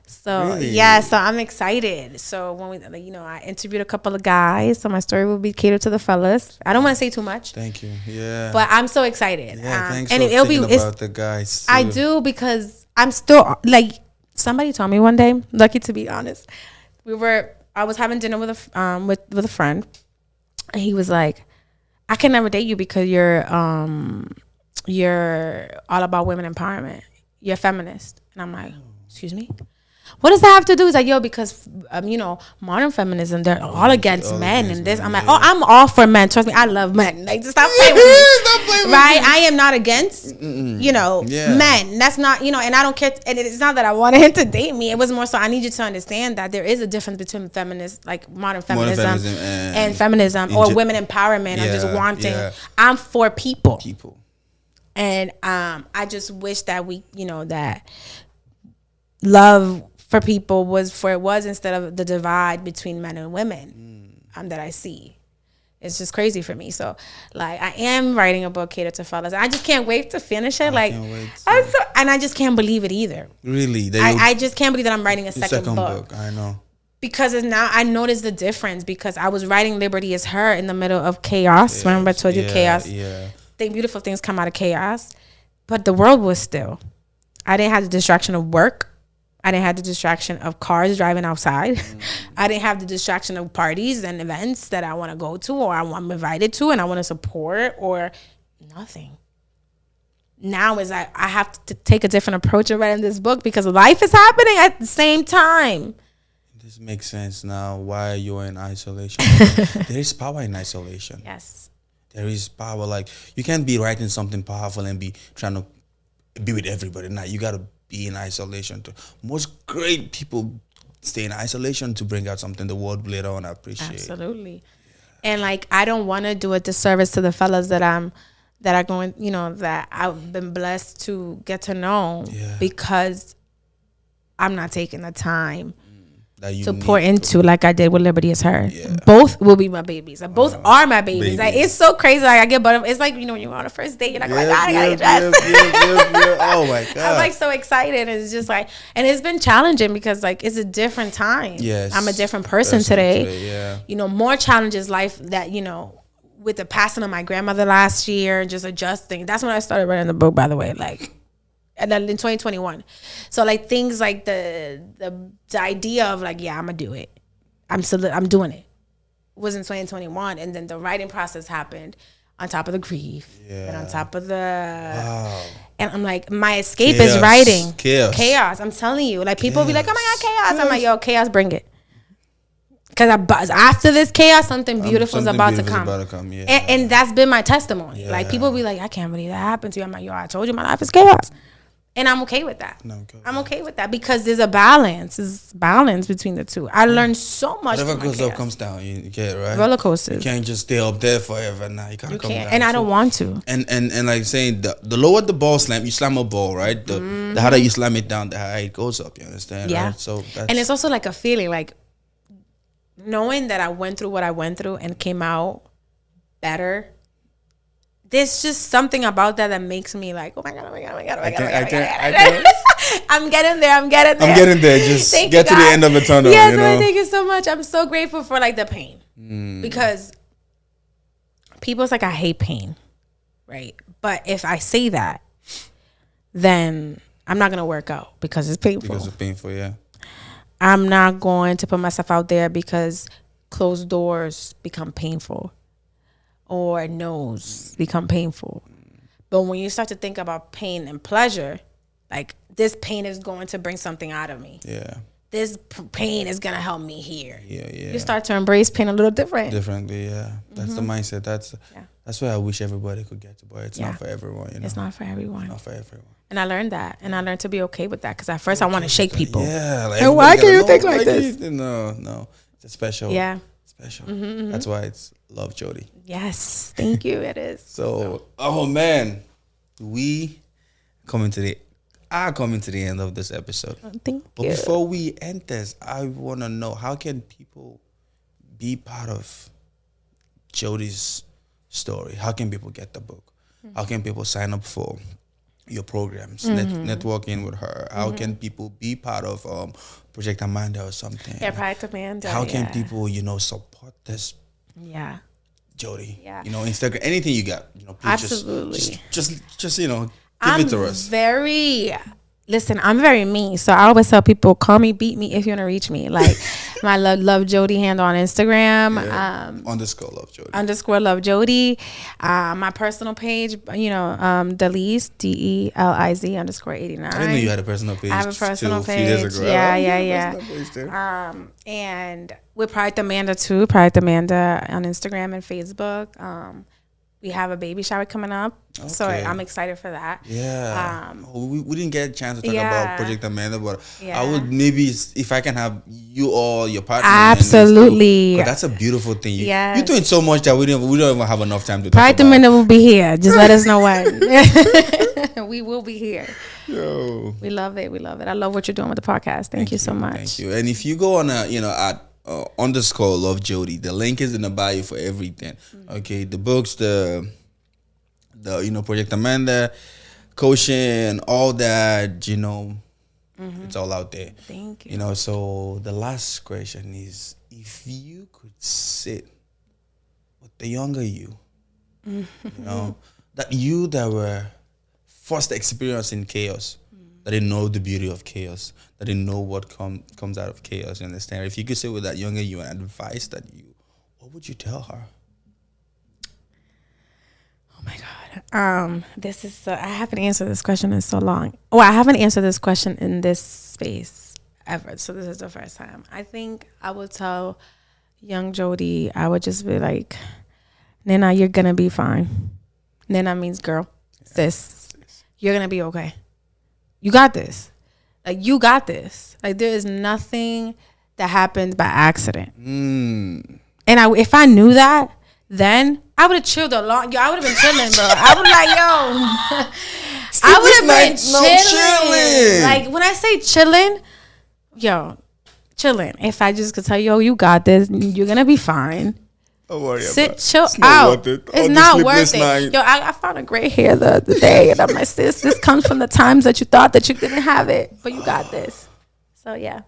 [SPEAKER 2] So so I'm excited. So when I interviewed a couple of guys, so my story will be catered to the fellas. I don't want to say too much.
[SPEAKER 1] Thank you. Yeah.
[SPEAKER 2] But I'm so excited.
[SPEAKER 1] Thanks and for thinking about the guys too.
[SPEAKER 2] I do, because I'm still like, somebody told me one day, lucky to be honest, I was having dinner with a friend, and he was like, I can never date you because you're all about women empowerment. You're a feminist. And I'm like, excuse me? What does that have to do? It's like, because, modern feminism, they're all against men and this. I'm like, I'm all for men. Trust me, I love men. Like, just stop playing with me. Right? I am not against, men. That's not, and I don't care. And it's not that I wanted him to date me. It was more so I need you to understand that there is a difference between feminists, like modern feminism and feminism or women empowerment. I'm just wanting. I'm for people. And I just wish that we, that love for people was instead of the divide between men and women that I see. It's just crazy for me. So, like, I am writing a book catered to fellas. I just can't wait to finish it. And I just can't believe it either.
[SPEAKER 1] Really?
[SPEAKER 2] I just can't believe that I'm writing a second book.
[SPEAKER 1] I know.
[SPEAKER 2] Because now I noticed the difference, because I was writing Liberty Is Her in the middle of chaos. Remember I told you chaos?
[SPEAKER 1] Yeah.
[SPEAKER 2] Beautiful things come out of chaos. But the world was still. I didn't have the distraction of work. I didn't have the distraction of cars driving outside. I didn't have the distraction of parties and events that I want to go to or I'm invited to and I want to support, or nothing. Now is I have to take a different approach of writing this book because life is happening at the same time.
[SPEAKER 1] This makes sense now why you're in isolation. There is power in isolation.
[SPEAKER 2] Yes.
[SPEAKER 1] There is power. Like, you can't be writing something powerful and be trying to be with everybody. Now you got to be in isolation too. Most great people stay in isolation to bring out something the world later on appreciate.
[SPEAKER 2] Absolutely. And like, I don't want to do a disservice to the fellas that are going, that I've been blessed to get to know, because I'm not taking the time to pour into like I did with Liberty Is Her. Yeah. Both will be my babies. Both are my babies. Like, it's so crazy. Like, I get butter. It's like, when you're on a first date, you're like, oh my God, I gotta get dressed.
[SPEAKER 1] Oh my God.
[SPEAKER 2] I'm like so excited. It's just like, and it's been challenging because like it's a different time.
[SPEAKER 1] Yes.
[SPEAKER 2] I'm a different person today. More challenges life that, with the passing of my grandmother last year, just adjusting. That's when I started writing the book, by the way. Like, and then in 2021. So like things like the idea of like, I'm gonna do it. I'm doing it. Was in 2021, and then the writing process happened on top of the grief and on top of the and I'm like, my escape is writing. Chaos. I'm telling you. Like, people be like, oh my God, chaos. I'm like, yo, chaos, bring it. Because after this chaos, something beautiful is about to come. And that's been my testimony. Like, people be like, I can't believe that happened to you. I'm like, yo, I told you my life is chaos. And I'm okay with that. I'm okay with that because there's a balance. There's balance between the two. I learned so much.
[SPEAKER 1] Whatever goes up comes down. You get it, right?
[SPEAKER 2] Roller coasters.
[SPEAKER 1] You can't just stay up there forever. Now you gotta come down.
[SPEAKER 2] And I don't want to.
[SPEAKER 1] And like saying, the lower the ball slam, you slam a ball, right? The harder you slam it down, the higher it goes up. You understand?
[SPEAKER 2] Yeah.
[SPEAKER 1] Right? So
[SPEAKER 2] and it's also like a feeling, like knowing that I went through what I went through and came out better. There's just something about that makes me like, oh my God. I'm getting there.
[SPEAKER 1] Just get to the end of the tunnel.
[SPEAKER 2] Yes, thank you so much. I'm so grateful for like the pain because people's like, I hate pain, right? But if I say that, then I'm not gonna work out because it's painful.
[SPEAKER 1] Because it's painful, yeah.
[SPEAKER 2] I'm not going to put myself out there because closed doors become painful. Or no's become painful. But when you start to think about pain and pleasure, like, this pain is going to bring something out of me.
[SPEAKER 1] Yeah.
[SPEAKER 2] This pain is going to help me here.
[SPEAKER 1] Yeah.
[SPEAKER 2] You start to embrace pain a little
[SPEAKER 1] differently, yeah. That's the mindset. That's where I wish everybody could get to, but it's not for everyone,
[SPEAKER 2] It's not for everyone.
[SPEAKER 1] Not for everyone.
[SPEAKER 2] And I learned that. And I learned to be okay with that because at first I want to shake people.
[SPEAKER 1] Yeah. Like,
[SPEAKER 2] and why can't you think like this?
[SPEAKER 1] No. It's special.
[SPEAKER 2] Yeah.
[SPEAKER 1] Special. That's why it's Love Jody.
[SPEAKER 2] Yes, thank you. It is.
[SPEAKER 1] So, oh man, we coming to the end of this episode.
[SPEAKER 2] Thank you.
[SPEAKER 1] But before we end this, I want to know, how can people be part of Jody's story? How can people get the book? How can people sign up for your programs, networking with her? How can people be part of Project Amanda or something?
[SPEAKER 2] Yeah, Project Amanda.
[SPEAKER 1] How can people, support this?
[SPEAKER 2] Yeah.
[SPEAKER 1] Jody. Yeah. Instagram, anything you got, please
[SPEAKER 2] absolutely.
[SPEAKER 1] Just give it to us.
[SPEAKER 2] Listen, I'm very mean. So I always tell people, call me, beat me if you want to reach me. Like, my love Jody handle on Instagram. _love Jody. My personal page, Deliz, DELIZ _89.
[SPEAKER 1] I didn't know you had a personal page.
[SPEAKER 2] I have a personal page.
[SPEAKER 1] A few days ago.
[SPEAKER 2] Yeah. And with Project Amanda too. Project Amanda on Instagram and Facebook. We have a baby shower coming up, so I'm excited for that.
[SPEAKER 1] Yeah. We didn't get a chance to talk about Project Amanda, but I would maybe, if I can have you or your partner.
[SPEAKER 2] Absolutely.
[SPEAKER 1] That's a beautiful thing. You're doing so much that we don't even have enough time to talk
[SPEAKER 2] Project Amanda will be here. Just let us know when. We will be here. Yo. We love it. I love what you're doing with the podcast. Thank you so much.
[SPEAKER 1] Thank you. And if you go on at _ love Jody. The link is in the bio for everything. Okay, the books, the Project Amanda, coaching, all that. It's all out there.
[SPEAKER 2] Thank you.
[SPEAKER 1] So the last question is, if you could sit with the younger you, that were first experiencing chaos, that didn't know the beauty of chaos, that didn't know what comes out of chaos. You understand? If you could sit with that younger you and advise what would you tell her?
[SPEAKER 2] Oh my God. This is I haven't answered this question in so long. Oh, I haven't answered this question in this space ever. So this is the first time. I think I would tell young Jody, I would just be like, Nana, you're gonna be fine. Nana means girl, sis. You're gonna be okay. You got this. Like, you got this. Like, there is nothing that happens by accident. And if I knew that, then I would have chilled a lot. Yo, I would have been chilling, bro. I would I would have been chilling. Like, when I say chilling, chilling. If I just could tell you, you got this. You're gonna be fine.
[SPEAKER 1] Don't worry
[SPEAKER 2] about it. Chill out. It's not worth it. Yo, I found a gray hair the other day, and I'm like, sis, this comes from the times that you thought that you didn't have it, but you got this. So yeah,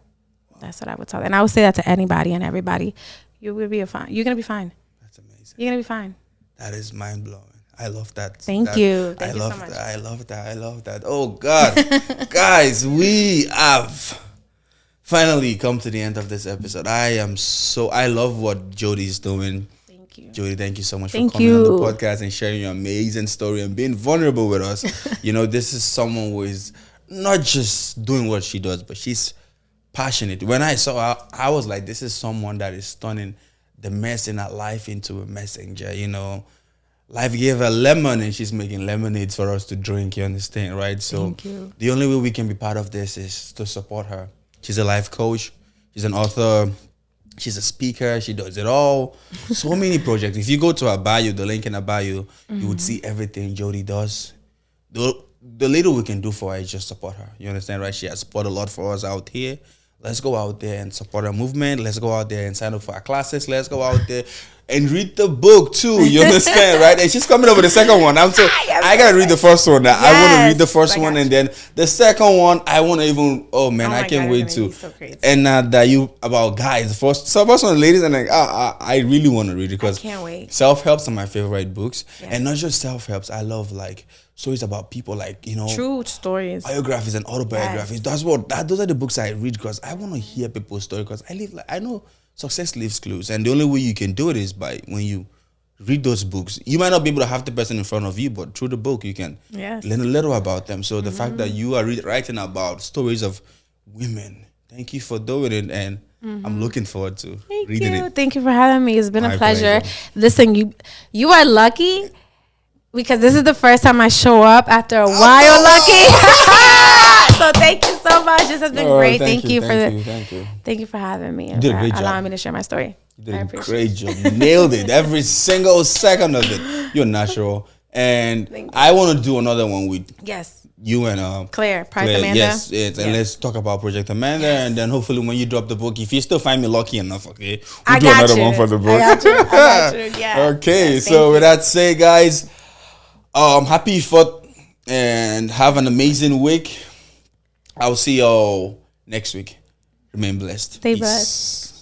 [SPEAKER 2] that's what I would tell. And I would say that to anybody and everybody. You will be fine. You're gonna be fine. That's amazing. You're gonna be fine.
[SPEAKER 1] That is mind blowing. I love that.
[SPEAKER 2] Thank you. Thank you so much.
[SPEAKER 1] I love that. Oh God, guys, we have finally come to the end of this episode. I love what Jody's doing. Thank you. Jody, thank you so much for coming on the podcast and sharing your amazing story and being vulnerable with us. This is someone who is not just doing what she does, but she's passionate. When I saw her, I was like, this is someone that is turning the mess in her life into a messenger. Life gave her lemon and she's making lemonades for us to drink. You understand, right? So the only way we can be part of this is to support her. She's a life coach. She's an author. She's a speaker. She does it all. So many projects. If you go to her bio, the link in her bio, you would see everything Jody does. The little we can do for her is just support her. You understand, right? She has supported a lot for us out here. Let's go out there and support our movement. Let's go out there and sign up for our classes. Let's go out there and read the book too. You understand, right? And she's coming up with the second one. I gotta read the first one. Yes, I want to read the first one, and then the second one. I want to even. Oh man, I can't wait to. So and that about guys. First one, ladies, and I really want to read it because I
[SPEAKER 2] can't wait.
[SPEAKER 1] Self-helps are my favorite books, and not just self-helps. I love stories about people,
[SPEAKER 2] true stories,
[SPEAKER 1] biographies and autobiographies. Yes. Those are the books I read because I want to hear people's story. Because I know success leaves clues, and the only way you can do it is by when you read those books. You might not be able to have the person in front of you, but through the book you can learn a little about them. So the fact that you are writing about stories of women, thank you for doing it, and I'm looking forward to reading it.
[SPEAKER 2] Thank you for having me. It's been a pleasure. Listen, you are lucky. Because this is the first time I show up after a while, Lucky. So thank you so much. This has been great. Thank you for having me and
[SPEAKER 1] for
[SPEAKER 2] allowing me to share my story.
[SPEAKER 1] You did a great job. You nailed it. Every single second of it. You're natural. And I want to do another one with you and
[SPEAKER 2] Claire, Project Amanda.
[SPEAKER 1] Yes. And let's talk about Project Amanda. And then hopefully when you drop the book, if you still find me lucky enough, okay, we'll do another one for the book.
[SPEAKER 2] I got you. Yeah.
[SPEAKER 1] Okay. So with that said, guys, happy 4th and have an amazing week. I'll see y'all next week. Remain blessed.
[SPEAKER 2] Stay blessed.